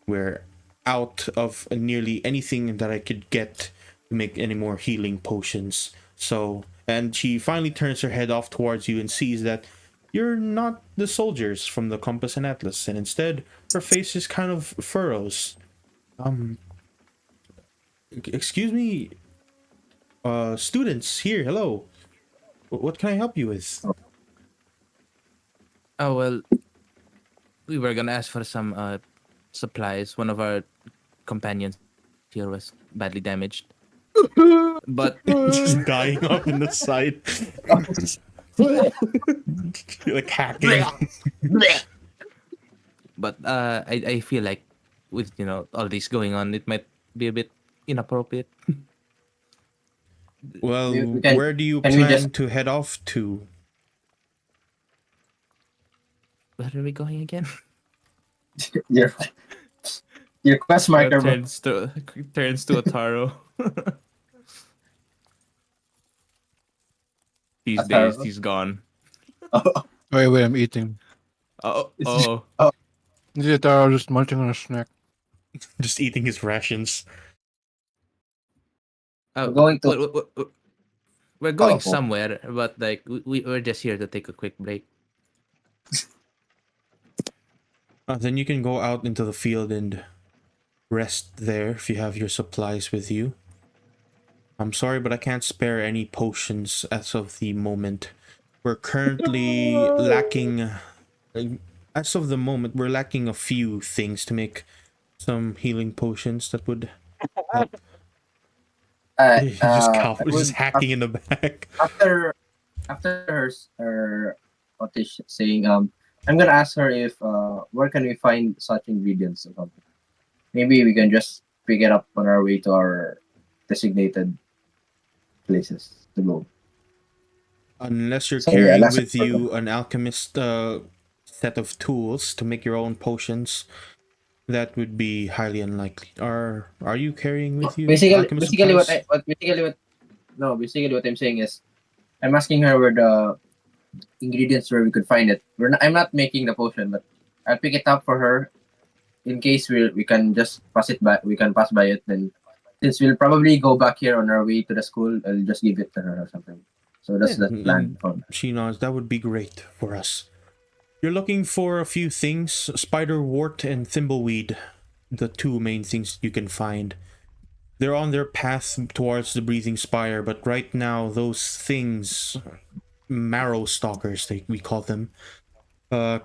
Speaker 1: We're out of nearly anything that I could get to make any more healing potions. So, and she finally turns her head off towards you and sees that you're not the soldiers from the Compass and Atlas, and instead her face is kind of furrows. Excuse me, students here, hello. What can I help you with?
Speaker 3: Oh, well, we were gonna ask for some supplies. One of our companions here was badly damaged. But
Speaker 1: Just dying up in the side. Like hacking.
Speaker 3: but I feel like with all this going on, it might be a bit inappropriate.
Speaker 1: Well,
Speaker 2: we can-
Speaker 1: where do you
Speaker 2: can we
Speaker 1: plan
Speaker 2: just-
Speaker 1: to head off to?
Speaker 3: Where are we going again?
Speaker 2: your quest marker, bro.
Speaker 3: turns to Otaro. These days,
Speaker 2: Otaro.
Speaker 3: he's gone.
Speaker 5: Wait, I'm eating.
Speaker 3: Oh.
Speaker 5: Is Taro just munching on a snack?
Speaker 1: Just eating his rations.
Speaker 2: We're going to-
Speaker 3: We're going
Speaker 2: Uh-oh.
Speaker 3: somewhere, but like we're just here to take a quick break.
Speaker 1: Then you can go out into the field and rest there if you have your supplies with you. I'm sorry, but I can't spare any potions as of the moment. We're currently lacking... As of the moment, we're lacking a few things to make some healing potions that would help. He's just just hacking in the back.
Speaker 2: After her what is she saying, I'm gonna ask her if where can we find such ingredients or something. Maybe we can just pick it up on our way to our designated places to go.
Speaker 1: Unless you're
Speaker 2: So yeah,
Speaker 1: carrying
Speaker 2: that's
Speaker 1: with
Speaker 2: it.
Speaker 1: you an alchemist set of tools to make your own potions, that would be highly unlikely. Are you carrying with you
Speaker 2: Basically,
Speaker 1: alchemist
Speaker 2: basically
Speaker 1: supplies?
Speaker 2: basically what I'm saying is, I'm asking her where the ingredients where we could find it. I'm not making the potion, but I'll pick it up for her in case we can just pass it by. We can pass by it. Then, since we'll probably go back here on our way to the school, I'll just give it to her or something. So that's
Speaker 1: Yeah,
Speaker 2: the plan.
Speaker 1: and she nods. That would be great for us. You're looking for a few things: spiderwort and thimbleweed, the two main things you can find. They're on their path towards the breathing spire, but right now those things, marrow stalkers, we call them,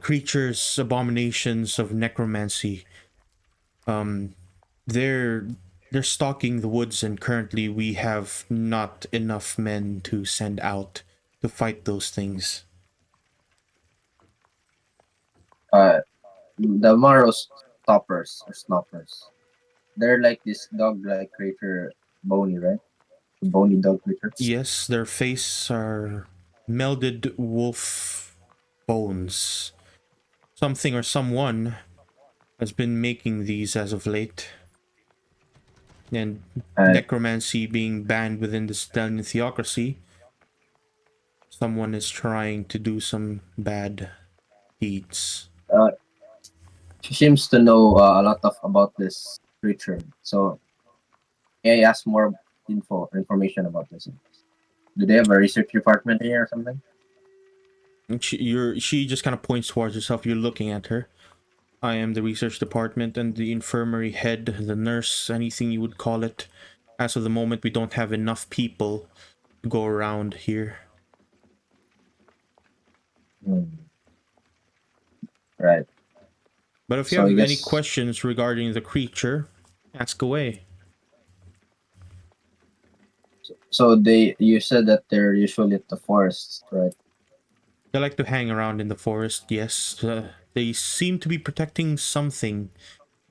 Speaker 1: creatures, abominations of necromancy. Um, they're they're stalking the woods, and currently we have not enough men to send out to fight those things.
Speaker 2: The Morrow stoppers or snoppers. They're like this dog-like creature, bony, right? Bony dog creature.
Speaker 1: Yes, their face are melded wolf bones. Something or someone has been making these as of late. And
Speaker 2: Uh,
Speaker 1: necromancy being banned within the Stallion theocracy, someone is trying to do some bad deeds.
Speaker 2: uh, she seems to know a lot of about this creature. So I ask more information about this. Do they have a research department here or something?
Speaker 1: And she just kind of points towards herself. You're looking at her. I am the research department and the infirmary head, the nurse, anything you would call it. As of the moment, we don't have enough people to go around here.
Speaker 2: Hmm. Right.
Speaker 1: But if you
Speaker 2: So I
Speaker 1: have any
Speaker 2: guess
Speaker 1: questions regarding the creature, ask away.
Speaker 2: so. You said that they're usually at the forests, right?
Speaker 1: They like to hang around in the forest, yes. They seem to be protecting something.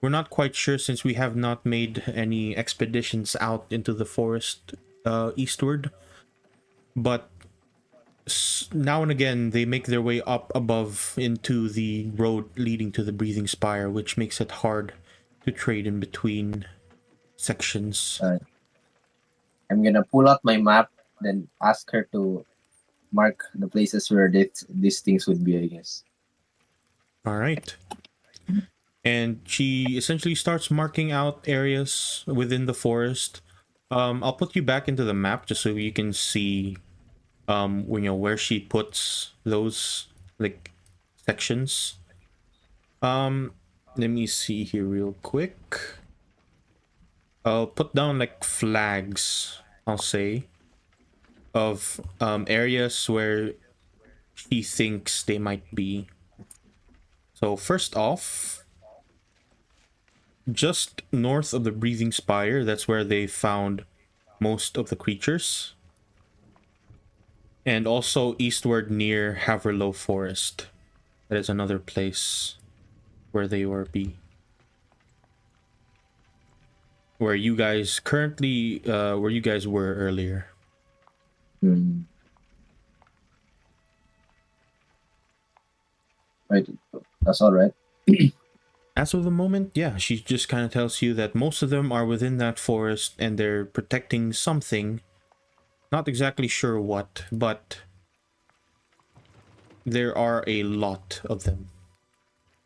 Speaker 1: We're not quite sure since we have not made any expeditions out into the forest eastward. But now and again, they make their way up above into the road leading to the breathing spire, which makes it hard to trade in between sections.
Speaker 2: I'm gonna pull out my map, then ask her to mark the places where these things would be. I guess.
Speaker 1: All right. And she essentially starts marking out areas within the forest. I'll put you back into the map just so you can see where she puts those like sections. Let me see here real quick. I'll put down like flags, I'll say, of areas where she thinks they might be. So first off, just north of the breathing spire, that's where they found most of the creatures. And also eastward near Haverlow Forest. That is another place where they were where you guys currently where you guys were earlier.
Speaker 2: Hmm. Right. That's all right.
Speaker 1: As of the moment, yeah, she just kind of tells you that most of them are within that forest and they're protecting something. Not exactly sure what, but there are a lot of them.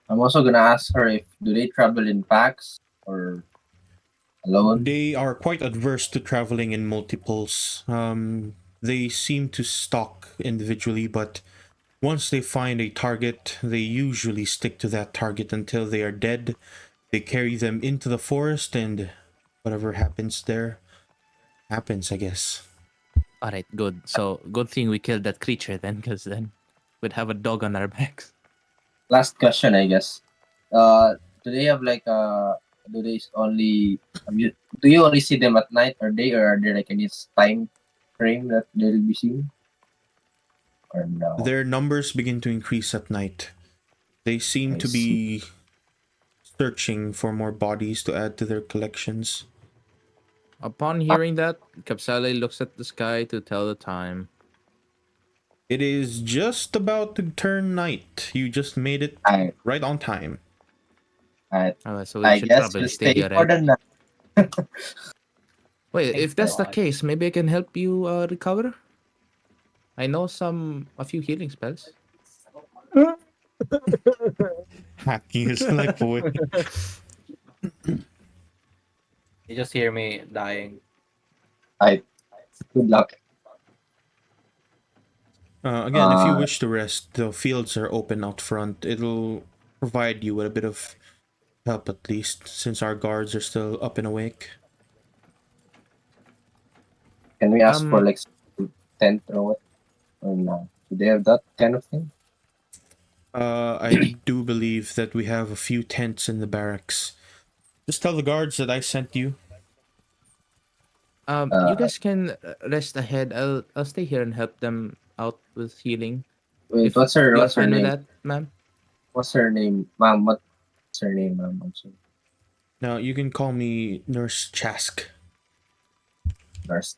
Speaker 2: I'm also gonna ask her if do they travel in packs or alone.
Speaker 1: They are quite adverse to traveling in multiples. They seem to stalk individually, but once they find a target, they usually stick to that target until they are dead. They carry them into the forest, and whatever happens there, happens, I guess.
Speaker 3: All right, good. So good thing we killed that creature then, because then we'd have a dog on our backs.
Speaker 2: Last question, I guess. Do they have like do they only do you only see them at night or day, or are there like any time frame that they'll be seen? Or no?
Speaker 1: Their numbers begin to increase at night. They seem
Speaker 2: I
Speaker 1: to
Speaker 2: see.
Speaker 1: be searching for more bodies to add to their collections.
Speaker 3: Upon hearing that, Capsale looks at the sky to tell the time.
Speaker 1: It is just about to turn night. You just made it
Speaker 2: I
Speaker 1: right on time.
Speaker 2: I
Speaker 3: So we
Speaker 2: I
Speaker 3: should
Speaker 2: guess
Speaker 3: probably
Speaker 2: we'll
Speaker 3: stay
Speaker 2: stay
Speaker 3: here,
Speaker 2: for
Speaker 3: right?
Speaker 2: the night.
Speaker 3: Wait,
Speaker 4: Thanks
Speaker 3: if
Speaker 4: for
Speaker 3: that's the
Speaker 4: watching.
Speaker 3: case, maybe I can help you recover. I know a few healing spells.
Speaker 1: Hacking his life away.
Speaker 4: You just hear me dying.
Speaker 2: I Good luck.
Speaker 1: Again, if you
Speaker 2: Uh,
Speaker 1: wish to rest, the fields are open out front. It'll provide you with a bit of help at least, since our guards are still up and awake.
Speaker 2: can we ask for
Speaker 3: Um,
Speaker 2: like some tent or what? Or no? Do they have that kind of thing?
Speaker 1: I do believe that we have a few tents in the barracks. Just tell the guards that I sent you.
Speaker 3: you
Speaker 2: Uh,
Speaker 3: guys can rest ahead. I'll stay here and help them out with healing.
Speaker 2: Wait,
Speaker 3: If you're
Speaker 2: what's her
Speaker 3: fine with
Speaker 2: name?
Speaker 3: that, ma'am.
Speaker 2: What's her name, ma'am? What's her name, ma'am? I'm sorry.
Speaker 1: Now, you can call me Nurse Chask.
Speaker 2: Nurse,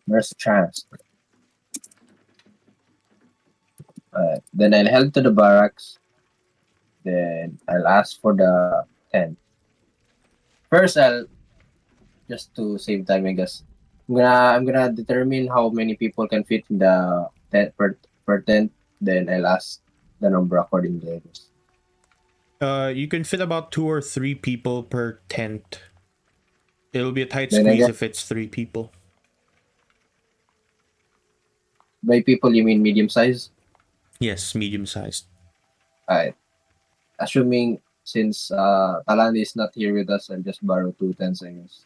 Speaker 2: Nurse Trans. Then I'll head to the barracks. Then I'll ask for the tent. First, I'll just to save time, I guess. I'm gonna determine how many people can fit in the tent per tent. Then I'll ask the number accordingly. I guess.
Speaker 1: You can fit about 2 or 3 people per tent. It'll be a tight
Speaker 2: Then I
Speaker 1: squeeze
Speaker 2: guess
Speaker 1: if it's 3 people.
Speaker 2: by people you mean medium size.
Speaker 1: Yes, medium sized.
Speaker 2: Alright. Assuming since Talani is not here with us, I'll just borrow 2 tents, I guess.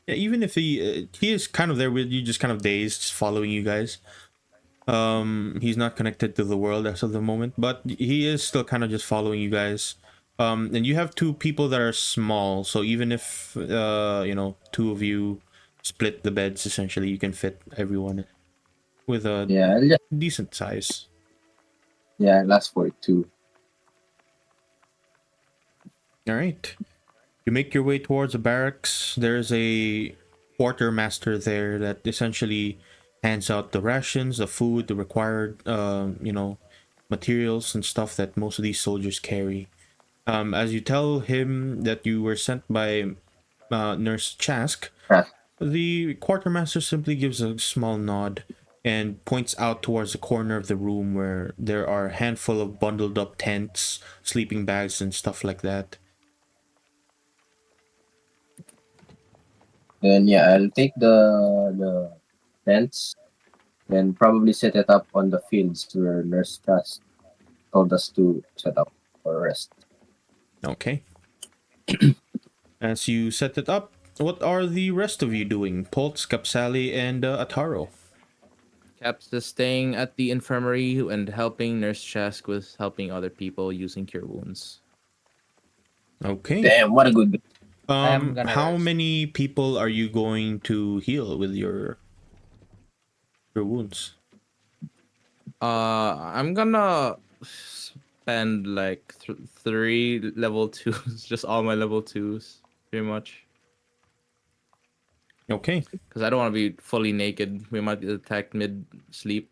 Speaker 1: Yeah, even if he is kind of there with you, just kind of dazed, just following you guys. He's not connected to the world as of the moment, but he is still kind of just following you guys. And you have 2 people that are small, so even if 2 of you split the beds, essentially, you can fit everyone with a
Speaker 2: Yeah,
Speaker 1: decent size.
Speaker 2: I'll ask for it too.
Speaker 1: All right. You make your way towards the barracks. There's a quartermaster there that essentially hands out the rations, the food, the required, materials and stuff that most of these soldiers carry. As you tell him that you were sent by Nurse Chask,
Speaker 2: Ah,
Speaker 1: the quartermaster simply gives a small nod and points out towards the corner of the room where there are a handful of bundled up tents, sleeping bags, and stuff like that.
Speaker 2: Then yeah, I'll take the tents, then probably set it up on the fields where Nurse Trust told us to set up or rest.
Speaker 1: Okay. As you set it up, what are the rest of you doing? Poltz, Capsali, and Ataro.
Speaker 3: Cap's just staying at the infirmary and helping Nurse Chask with helping other people using cure wounds.
Speaker 1: Okay.
Speaker 2: Damn, what a good.
Speaker 4: I am gonna
Speaker 1: How
Speaker 4: rest.
Speaker 1: many people are you going to heal with your wounds?
Speaker 3: I'm gonna spend like 3 level 2s, just all my level 2s, pretty much.
Speaker 1: Okay.
Speaker 3: Because I don't want to be fully naked. We might get attacked mid sleep.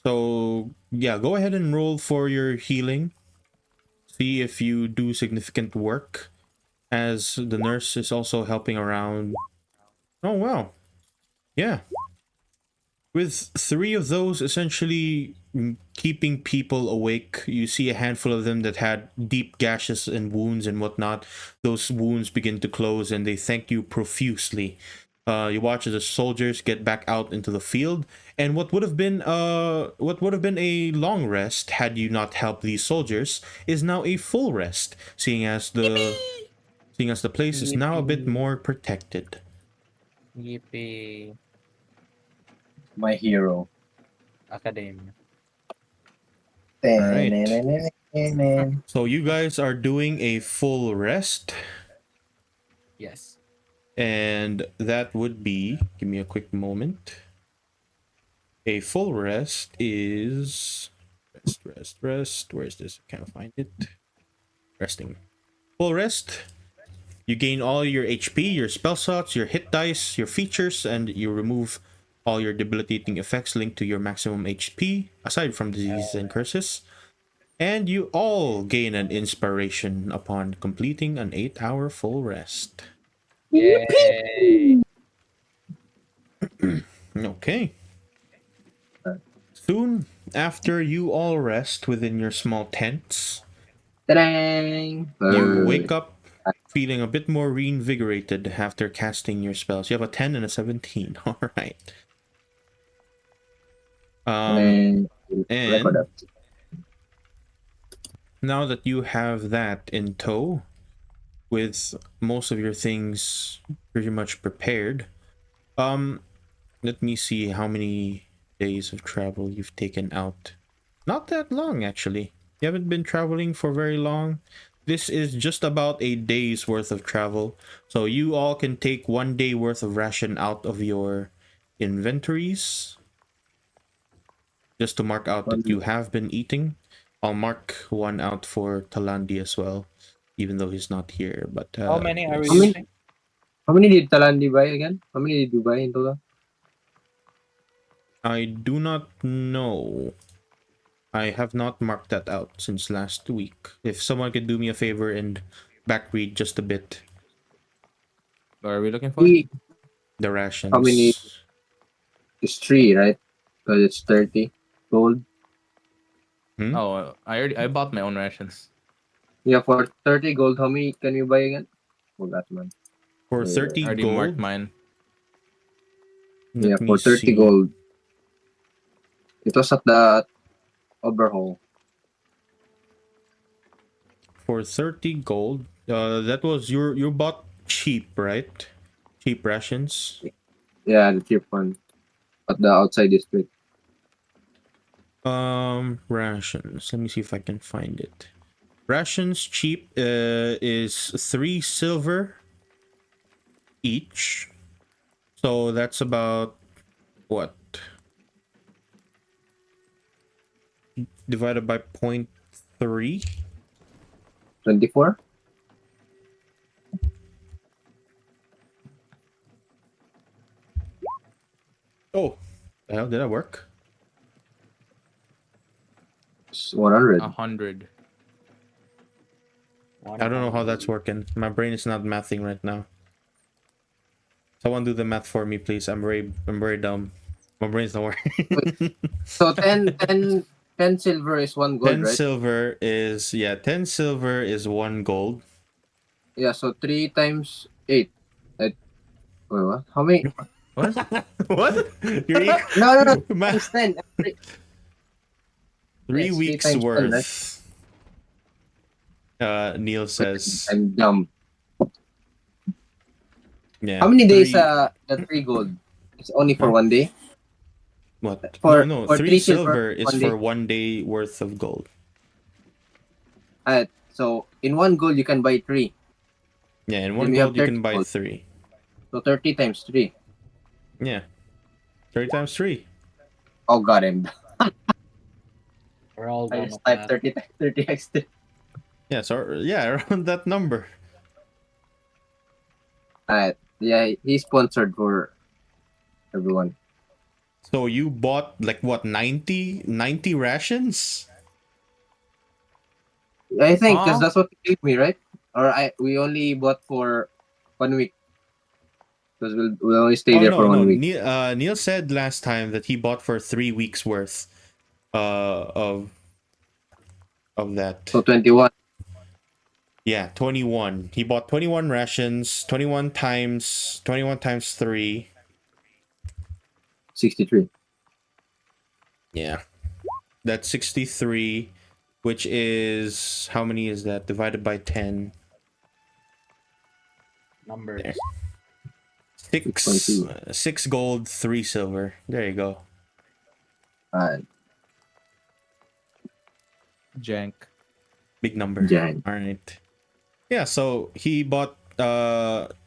Speaker 1: So yeah, go ahead and roll for your healing. See if you do significant work, as the nurse is also helping around. Oh wow. Yeah. With 3 of those essentially keeping people awake, you see a handful of them that had deep gashes and wounds and whatnot. Those wounds begin to close and they thank you profusely. You watch as the soldiers get back out into the field, and what would have been a long rest had you not helped these soldiers is now a full rest, seeing as the place is now a bit
Speaker 4: Yippee.
Speaker 1: more protected.
Speaker 4: Yippee.
Speaker 2: My hero.
Speaker 4: Academia.
Speaker 1: All right.
Speaker 2: Then
Speaker 1: So you guys are doing a full rest,
Speaker 4: Yes.
Speaker 1: and that would be, give me a quick moment. A full rest is Rest. Where is this? I can't find it. Resting. Full rest. You gain all your HP, your spell slots, your hit dice, your features, and you remove all your debilitating effects linked to your maximum HP, aside from diseases and curses. And you all gain an inspiration upon completing an 8-hour full rest.
Speaker 4: Yay.
Speaker 1: Okay. Soon after you all rest within your small tents,
Speaker 2: Ta-dang!
Speaker 1: you wake up feeling a bit more reinvigorated after casting your spells. You have a 10 and a 17. All right.
Speaker 2: And record
Speaker 1: And
Speaker 2: up.
Speaker 1: now that you have that in tow, with most of your things pretty much prepared, let me see how many days of travel you've taken out. Not that long, actually. You haven't been traveling for very long. This is just about a day's worth of travel. So you all can take 1 day worth of ration out of your inventories. Just to mark out that you have been eating. I'll mark one out for Talandi as well, even though he's not here. But
Speaker 4: How many are we
Speaker 2: How many-
Speaker 4: using?
Speaker 2: How many did Talandi buy again? How many did you buy in total?
Speaker 1: I do not know. I have not marked that out since last week. If someone could do me a favor and backread just a bit
Speaker 3: What are we looking for?
Speaker 2: Three.
Speaker 1: the rations.
Speaker 2: How many? It's 3, right? Because it's 30 gold.
Speaker 3: Oh, I bought my own rations.
Speaker 2: Yeah, for 30 gold, how many can you buy again? Forgot, man.
Speaker 1: For
Speaker 2: Yeah.
Speaker 1: 30
Speaker 3: I already marked
Speaker 1: gold,
Speaker 3: mine.
Speaker 2: Yeah,
Speaker 1: let me
Speaker 2: for 30
Speaker 1: see.
Speaker 2: gold. It was at the overhaul.
Speaker 1: For 30 gold, that was you bought cheap, right? Cheap rations.
Speaker 2: Yeah, the cheap one. At the outside district.
Speaker 1: Rations. Let me see if I can find it. Rations cheap is 3 silver each. So that's about what? Divided by 0.3.
Speaker 2: 24?
Speaker 1: Oh, the hell, did that work?
Speaker 2: It's 100.
Speaker 3: 100.
Speaker 1: I don't know how that's working. My brain is not mathing right now. Someone do the math for me, please. I'm very dumb. My brain's not working.
Speaker 2: So 10 silver is 1 gold,
Speaker 1: 10
Speaker 2: right?
Speaker 1: silver is 10 silver is 1 gold.
Speaker 2: Yeah, so 3 times 8. Wait, what? How many?
Speaker 3: What?
Speaker 1: What? You're
Speaker 2: No.
Speaker 1: Ma-
Speaker 2: Times 10.
Speaker 1: 3
Speaker 2: Yes, 3
Speaker 1: weeks
Speaker 2: times 10, right?
Speaker 1: worth. Neil says.
Speaker 2: I'm dumb.
Speaker 1: Yeah.
Speaker 2: How many days
Speaker 1: three-
Speaker 2: the 3 gold? It's only for
Speaker 1: Huh?
Speaker 2: 1 day?
Speaker 1: What?
Speaker 2: For
Speaker 1: 3
Speaker 2: 3 silver,
Speaker 1: silver is
Speaker 2: 1
Speaker 1: for
Speaker 2: day.
Speaker 1: 1 day worth of gold.
Speaker 2: So in 1 gold you can buy 3.
Speaker 1: Yeah, in
Speaker 2: Then
Speaker 1: 1
Speaker 2: we have
Speaker 1: gold you
Speaker 2: 30
Speaker 1: can buy
Speaker 2: gold.
Speaker 1: 3.
Speaker 2: So 30 times 3.
Speaker 1: Yeah. 30 times 3.
Speaker 2: Oh god, I'm
Speaker 4: We're all
Speaker 2: I
Speaker 4: done
Speaker 2: just
Speaker 4: with
Speaker 2: typed
Speaker 4: that.
Speaker 2: 30 times 30 times 3.
Speaker 1: Yeah, so around that number.
Speaker 2: Yeah, he's sponsored for everyone.
Speaker 1: So you bought like what, 90 rations?
Speaker 2: I think because
Speaker 3: Huh?
Speaker 2: that's what he gave me, right? Or we only bought for 1 week because we'll only stay
Speaker 1: Oh
Speaker 2: there
Speaker 1: no,
Speaker 2: for
Speaker 1: no.
Speaker 2: 1 week.
Speaker 1: Neil said last time that he bought for 3 weeks worth of that.
Speaker 2: So 21,
Speaker 1: Yeah, 21. He bought 21 rations, 21 times 3.
Speaker 2: 63.
Speaker 1: Yeah. That's 63, which is how many is that divided by 10?
Speaker 4: Numbers.
Speaker 1: There.
Speaker 2: 6.2.
Speaker 1: 6 gold, 3 silver. There you go.
Speaker 3: Jank.
Speaker 1: Big number.
Speaker 2: Jan.
Speaker 1: All right. Yeah, so he bought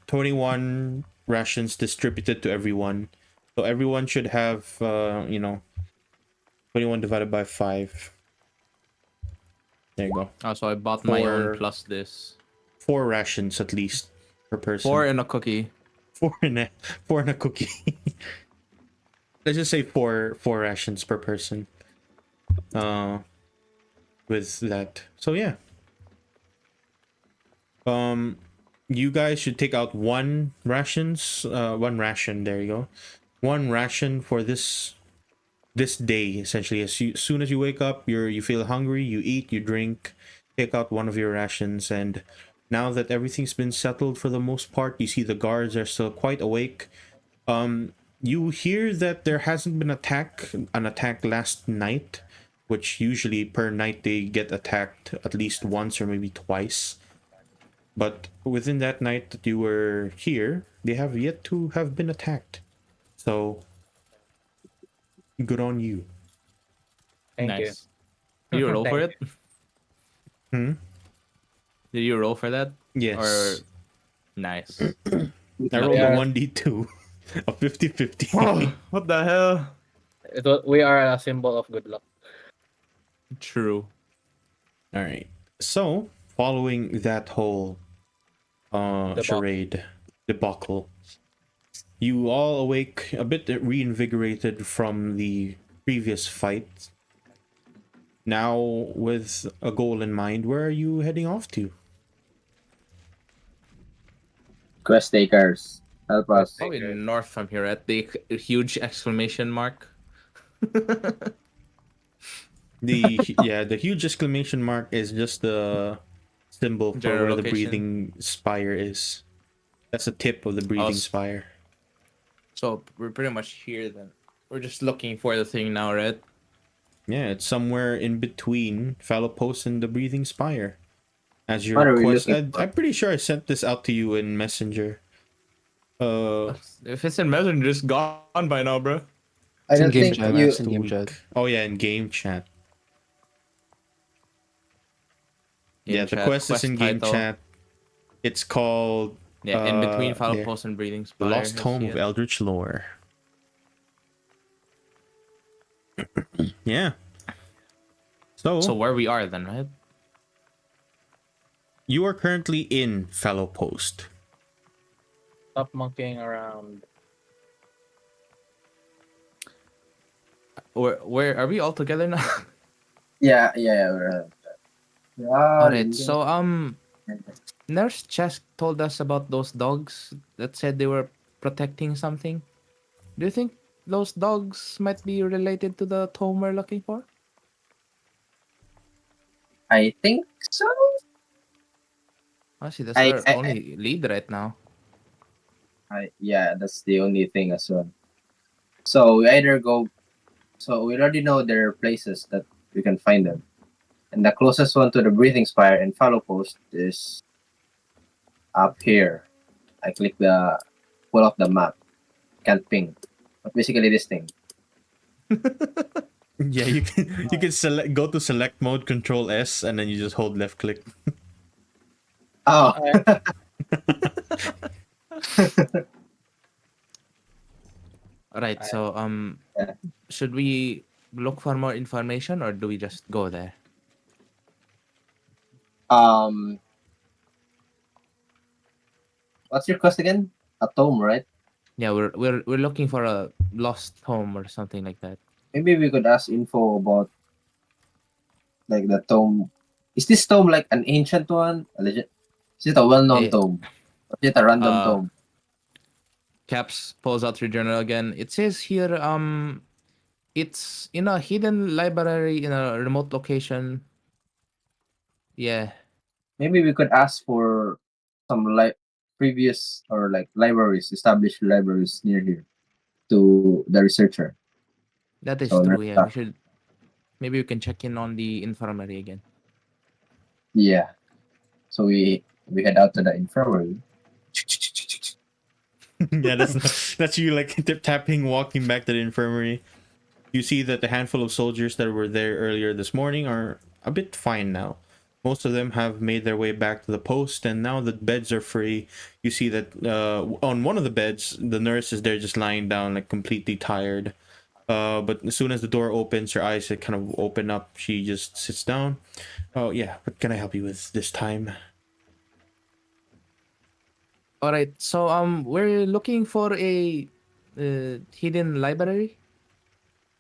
Speaker 1: 21 rations distributed to everyone. So everyone should have 21 divided by 5. There you go.
Speaker 3: Oh, so I bought my own
Speaker 1: Four-
Speaker 3: plus this.
Speaker 1: 4 rations at least per person.
Speaker 3: 4 and a cookie.
Speaker 1: Four and a cookie. Let's just say four rations per person. With that. So yeah. You guys should take out one ration, there you go. One ration for this day, essentially. As soon as you wake up, you feel hungry, you eat, you drink, take out one of your rations, and now that everything's been settled for the most part, you see the guards are still quite awake. You hear that there hasn't been an attack last night, which usually per night they get attacked at least once or maybe twice. But within that night that you were here, they have yet to have been attacked. So, good on you.
Speaker 4: Thank you.
Speaker 3: Nice. Did you roll for it?
Speaker 1: Hmm?
Speaker 3: Did you roll for that?
Speaker 1: Yes.
Speaker 3: Or nice.
Speaker 1: I rolled
Speaker 4: Yeah.
Speaker 1: a 1d2. A 50-50.
Speaker 3: What the hell?
Speaker 4: We are a symbol of good luck.
Speaker 3: True.
Speaker 1: Alright. So, following that whole charade, debacle, you all awake a bit reinvigorated from the previous fight. Now, with a goal in mind, where are you heading off to?
Speaker 2: Quest takers, help us.
Speaker 3: Probably north from here at the huge exclamation mark.
Speaker 1: The huge exclamation mark is just the symbol for
Speaker 3: General
Speaker 1: where the
Speaker 3: location.
Speaker 1: breathing spire is. That's the tip of the breathing spire.
Speaker 3: So we're pretty much here then. We're just looking for the thing now, right?
Speaker 1: Yeah, it's somewhere in between Fallow Post and the breathing spire. As
Speaker 2: What are
Speaker 1: your
Speaker 2: we
Speaker 1: quest,
Speaker 2: looking for?
Speaker 1: I'm pretty sure I sent this out to you in Messenger.
Speaker 3: If it's in Messenger, it's gone by now, bro.
Speaker 2: I
Speaker 5: It's in
Speaker 2: don't
Speaker 5: game
Speaker 2: think
Speaker 5: chat.
Speaker 2: you.
Speaker 5: It's in game chat.
Speaker 1: Oh yeah, in game chat. Yeah, the
Speaker 3: Chat,
Speaker 1: quest is in game
Speaker 3: title.
Speaker 1: chat. It's called
Speaker 3: Yeah, in between Fallow
Speaker 1: there.
Speaker 3: Post and Breathing
Speaker 1: The
Speaker 3: Spire.
Speaker 1: Lost
Speaker 3: I
Speaker 1: Home
Speaker 3: see
Speaker 1: of
Speaker 3: it.
Speaker 1: Eldritch Lore. Yeah.
Speaker 3: So where we are then, right?
Speaker 1: You are currently in Fallow Post.
Speaker 4: Stop monkeying around.
Speaker 3: Where are we all together now?
Speaker 2: Yeah.
Speaker 3: Alright, so Nurse Chess told us about those dogs that said they were protecting something. Do you think those dogs might be related to the tome we're looking for?
Speaker 2: I think so.
Speaker 3: Honestly, that's
Speaker 2: I-
Speaker 3: our
Speaker 2: I-
Speaker 3: only lead right now.
Speaker 2: Yeah, that's the only thing as well. So we either go. So we already know there are places that we can find them, and the closest one to the breathing spire and Fallow Post is up here. I click the pull up the map. Can't ping, but basically this thing.
Speaker 1: Yeah, you can go to select mode, Control S, and then you just hold left click.
Speaker 2: Oh,
Speaker 3: Alright, so
Speaker 2: Yeah.
Speaker 3: should we look for more information or do we just go there?
Speaker 2: What's your quest again? A tome, right?
Speaker 3: Yeah, we're looking for a lost home or something like that.
Speaker 2: Maybe we could ask info about like the tome. Is this tome like an ancient one? Is it a well-known
Speaker 3: Eh,
Speaker 2: tome? Or is it a random
Speaker 3: uh,
Speaker 2: tome?
Speaker 3: Caps pulls out your journal again. It says here, it's in a hidden library in a remote location. Yeah,
Speaker 2: Maybe we could ask for some previous or like libraries, established libraries near here to the researcher.
Speaker 3: that is
Speaker 2: So
Speaker 3: true.
Speaker 2: let's
Speaker 3: Yeah,
Speaker 2: start.
Speaker 3: maybe we can check in on the infirmary again.
Speaker 2: Yeah. So we head out to the infirmary.
Speaker 1: Yeah, that's you like tapping, walking back to the infirmary. You see that the handful of soldiers that were there earlier this morning are a bit fine now. Most of them have made their way back to the post, and now that beds are free, you see that on one of the beds, the nurse is there just lying down, like completely tired. But as soon as the door opens, her eyes kind of open up. She just sits down. Oh yeah, what can I help you with this time?
Speaker 3: All right. So we're looking for a hidden library.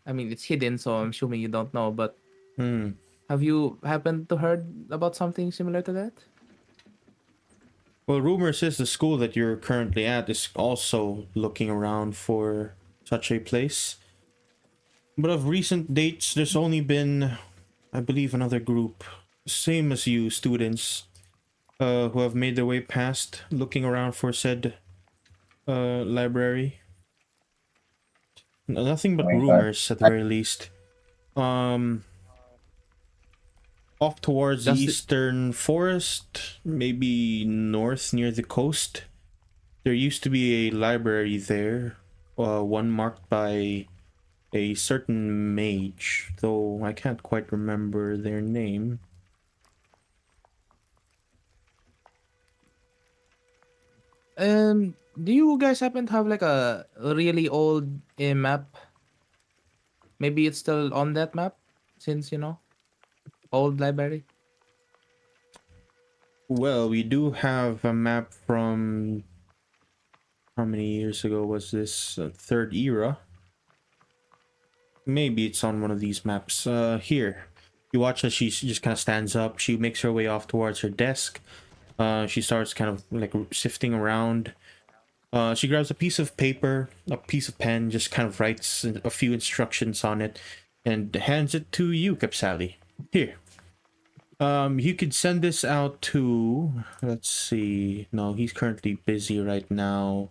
Speaker 3: I mean, it's hidden, so I'm assuming you don't know. But
Speaker 1: Hmm.
Speaker 3: have you happened to heard about something similar to that?
Speaker 1: Well, rumor says the school that you're currently at is also looking around for such a place. But of recent dates, there's only been, I believe, another group, same as you, students, who have made their way past, looking around for said library. Nothing
Speaker 2: Oh
Speaker 1: but
Speaker 2: my god.
Speaker 1: rumors, at the very least. Um, Off towards the
Speaker 3: Does the
Speaker 1: eastern forest, maybe north near the coast. There used to be a library there, one marked by a certain mage, though I can't quite remember their name.
Speaker 3: do you guys happen to have like a really old map? Maybe it's still on that map, since old library.
Speaker 1: Well, we do have a map from how many years ago was this? Third era. Maybe it's on one of these maps. Here. You watch as she just kind of stands up. She makes her way off towards her desk. She starts kind of like sifting around. She grabs a piece of paper, a piece of pen, just kind of writes a few instructions on it, and hands it to you, Capsali. Here. You could send this out to. Let's see. No, he's currently busy right now.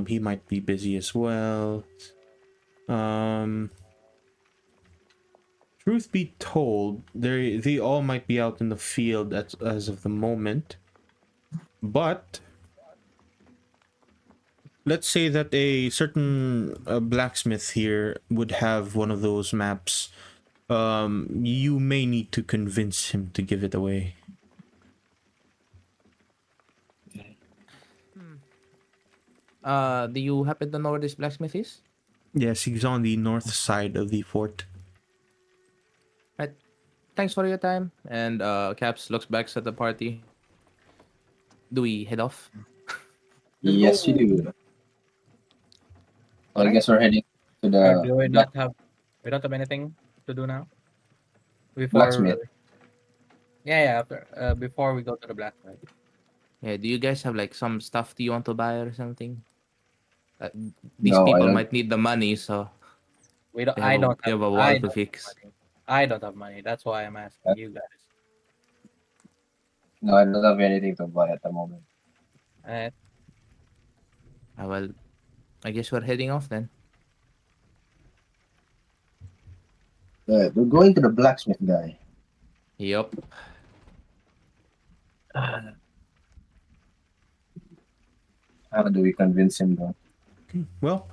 Speaker 1: He might be busy as well. Um, Truth be told, they all might be out in the field as of the moment, but let's say that a certain blacksmith here would have one of those maps. You may need to convince him to give it away.
Speaker 3: Do you happen to know where this blacksmith is?
Speaker 1: Yes, he's on the north side of the fort.
Speaker 3: Right. Thanks for your time. And Caps looks back at the party. Do we head off?
Speaker 2: Yes, you do. So I
Speaker 3: Alright.
Speaker 2: guess we're heading to
Speaker 4: Or
Speaker 2: the
Speaker 4: do we not have? We don't have anything to do now. Before.
Speaker 2: blacksmith.
Speaker 4: Yeah. After. Before we go to the blacksmith.
Speaker 3: Yeah, do you guys have like some stuff do you want to buy or something? Uh, these
Speaker 2: No, I
Speaker 3: people
Speaker 2: don't.
Speaker 3: might need the money, so
Speaker 4: We don't. I don't
Speaker 3: they
Speaker 4: have.
Speaker 3: have a
Speaker 4: I
Speaker 3: wall to
Speaker 4: don't have
Speaker 3: fix.
Speaker 4: money. I don't have money. That's why I'm asking you guys.
Speaker 2: No, I don't have anything to buy at the moment.
Speaker 4: Alright.
Speaker 3: Well, I guess we're heading off then.
Speaker 2: We're going to the blacksmith guy.
Speaker 3: Yup.
Speaker 2: How do we convince him though?
Speaker 1: Well,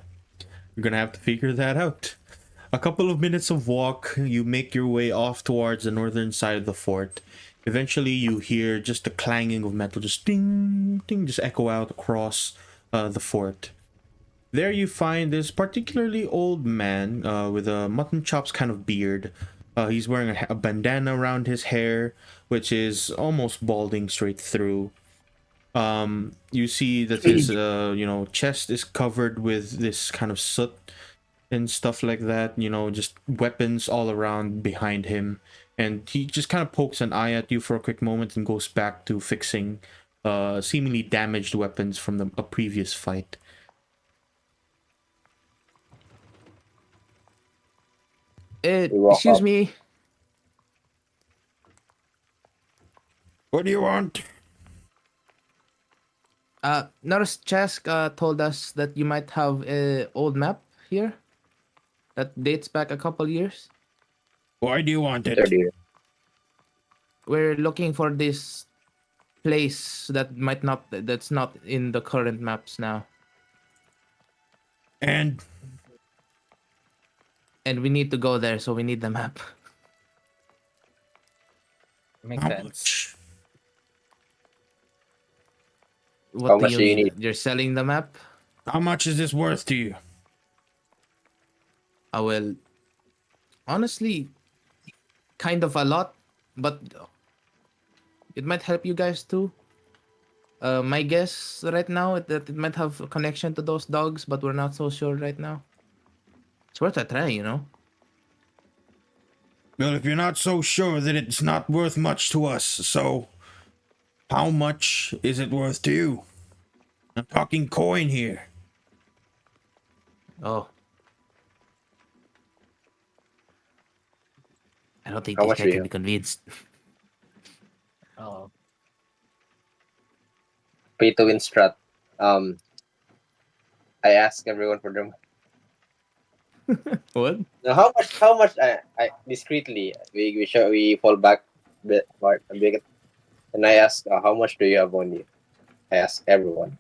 Speaker 1: you're gonna have to figure that out. A couple of minutes of walk, you make your way off towards the northern side of the fort. Eventually, you hear just the clanging of metal, just ding, ding, just echo out across the fort. There you find this particularly old man with a mutton chops kind of beard. He's wearing a bandana around his hair, which is almost balding straight through. You see that his chest is covered with this kind of soot and stuff like that, just weapons all around behind him. And he just kind of pokes an eye at you for a quick moment and goes back to fixing seemingly damaged weapons from a previous fight.
Speaker 2: walk
Speaker 3: Excuse
Speaker 2: up.
Speaker 3: me.
Speaker 1: What do you want?
Speaker 3: Nurse Chesk told us that you might have a old map here that dates back a couple years.
Speaker 1: Why do you want it?
Speaker 2: Third year.
Speaker 3: We're looking for this place that's not in the current maps now.
Speaker 1: And
Speaker 3: And we need to go there, so we need the map.
Speaker 4: Makes
Speaker 1: how
Speaker 4: sense.
Speaker 1: much?
Speaker 3: What
Speaker 2: How
Speaker 3: do
Speaker 2: much
Speaker 3: you
Speaker 2: do you
Speaker 3: mean?
Speaker 2: need?
Speaker 3: You're selling the map?
Speaker 1: How much is this worth to you?
Speaker 3: Well, honestly, kind of a lot, but it might help you guys too. My guess right now is that it might have a connection to those dogs, but we're not so sure right now. It's worth a try, you know.
Speaker 1: Well, if you're not so sure, then it's not worth much to us. So, how much is it worth to you? I'm talking coin here.
Speaker 3: Oh, I don't think
Speaker 2: How
Speaker 3: this
Speaker 2: much
Speaker 3: guy
Speaker 2: do
Speaker 3: can
Speaker 2: you
Speaker 3: be convinced.
Speaker 4: Oh,
Speaker 2: pay to win strat? I ask everyone for them.
Speaker 3: What?
Speaker 2: Now, how much? How much? I discreetly we fall back bit part a bit, and I ask, how much do you have on you? I ask everyone.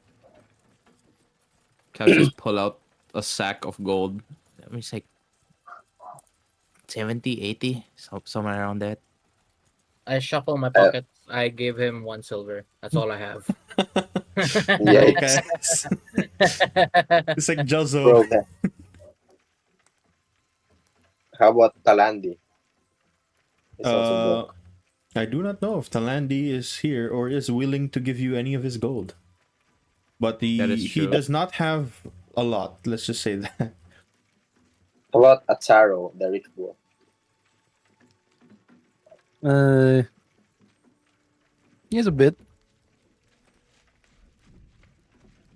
Speaker 3: Cal just pull out a sack of gold. I mean, it's like 70, 80, somewhere around that.
Speaker 4: I shuffle my
Speaker 2: Uh,
Speaker 4: pockets. I gave him 1 silver. That's all I have.
Speaker 1: Broke
Speaker 2: Yikes,
Speaker 1: ass. It's like Juzzo.
Speaker 2: bro. How about Talandi? He's also
Speaker 1: Uh,
Speaker 2: broke.
Speaker 1: I do not know if Talandi is here or is willing to give you any of his gold. But
Speaker 3: That is
Speaker 1: he
Speaker 3: true.
Speaker 1: does not have a lot. Let's just say that.
Speaker 2: How about Ataro, the rich boy?
Speaker 5: He has a bit.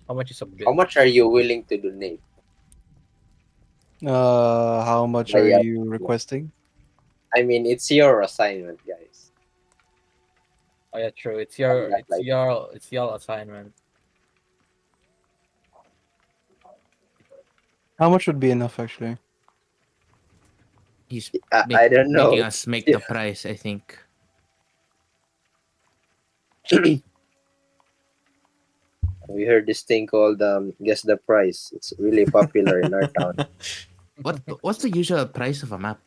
Speaker 4: How much is a bit?
Speaker 2: How much are you willing to donate?
Speaker 5: How much
Speaker 2: By,
Speaker 5: are you requesting?
Speaker 2: I mean, it's your assignment, guys.
Speaker 4: Oh yeah, true.
Speaker 2: I'm not like
Speaker 4: It's your assignment.
Speaker 5: How much would be enough, actually?
Speaker 3: He's
Speaker 2: I don't
Speaker 3: making
Speaker 2: know.
Speaker 3: us make the price, I think.
Speaker 2: We heard this thing called guess the price. It's really popular in our town.
Speaker 3: What's the usual price of a map?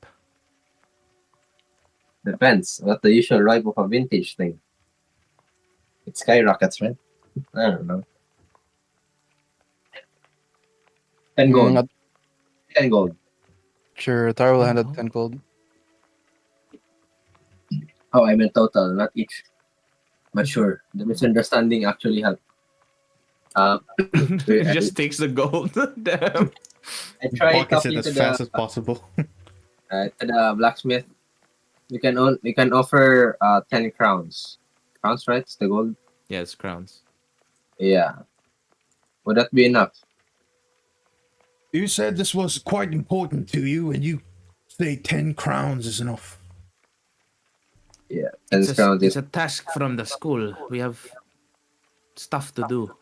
Speaker 2: Depends. What the usual ripe of a vintage thing? It skyrockets, right? I don't know. 10 gold.
Speaker 5: Not
Speaker 2: 10 gold.
Speaker 5: sure. Taro will hand
Speaker 3: No.
Speaker 5: out 10 gold.
Speaker 2: Oh, I meant total, not each. But sure, the misunderstanding actually helped.
Speaker 3: He just takes the gold. Damn.
Speaker 2: I tried
Speaker 1: Pockets it
Speaker 2: talking
Speaker 1: as fast as possible.
Speaker 2: to the blacksmith. We can offer 10 crowns. Crowns, right? It's the gold.
Speaker 3: Yes, crowns.
Speaker 2: Yeah. Would that be enough?
Speaker 1: You said this was quite important to you, and you say 10 crowns is enough.
Speaker 2: Yeah. 10
Speaker 3: It's
Speaker 2: crowns is
Speaker 3: a task from the school. We have stuff to do.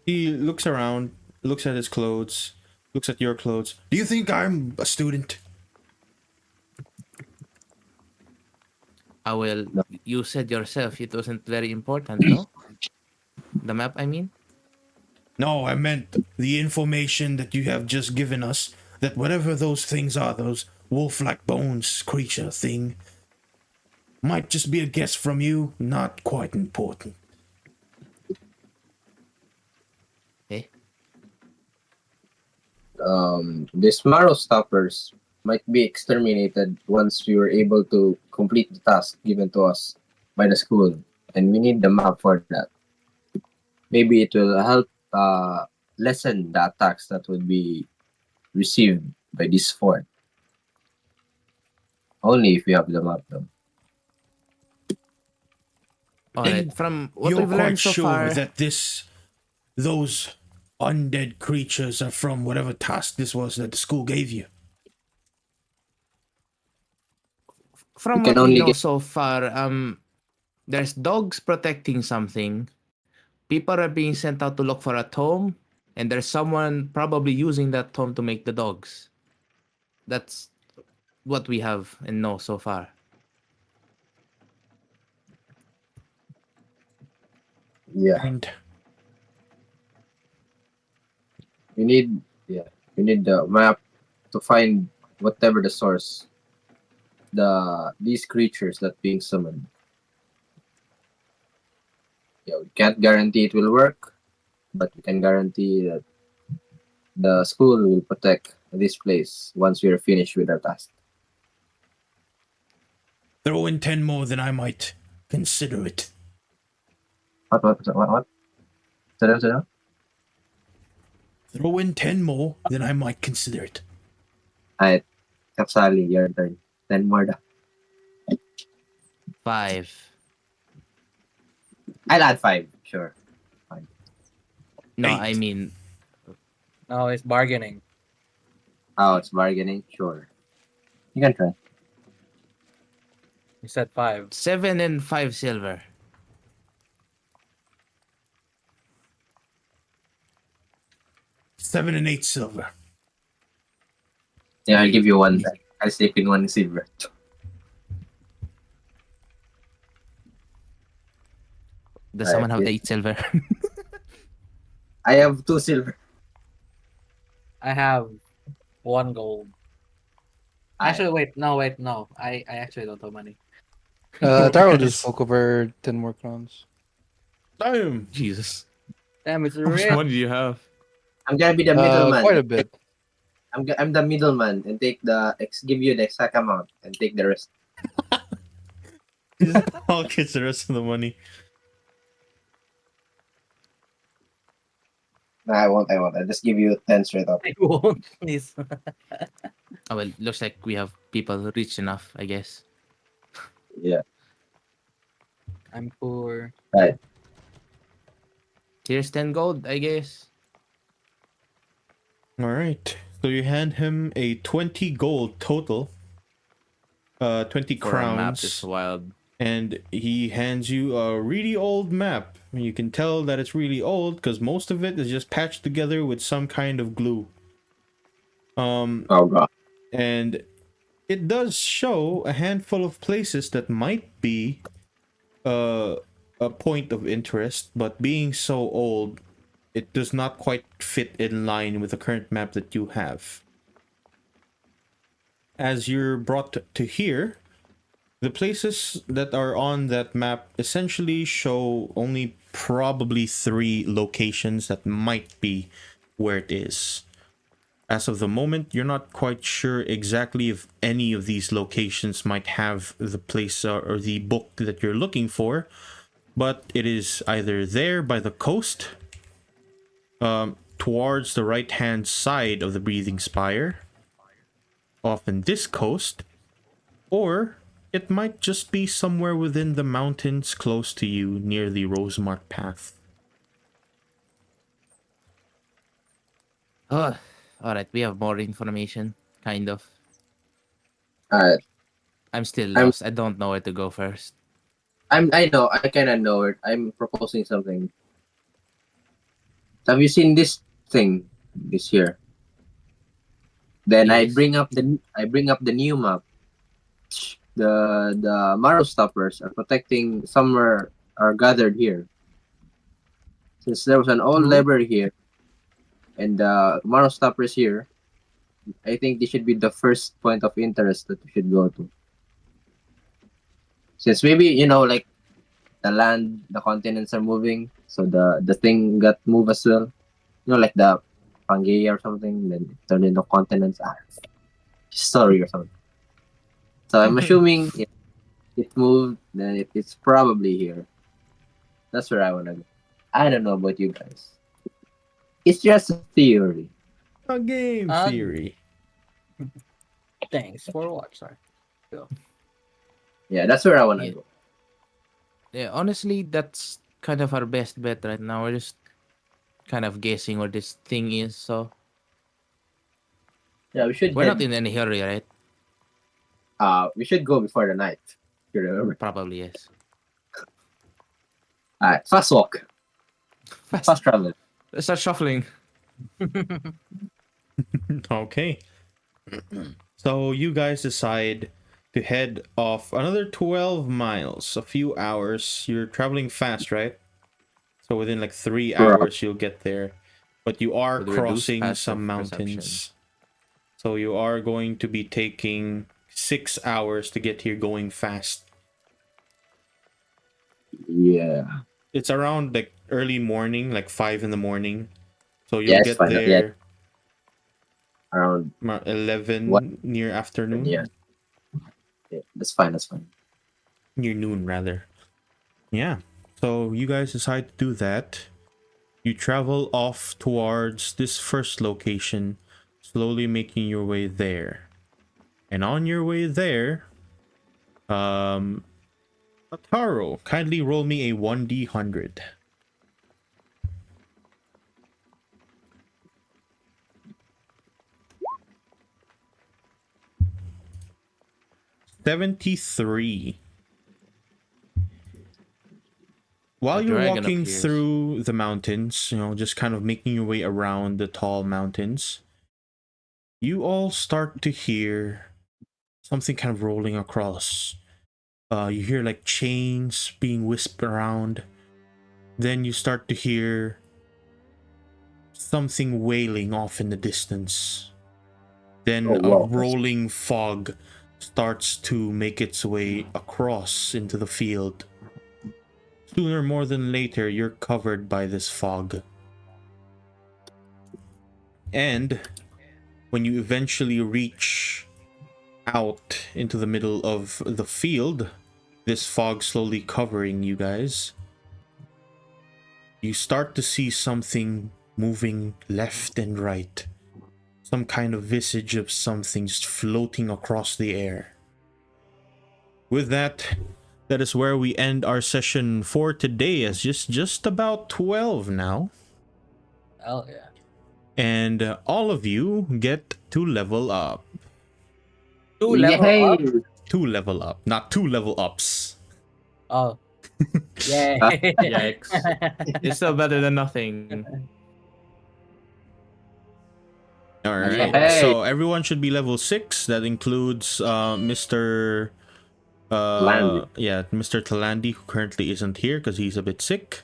Speaker 1: He looks around, looks at his clothes, looks at your clothes. Do you think I'm a student?
Speaker 3: Well,
Speaker 2: No.
Speaker 3: you said yourself it wasn't very important, no? The map, I mean?
Speaker 1: No, I meant the information that you have just given us, that whatever those things are, those wolf-like bones creature thing, might just be a guess from you, not quite important.
Speaker 3: Eh?
Speaker 2: these marrow stoppers might be exterminated once we were able to complete the task given to us by the school, and we need the map for that. Maybe it will help lessen the attacks that would be received by this fort. Only if we have the map, though.
Speaker 3: Alright, from what
Speaker 1: You're
Speaker 3: we've learned
Speaker 1: quite
Speaker 3: so
Speaker 1: sure
Speaker 3: far,
Speaker 1: that those undead creatures are from whatever task this was that the school gave you.
Speaker 3: from
Speaker 2: We can
Speaker 3: what we
Speaker 2: only
Speaker 3: know
Speaker 2: get
Speaker 3: so far, there's dogs protecting something. People are being sent out to look for a tome, and there's someone probably using that tome to make the dogs. That's what we have and know so far.
Speaker 2: yeah.
Speaker 1: And
Speaker 2: We need we need the map to find whatever the source. These creatures that being summoned. Yeah, we can't guarantee it will work, but we can guarantee that the school will protect this place once we're finished with our task.
Speaker 1: Throw in 10 more, then I might consider it.
Speaker 2: What? Say.
Speaker 1: Throw in 10 more, then I might consider it.
Speaker 2: Alright, Kapsali, your turn. 10 more.
Speaker 3: 5.
Speaker 2: I'll add 5, sure.
Speaker 3: No,
Speaker 1: 8.
Speaker 3: I mean
Speaker 4: No, it's bargaining.
Speaker 2: Oh, it's bargaining? Sure. You can try.
Speaker 4: You said 5.
Speaker 3: 7 and 5 silver.
Speaker 1: 7 and 8 silver.
Speaker 2: Yeah, I'll give you 1 back. I'll slip in 1 silver.
Speaker 3: Does
Speaker 2: Right,
Speaker 3: someone have
Speaker 2: yes.
Speaker 3: the 8 silver?
Speaker 2: I have 2 silver.
Speaker 4: I have 1 gold. Actually, wait, no. I actually don't have money.
Speaker 5: Taro just
Speaker 1: Yes.
Speaker 5: spoke over 10 more crowns.
Speaker 1: Damn.
Speaker 3: Jesus.
Speaker 4: Damn, it's
Speaker 3: How much
Speaker 4: rich.
Speaker 3: money do you have?
Speaker 2: I'm gonna be the middleman.
Speaker 5: Quite a bit.
Speaker 2: I'm the middleman and take give you the exact amount and take the rest.
Speaker 1: I'll get the rest of the money.
Speaker 2: No, I won't. I'll just give you 10 straight up.
Speaker 4: I won't. Please.
Speaker 3: Oh well, looks like we have people rich enough, I guess.
Speaker 2: Yeah.
Speaker 4: I'm poor.
Speaker 2: Right.
Speaker 3: Here's 10 gold, I guess.
Speaker 1: Alright. So you hand him a 20 gold total. 20
Speaker 3: For a map
Speaker 1: crowns.
Speaker 3: is wild.
Speaker 1: And he hands you a really old map. You can tell that it's really old because most of it is just patched together with some kind of glue.
Speaker 2: Oh god.
Speaker 1: And it does show a handful of places that might be a point of interest, but being so old, it does not quite fit in line with the current map that you have. As you're brought to here, the places that are on that map essentially show only probably 3 locations that might be where it is. As of the moment, you're not quite sure exactly if any of these locations might have the place or the book that you're looking for, but it is either there by the coast, towards the right-hand side of the Breathing Spire, off in this coast, or it might just be somewhere within the mountains close to you near the Rosemark Path.
Speaker 3: Oh, alright, we have more information. Kind of.
Speaker 2: Alright.
Speaker 3: I'm still
Speaker 2: I'm-
Speaker 3: lost. I don't know where to go first.
Speaker 2: I know, I kinda know it. I'm proposing something. Have you seen this thing this year? Then
Speaker 3: Yes.
Speaker 2: I bring up the new map. The Marrow Stoppers are protecting somewhere are gathered here. Since there was an old
Speaker 3: True.
Speaker 2: library here and the Marrow Stoppers here, I think this should be the first point of interest that we should go to. Since maybe, like the land, the continents are moving, so the thing got moved as well. Like the Pangaea or something, then it turned into continents. Story or something. So I'm assuming it moved, then it's probably here. That's where I wanna go. I don't know about you guys. It's just a theory.
Speaker 1: A game
Speaker 4: Um,
Speaker 1: theory.
Speaker 4: Thanks for watch. Sorry.
Speaker 2: Yeah, that's where I wanna
Speaker 3: Yeah.
Speaker 2: go.
Speaker 3: Yeah, honestly, that's kind of our best bet right now. We're just kind of guessing where this thing is, so
Speaker 2: Yeah, we should
Speaker 3: we're not
Speaker 2: head,
Speaker 3: in any hurry, right?
Speaker 2: we should go before the night. If you remember.
Speaker 3: Probably yes.
Speaker 2: Alright, fast walk. Fast travel.
Speaker 3: Let's start shuffling.
Speaker 1: Okay. So you guys decide to head off another 12 miles, a few hours. You're traveling fast, right? So within like 3 hours you'll get there. But you are
Speaker 3: With reduced
Speaker 1: crossing
Speaker 3: passive
Speaker 1: some mountains.
Speaker 3: perception.
Speaker 1: So you are going to be taking 6 hours to get here going fast.
Speaker 2: Yeah.
Speaker 1: It's around like early morning, like 5 in the morning. So you'll
Speaker 2: Yeah, it's
Speaker 1: get
Speaker 2: fine.
Speaker 1: there.
Speaker 2: Yeah. around
Speaker 1: 11
Speaker 2: what?
Speaker 1: near afternoon.
Speaker 2: Yeah. Yeah, that's fine. That's fine.
Speaker 1: Near noon, rather. Yeah. So you guys decide to do that. You travel off towards this first location, slowly making your way there. And on your way there, Ataro, kindly roll me a 1d100. 73. While
Speaker 3: A
Speaker 1: you're
Speaker 3: dragon
Speaker 1: walking
Speaker 3: appears.
Speaker 1: through the mountains, just kind of making your way around the tall mountains, you all start to hear something kind of rolling across. You hear like chains being whisked around. Then you start to hear something wailing off in the distance. Then
Speaker 2: Oh
Speaker 1: a
Speaker 2: wow.
Speaker 1: rolling fog starts to make its way across into the field. Sooner more than later, you're covered by this fog. And when you eventually reach out into the middle of the field, this fog slowly covering you guys, you start to see something moving left and right. Some kind of visage of something just floating across the air. With that, that is where we end our session for today, as just about 12 now.
Speaker 4: Oh yeah.
Speaker 1: And all of you get to level up.
Speaker 4: 2 level
Speaker 2: Yay!
Speaker 4: up.
Speaker 1: 2 level up, not 2 level ups.
Speaker 4: Oh. Yay.
Speaker 3: Yikes. It's still better than nothing.
Speaker 1: All
Speaker 4: That's
Speaker 1: right.
Speaker 4: okay.
Speaker 1: So everyone should be level 6. That includes Mr.
Speaker 2: Landy.
Speaker 1: Mr. Talandi, who currently isn't here because he's a bit sick.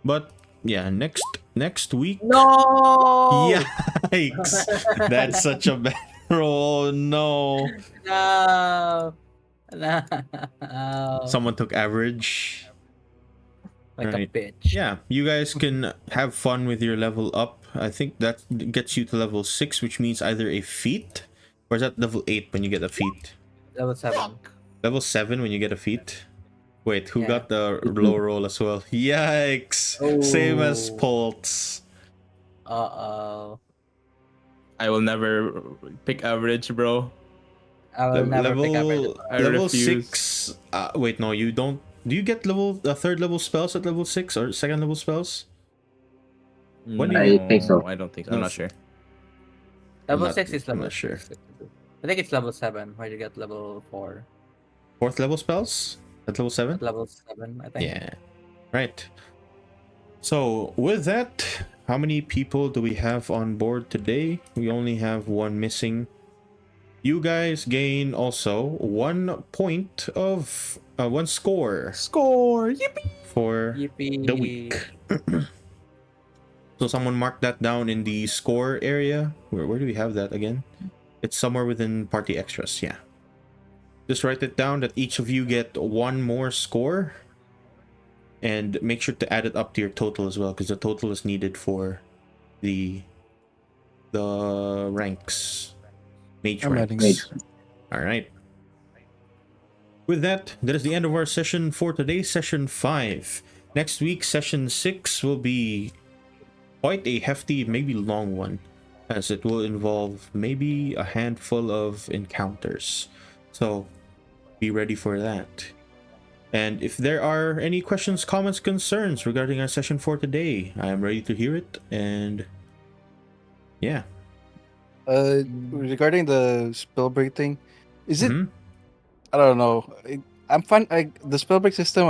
Speaker 1: But yeah, next week.
Speaker 4: No.
Speaker 1: Yikes! That's such a bad roll. No.
Speaker 4: No. No.
Speaker 1: Someone took average.
Speaker 4: Like
Speaker 1: Right.
Speaker 4: a bitch.
Speaker 1: Yeah, you guys can have fun with your level up. I think that gets you to level 6, which means either a feat, or is that level 8 when you get a feat?
Speaker 4: Level 7.
Speaker 1: Level 7 when you get a feat? Wait, who
Speaker 4: Yeah.
Speaker 1: got the low roll as well? Yikes! Same as
Speaker 4: Oh.
Speaker 1: Poltz.
Speaker 4: Uh-oh.
Speaker 3: I will never pick average, bro.
Speaker 4: I will never pick up
Speaker 3: I
Speaker 1: level
Speaker 3: refuse.
Speaker 1: 6. Wait, no, you don't. Do you get third level spells at level 6 or second level spells? When do you
Speaker 2: I
Speaker 1: get?
Speaker 2: think so.
Speaker 3: I don't think so.
Speaker 1: No,
Speaker 3: I'm not sure.
Speaker 4: Level 6 is
Speaker 1: I'm
Speaker 4: level
Speaker 1: not sure.
Speaker 4: 6. I think it's level 7 where you get level 4.
Speaker 1: Fourth level spells at level 7?
Speaker 4: At level 7, I think.
Speaker 1: Yeah. Right. So with that, how many people do we have on board today? We only have one missing. You guys gain also 1 point of 1 score
Speaker 3: Score! Yippee!
Speaker 1: for
Speaker 4: Yippee.
Speaker 1: the week. So someone mark that down in the score area. Where do we have that again? It's somewhere within party extras. Yeah. Just write it down that each of you get 1 more score. And make sure to add it up to your total as well, because the total is needed for the ranks. Mage
Speaker 5: I'm
Speaker 1: ranks.
Speaker 5: adding
Speaker 2: Mage.
Speaker 1: All right. With that, that is the end of our session for today, session 5. Next week, session 6 will be quite a hefty, maybe long one, as it will involve maybe a handful of encounters. So be ready for that. And if there are any questions, comments, concerns regarding our session for today, I am ready to hear it. And yeah.
Speaker 5: Regarding the spell break thing, is it?
Speaker 1: Mhm.
Speaker 5: I don't know. I'm fine. The spell break system,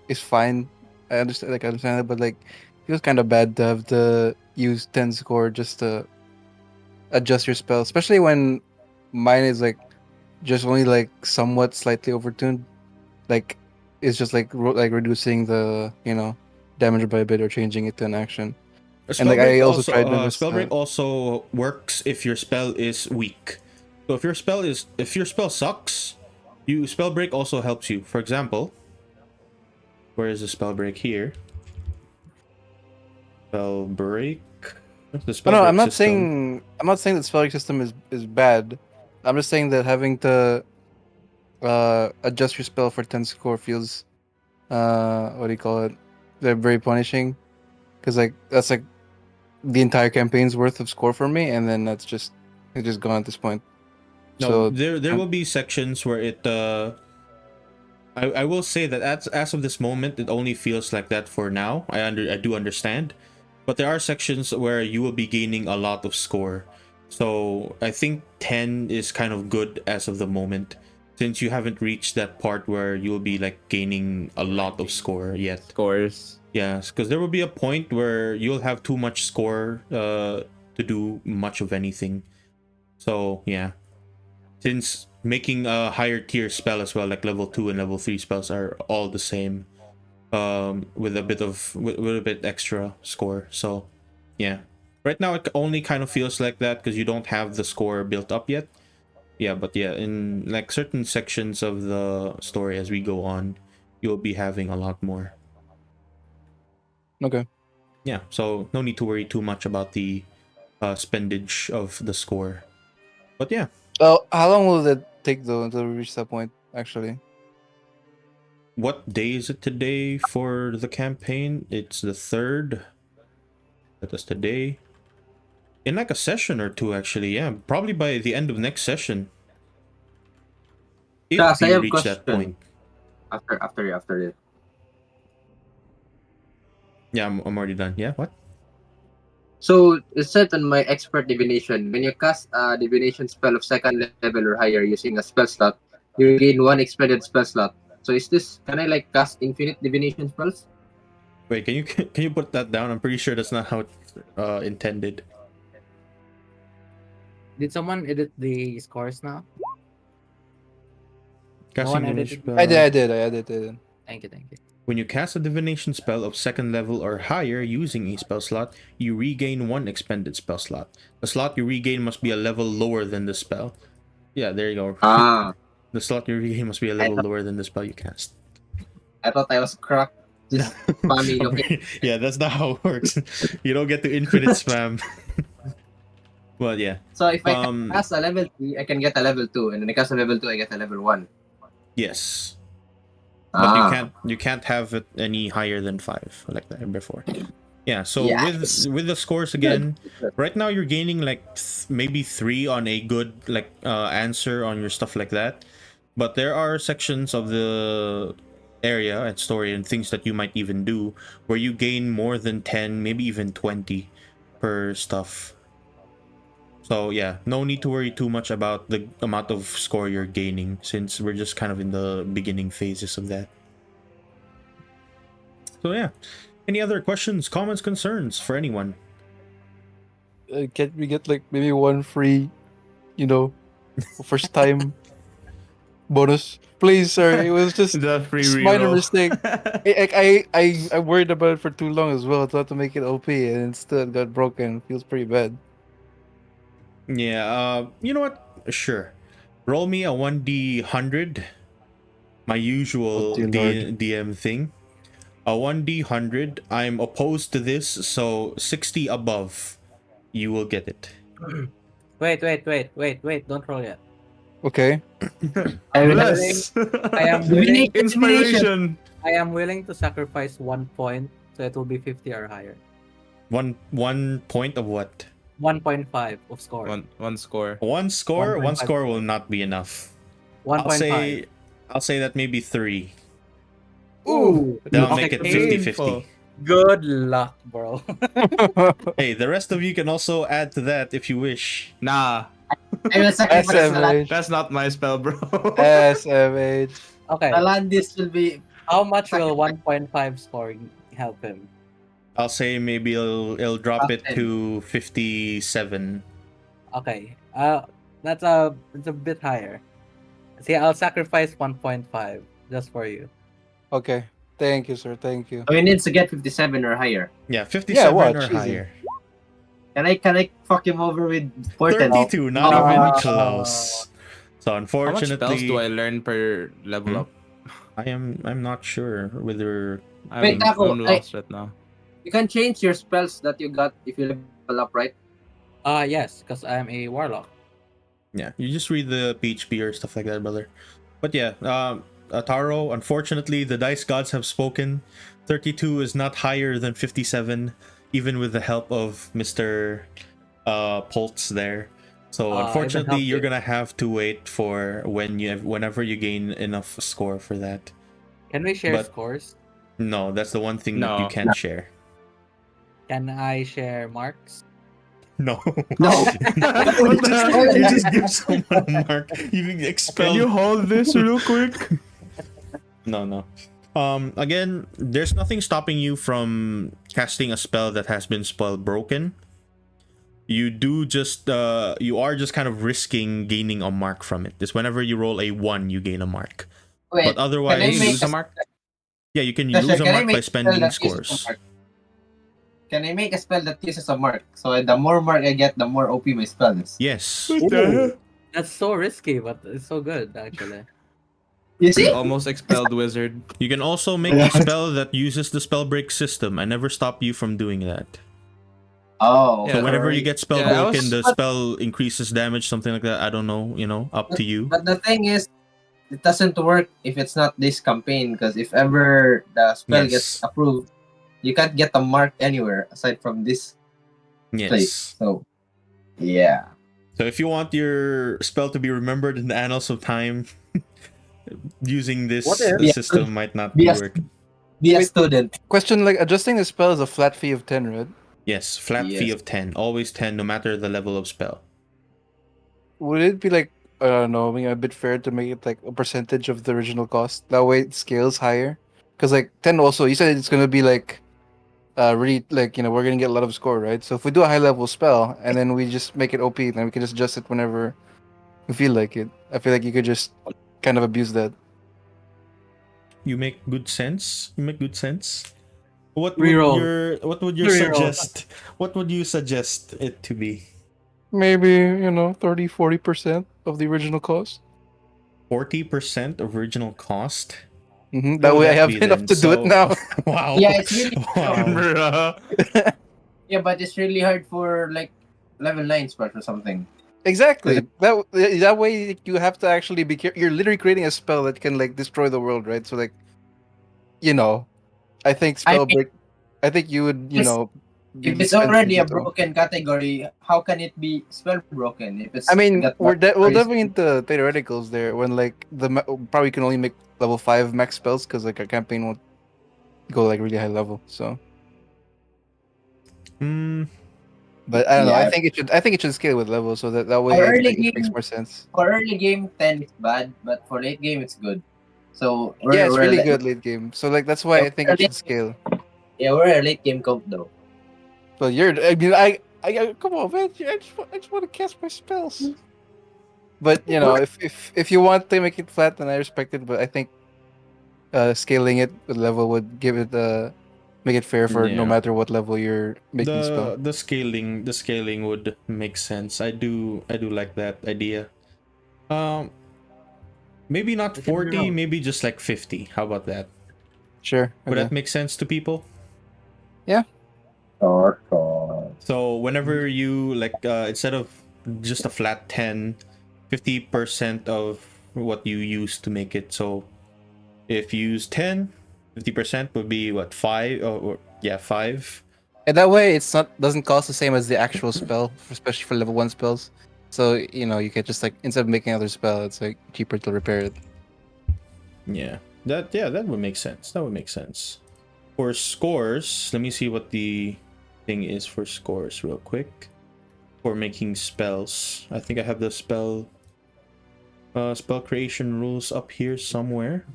Speaker 5: is fine. I understand it, but like, it feels kind of bad to have to use 10 score just to adjust your spell, especially when mine is like just only like somewhat slightly overtuned. Like, it's just like reducing the damage by a bit or changing it to an action. And like I also tried to
Speaker 1: Spellbreak also works if your spell is weak. So if your spell sucks, spellbreak also helps you. For example, where is the spellbreak here? Spellbreak. The
Speaker 5: Oh, no,
Speaker 1: spell system.
Speaker 5: I'm not saying that spelling system is bad. I'm just saying that having to adjust your spell for 10 score feels what do you call it? They're very punishing because like that's like the entire campaign's worth of score for me, and then it's just gone at this point.
Speaker 1: No,
Speaker 5: So
Speaker 1: there will be sections where it I will say that as of this moment it only feels like that for now. I do understand. But there are sections where you will be gaining a lot of score. So I think 10 is kind of good as of the moment, since you haven't reached that part where you'll be like gaining a lot of score yet.
Speaker 3: Scores.
Speaker 1: Yes, because there will be a point where you'll have too much score to do much of anything. So yeah, since making a higher tier spell as well, like level 2 and level 3 spells are all the same, with a bit with a bit extra score. So yeah, right now it only kind of feels like that because you don't have the score built up yet. Yeah, but yeah, in like certain sections of the story as we go on, you'll be having a lot more.
Speaker 5: okay.
Speaker 1: Yeah, so no need to worry too much about the spendage of the score. But yeah,
Speaker 5: Oh, how long will it take though until we reach that point? Actually,
Speaker 1: what day is it today for the campaign? It's the 3rd. That is today. In like a session or two, actually. Yeah, probably by the end of next session. If
Speaker 2: Guys, I
Speaker 1: we
Speaker 2: have
Speaker 1: reach that
Speaker 2: question.
Speaker 1: point.
Speaker 2: After this.
Speaker 1: Yeah, I'm already done. Yeah, what?
Speaker 2: So it said on my expert divination, when you cast a divination spell of second level or higher using a spell slot, you gain one expended spell slot. So is this, can I like cast infinite divination spells?
Speaker 1: Wait, can you put that down? I'm pretty sure that's not how it's intended.
Speaker 4: Did someone edit the scores now?
Speaker 1: Casting
Speaker 4: one
Speaker 1: divination
Speaker 4: edited.
Speaker 5: I
Speaker 1: spell.
Speaker 5: did. I did.
Speaker 4: Thank you.
Speaker 1: When you cast a divination spell of second level or higher using a spell slot, you regain one expended spell slot. The slot you regain must be a level lower than the spell. Yeah, there you go.
Speaker 2: Ah,
Speaker 1: The slot you regain must be a
Speaker 2: I
Speaker 1: level
Speaker 2: thought,
Speaker 1: lower than the spell you cast.
Speaker 2: I thought I was cracked. Just spamming, okay.
Speaker 1: Yeah, that's not how it works. You don't get to infinite spam. Well, yeah.
Speaker 2: So if I
Speaker 1: Um,
Speaker 2: cast a level 3, I can get a level 2. And then I cast a level 2, I get a level 1.
Speaker 1: yes, but
Speaker 2: Ah,
Speaker 1: you can't have it any higher than 5 like that before. Yeah. So
Speaker 2: yes.
Speaker 1: with the scores
Speaker 2: Good.
Speaker 1: again, right now you're gaining like maybe 3 on a good like answer on your stuff like that. But there are sections of the area and story and things that you might even do where you gain more than 10, maybe even 20 per stuff. So yeah, no need to worry too much about the amount of score you're gaining since we're just kind of in the beginning phases of that. So yeah, any other questions, comments, concerns for anyone?
Speaker 5: Can we get like maybe one free, you know, first time bonus, please, sir? It was just
Speaker 3: The free
Speaker 5: just minor
Speaker 3: reroll.
Speaker 5: mistake. I worried about it for too long as well. I thought to make it OP, and instead it got broken. Feels pretty bad.
Speaker 1: Yeah, you know what? Sure. Roll me a 1d100. My
Speaker 5: Oh
Speaker 1: usual
Speaker 5: dear lord.
Speaker 1: DM thing. A 1d100. I'm opposed to this, so 60 above, you will get it.
Speaker 4: Wait. Don't roll yet.
Speaker 5: Okay.
Speaker 2: I will have
Speaker 3: Bless.
Speaker 4: I am willing.
Speaker 3: Inspiration.
Speaker 4: I am willing to sacrifice 1 point, so it will be 50 or higher.
Speaker 1: One point of what?
Speaker 4: 1.5 of score.
Speaker 3: One score.
Speaker 1: One score?
Speaker 4: 1.5
Speaker 1: One score will not be enough.
Speaker 4: 1.5.
Speaker 1: I'll say that maybe 3.
Speaker 4: Ooh,
Speaker 1: That'll
Speaker 3: That's
Speaker 1: make it
Speaker 3: painful.
Speaker 1: 50-50.
Speaker 4: good luck, bro.
Speaker 1: Hey, the rest of you can also add to that if you wish.
Speaker 3: Nah,
Speaker 2: I will sacrifice a lot.
Speaker 5: SMH.
Speaker 3: that's not my spell, bro.
Speaker 5: SMH.
Speaker 4: Okay,
Speaker 2: Alandis will be.
Speaker 4: how much will 1.5 score help him?
Speaker 1: I'll say maybe it'll drop it
Speaker 2: 10.
Speaker 1: to 57.
Speaker 4: Okay, that's it's a bit higher. See, I'll sacrifice 1.5 just for you.
Speaker 5: Okay. Thank you, sir. Thank you.
Speaker 2: So he needs to get 57 or higher.
Speaker 1: Yeah, 57
Speaker 5: watch,
Speaker 1: or
Speaker 5: easy.
Speaker 1: higher.
Speaker 2: Can I fuck him over with portent?
Speaker 1: 32, not
Speaker 4: Oh.
Speaker 1: even close. So
Speaker 3: How much spells
Speaker 1: unfortunately,
Speaker 3: do I learn per level up?
Speaker 1: I'm not sure whether
Speaker 3: I'm,
Speaker 2: Wait, Taco,
Speaker 3: I'm lost right now.
Speaker 2: You can change your spells that you got if you level level up, right?
Speaker 4: Yes, because I'm a warlock.
Speaker 1: Yeah, you just read the PHP or stuff like that, brother. But yeah, Taro, unfortunately, the dice gods have spoken. 32 is not higher than 57, even with the help of Mr. Pultz there. So
Speaker 4: Even
Speaker 1: unfortunately,
Speaker 4: help
Speaker 1: you're
Speaker 4: you.
Speaker 1: gonna have to wait for whenever you gain enough score for that.
Speaker 4: Can we share
Speaker 1: But
Speaker 4: scores?
Speaker 1: no, that's the one thing that you
Speaker 3: No.
Speaker 1: can't share.
Speaker 4: Can I share marks?
Speaker 1: No.
Speaker 2: No.
Speaker 1: you, just, you just give someone a mark. You expel.
Speaker 3: Can you hold this real quick?
Speaker 1: No. Again, there's nothing stopping you from casting a spell that has been spell broken. You are just kind of risking gaining a mark from it. Just whenever you roll a 1, you gain a mark.
Speaker 2: Wait,
Speaker 1: But
Speaker 2: can I
Speaker 1: otherwise,
Speaker 3: Can you
Speaker 2: make
Speaker 3: lose a mark?
Speaker 1: yeah, you can
Speaker 2: Tasha,
Speaker 1: lose a
Speaker 2: can I
Speaker 1: mark by
Speaker 2: make a spell
Speaker 1: spending
Speaker 2: that uses a
Speaker 1: scores.
Speaker 2: mark? Can I make a spell that uses a mark? So the more mark I get, the more OP my spell is.
Speaker 1: Yes.
Speaker 3: What the hell?
Speaker 4: That's so risky, but it's so good actually.
Speaker 2: You see?
Speaker 3: Almost expelled wizard.
Speaker 1: You can also make a spell that uses the spell break system. I never stop you from doing that.
Speaker 2: Oh.
Speaker 1: So
Speaker 3: Yeah.
Speaker 1: whenever you get spell
Speaker 3: Yeah, I
Speaker 1: broken,
Speaker 3: was-
Speaker 1: the spell increases damage, something like that. I don't know, up to you.
Speaker 2: But the thing is, it doesn't work if it's not this campaign, because if ever the spell gets
Speaker 1: Yes.
Speaker 2: approved, you can't get a mark anywhere aside from this place.
Speaker 1: Yes.
Speaker 2: So, yeah.
Speaker 1: So if you want your spell to be remembered in the annals of time, using this
Speaker 4: What if-
Speaker 1: the
Speaker 2: Yeah.
Speaker 1: system might not
Speaker 2: Be
Speaker 1: be
Speaker 2: a,
Speaker 1: working.
Speaker 2: be a
Speaker 5: Wait.
Speaker 2: student.
Speaker 5: Question, like adjusting the spell is a flat fee of 10, right?
Speaker 1: Yes, flat fee
Speaker 2: Yes.
Speaker 1: of 10. Always 10, no matter the level of spell.
Speaker 5: Would it be like, I don't know, maybe a bit fair to make it like a percentage of the original cost? That way it scales higher. Because like 10 also, you said it's gonna be like really like we're gonna get a lot of score, right? So if we do a high level spell and then we just make it OP, then we can just adjust it whenever we feel like it. I feel like you could just kind of abuse that.
Speaker 1: You make good sense. You make good sense. What
Speaker 4: Reroll.
Speaker 1: what would you
Speaker 4: Reroll.
Speaker 1: suggest? What would you suggest it to be?
Speaker 5: Maybe 30-40% of the original cost.
Speaker 1: 40% of original cost?
Speaker 5: That
Speaker 1: What would
Speaker 5: way I
Speaker 1: that
Speaker 5: have
Speaker 1: be
Speaker 5: enough
Speaker 1: then?
Speaker 5: to do it
Speaker 1: So-
Speaker 5: now.
Speaker 1: Wow.
Speaker 2: Yeah, it's really
Speaker 1: Wow.
Speaker 3: Bruh.
Speaker 2: yeah, but it's really hard for like level 9 spells or something.
Speaker 5: Exactly. That way you have to actually be careful. You're literally creating a spell that can like destroy the world, right? So like, I think
Speaker 2: I
Speaker 5: spell
Speaker 2: mean,
Speaker 5: break. I think you would,
Speaker 2: Yes.
Speaker 5: be
Speaker 2: if it's
Speaker 5: sensitive
Speaker 2: already a
Speaker 5: to.
Speaker 2: broken category, how can it be spell broken? If it's
Speaker 5: I mean,
Speaker 2: got
Speaker 5: we're
Speaker 2: marks,
Speaker 5: delving into theoreticals there when like probably can only make level 5 max spells because like our campaign won't go like really high level. So,
Speaker 1: Mm,
Speaker 5: but I don't know.
Speaker 2: Yeah.
Speaker 5: I think it should scale with level so that way
Speaker 2: Our early
Speaker 5: it makes
Speaker 2: game-
Speaker 5: more sense.
Speaker 2: For early game, 10 is bad, but for late game, it's good. So
Speaker 5: Yeah, it's really
Speaker 2: le-
Speaker 5: good late game. So like that's why I think it should scale.
Speaker 2: Yeah, we're a late game comp though.
Speaker 5: But come on, man. I just want to cast my spells. But if you want to make it flat, then I respect it. But I think scaling it with level would give it make it fair for no
Speaker 1: Yeah.
Speaker 5: matter what level you're making the spell.
Speaker 1: the scaling would make sense. I do like that idea. Maybe not
Speaker 4: It can be
Speaker 1: 40,
Speaker 4: wrong.
Speaker 1: maybe just like 50. How about that?
Speaker 5: Sure.
Speaker 1: Would
Speaker 5: Okay.
Speaker 1: that make sense to people?
Speaker 2: Or
Speaker 1: So whenever you instead of just a flat 10, 50% of what you use to make it. So if you use 10, 50% would be what, 5 or 5.
Speaker 5: And that way, doesn't cost the same as the actual spell, especially for level 1 spells. So you can just like instead of making another spell, it's like cheaper to repair it.
Speaker 1: Yeah. That would make sense. That would make sense. For scores, let me see what the thing is for scores real quick. For making spells. I think I have the spell creation rules up here somewhere.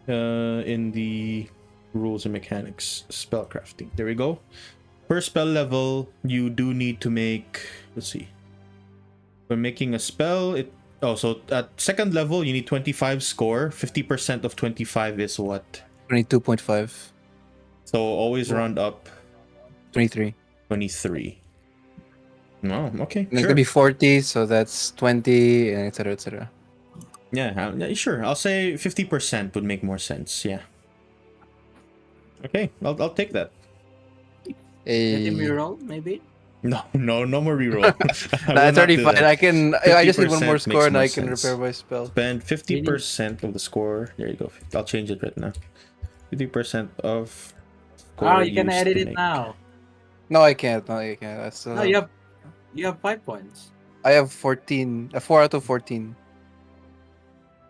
Speaker 1: In the rules and mechanics spellcrafting. There we go. Per spell level, you do need to make, let's see. When making a spell, so at second level you need 25 score. 50% of 25 is what?
Speaker 5: 22.5,
Speaker 1: So always round up
Speaker 5: 23.
Speaker 1: 23. No, okay,
Speaker 5: And it's
Speaker 1: sure.
Speaker 5: gonna be 40, so that's 20, and etc. etc.
Speaker 1: Yeah, sure. I'll say 50% would make more sense. Yeah. Okay, I'll take that.
Speaker 4: Let him
Speaker 5: A.
Speaker 4: reroll, maybe?
Speaker 1: No more reroll. I
Speaker 5: Nah,
Speaker 1: will
Speaker 5: it's
Speaker 1: not
Speaker 5: already
Speaker 1: do
Speaker 5: fine.
Speaker 1: that.
Speaker 5: I just need one more
Speaker 1: 50%
Speaker 5: score and I
Speaker 1: makes
Speaker 5: can
Speaker 1: more
Speaker 5: repair
Speaker 1: sense.
Speaker 5: my spell.
Speaker 1: Spend 50% of the score. There you go. I'll change it right now. 50% of score
Speaker 4: You can
Speaker 1: used
Speaker 4: edit
Speaker 1: to
Speaker 4: it
Speaker 1: make.
Speaker 4: now.
Speaker 5: No, I can't. No, I can't. I still
Speaker 4: No,
Speaker 5: have.
Speaker 4: you have 5 points.
Speaker 5: I have 14. 4 out of 14.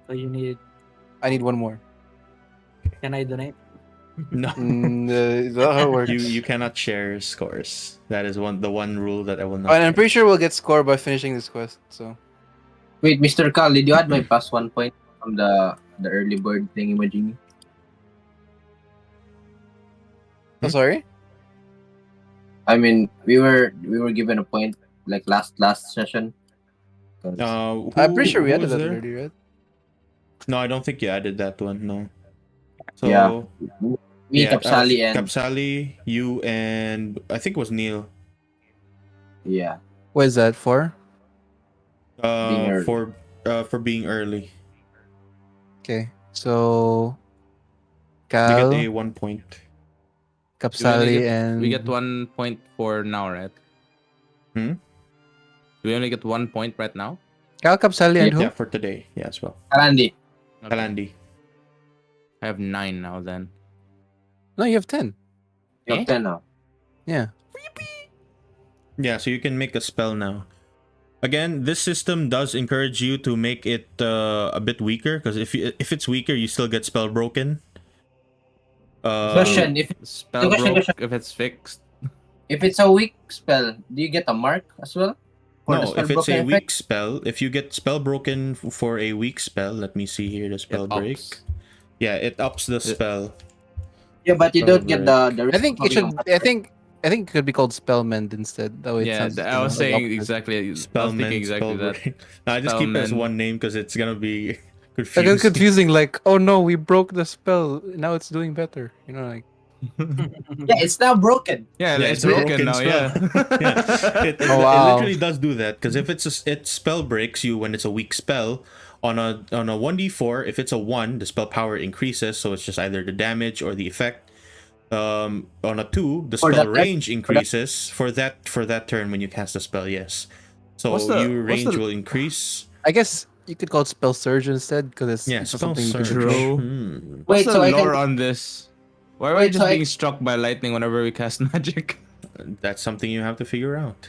Speaker 4: So you need.
Speaker 5: I need one more.
Speaker 4: Can I donate?
Speaker 1: No.
Speaker 5: Is that how it works?
Speaker 1: You cannot share scores. That is the one rule that I will not.
Speaker 5: And I'm
Speaker 1: share.
Speaker 5: pretty sure we'll get score by finishing this quest. So
Speaker 2: Wait, Mr. Carl, did you add my plus 1 point from the early bird thing imaging?
Speaker 5: oh, sorry.
Speaker 2: I mean, we were given a point like last session. 'Cause-
Speaker 5: I'm pretty sure we
Speaker 1: who
Speaker 5: added
Speaker 1: was
Speaker 5: that
Speaker 1: there?
Speaker 5: already, right?
Speaker 1: No, I don't think you added that one. No. So
Speaker 2: Yeah. Me,
Speaker 1: yeah,
Speaker 2: Kapsali, and
Speaker 1: Kapsali, you and I think it was Neil.
Speaker 2: yeah,
Speaker 5: What is that for?
Speaker 2: Being early.
Speaker 1: For being early.
Speaker 5: Okay, so
Speaker 1: You get
Speaker 5: Cal,
Speaker 1: a 1 point.
Speaker 5: Kapsali, and
Speaker 3: We get 1 point for now, right?
Speaker 1: Hmm?
Speaker 3: We only get 1 point right now.
Speaker 5: Cal, Kapsali, and who?
Speaker 1: Yeah, for today. Yeah, as well.
Speaker 2: Kalandi.
Speaker 3: Okay.
Speaker 1: Kalandi.
Speaker 3: I have 9 now then.
Speaker 5: No, you have 10.
Speaker 2: You have 10 now.
Speaker 5: Yeah.
Speaker 1: Yeah, so you can make a spell now. Again, this system does encourage you to make it a bit weaker, because if it's weaker, you still get spell broken.
Speaker 2: Question:
Speaker 3: Spell
Speaker 2: question,
Speaker 3: broke
Speaker 2: question.
Speaker 3: if it's fixed.
Speaker 2: If it's a weak spell, do you get a mark as well? For the
Speaker 1: No,
Speaker 2: spell
Speaker 1: if it's a
Speaker 2: broken
Speaker 1: weak
Speaker 2: effect?
Speaker 1: spell, if you get spell broken for a weak spell, let me see here the spell
Speaker 3: It
Speaker 1: break.
Speaker 3: ups.
Speaker 1: Yeah, it ups the spell.
Speaker 2: Yeah, but you
Speaker 1: Spell
Speaker 2: don't get
Speaker 1: break.
Speaker 2: the
Speaker 5: I think it
Speaker 2: risk
Speaker 5: should.
Speaker 2: of having
Speaker 5: I think it could be called Spellmend instead. That way it
Speaker 3: Yeah,
Speaker 5: sounds.
Speaker 3: I was
Speaker 5: like
Speaker 3: saying
Speaker 5: opposite.
Speaker 3: exactly. I was thinking
Speaker 1: Spellman,
Speaker 3: exactly
Speaker 1: spell
Speaker 3: that.
Speaker 1: break. No, I just keep it as
Speaker 3: Spellman.
Speaker 1: one name because it's gonna be
Speaker 5: Like it's
Speaker 1: confusing.
Speaker 5: confusing. Like, oh no, we broke the spell. Now it's doing better. You know, like.
Speaker 2: Yeah, it's now broken.
Speaker 3: Yeah,
Speaker 1: Yeah,
Speaker 3: it's broken now.
Speaker 1: spell.
Speaker 3: Yeah.
Speaker 1: Yeah, it
Speaker 5: Oh, wow.
Speaker 1: literally does do that, because if it spell breaks you when it's a weak spell on a 1d4. If it's a 1, the spell power increases, so it's just either the damage or the effect. On a 2, the
Speaker 2: For
Speaker 1: spell
Speaker 2: that
Speaker 1: range increases for that turn when you cast the spell. Yes, so
Speaker 3: What's the-
Speaker 1: your
Speaker 3: what's
Speaker 1: range
Speaker 3: the-
Speaker 1: will increase.
Speaker 5: I guess you could call it Spell Surge instead because it's
Speaker 1: Yeah,
Speaker 5: it's not
Speaker 1: spell
Speaker 5: something you can
Speaker 1: surge.
Speaker 5: control.
Speaker 3: True.
Speaker 1: Hmm.
Speaker 3: What's
Speaker 2: Wait,
Speaker 3: the
Speaker 2: so I
Speaker 3: lore
Speaker 2: can-
Speaker 3: on this? Why are we
Speaker 2: Wait,
Speaker 3: just
Speaker 2: so I-
Speaker 3: being struck by lightning whenever we cast magic?
Speaker 1: That's something you have to figure out.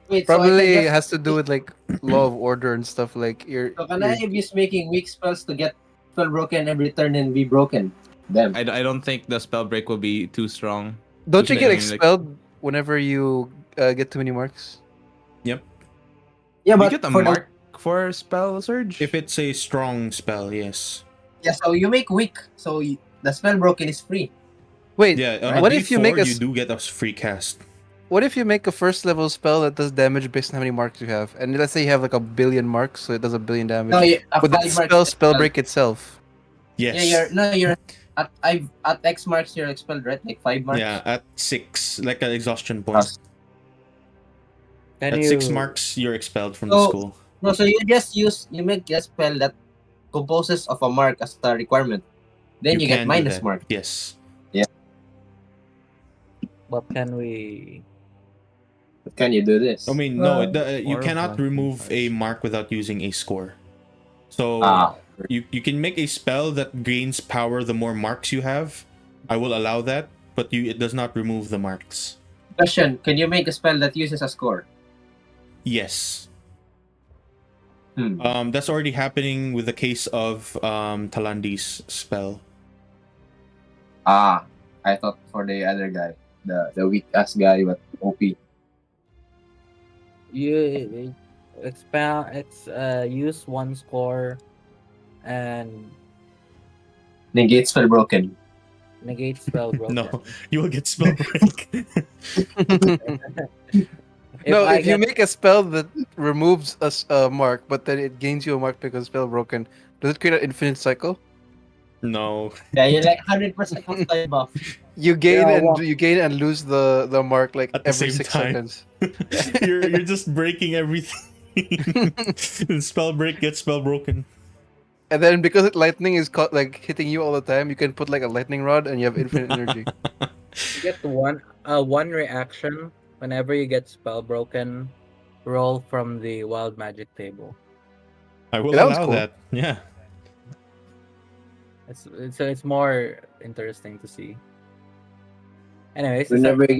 Speaker 2: Wait, so I
Speaker 5: Probably
Speaker 2: can
Speaker 5: it
Speaker 2: just,
Speaker 5: has to do with like law of order and stuff. Like
Speaker 2: so can I use making weak spells to get spell broken every turn and be broken? Them.
Speaker 3: I don't think the spell break will be too strong.
Speaker 5: don't you get
Speaker 3: I mean, like-
Speaker 5: expelled whenever you get too many marks?
Speaker 1: Yep.
Speaker 2: Yeah,
Speaker 3: You
Speaker 2: but
Speaker 3: get a
Speaker 2: for
Speaker 3: mark for spell surge?
Speaker 1: If it's a strong spell, yes.
Speaker 2: yeah, so you make weak, so the spell broken is free.
Speaker 5: Wait,
Speaker 1: Yeah, on
Speaker 5: what
Speaker 1: a
Speaker 5: if you
Speaker 1: D4,
Speaker 5: make a
Speaker 1: you do get a free cast.
Speaker 5: what if you make a first level spell that does damage based on how many marks you have? And let's say you have like 1,000,000,000 marks, so it does 1,000,000,000 damage.
Speaker 2: No,
Speaker 5: Would that spell break itself?
Speaker 1: Yes.
Speaker 2: Yeah, you're at X marks you're expelled, right? Like 5 marks.
Speaker 1: Yeah, at 6, like an exhaustion point.
Speaker 4: Can
Speaker 1: At
Speaker 4: you
Speaker 1: 6 marks, you're expelled from the
Speaker 2: So-
Speaker 1: school.
Speaker 2: No, so you make a spell that composes of a mark as the requirement. Then you get
Speaker 1: can do
Speaker 2: minus
Speaker 1: that.
Speaker 2: mark.
Speaker 1: Yes.
Speaker 4: But can we?
Speaker 2: But can you do this?
Speaker 1: I mean, no, you
Speaker 3: Or
Speaker 1: cannot
Speaker 3: black
Speaker 1: remove a
Speaker 3: vampires.
Speaker 1: mark without using a score. So you can make a spell that gains power the more marks you have. I will allow that, but it does not remove the marks.
Speaker 2: Question: can you make a spell that uses a score?
Speaker 1: Yes.
Speaker 2: Hmm.
Speaker 1: That's already happening with the case of Talandi's spell.
Speaker 2: I thought for the other guy, the weak ass guy, but OP.
Speaker 4: You use one score and
Speaker 2: Negate spell broken.
Speaker 4: negate spell broken.
Speaker 1: No, you will get spell break.
Speaker 5: If you make a spell that removes a mark, but then it gains you a mark because spell broken, does it create an infinite cycle?
Speaker 1: No.
Speaker 2: Yeah, you're like 100% hostile buff.
Speaker 5: You gain
Speaker 4: Yeah,
Speaker 5: and
Speaker 4: well-
Speaker 5: you gain and lose the mark like
Speaker 1: At the
Speaker 5: every
Speaker 1: same
Speaker 5: 6
Speaker 1: time.
Speaker 5: seconds.
Speaker 1: you're just breaking everything. The spell break gets spell broken.
Speaker 5: And then because lightning is like hitting you all the time, you can put like a lightning rod and you have infinite energy.
Speaker 4: You get one reaction whenever you get spell broken. Roll from the wild magic table.
Speaker 1: I will
Speaker 5: Yeah, that was
Speaker 1: allow
Speaker 5: cool.
Speaker 1: that. Yeah.
Speaker 4: It's more interesting to see. Anyways,
Speaker 2: Whenever you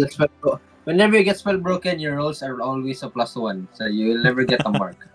Speaker 2: get spell broken, your rolls are always a +1, so you will never get a mark.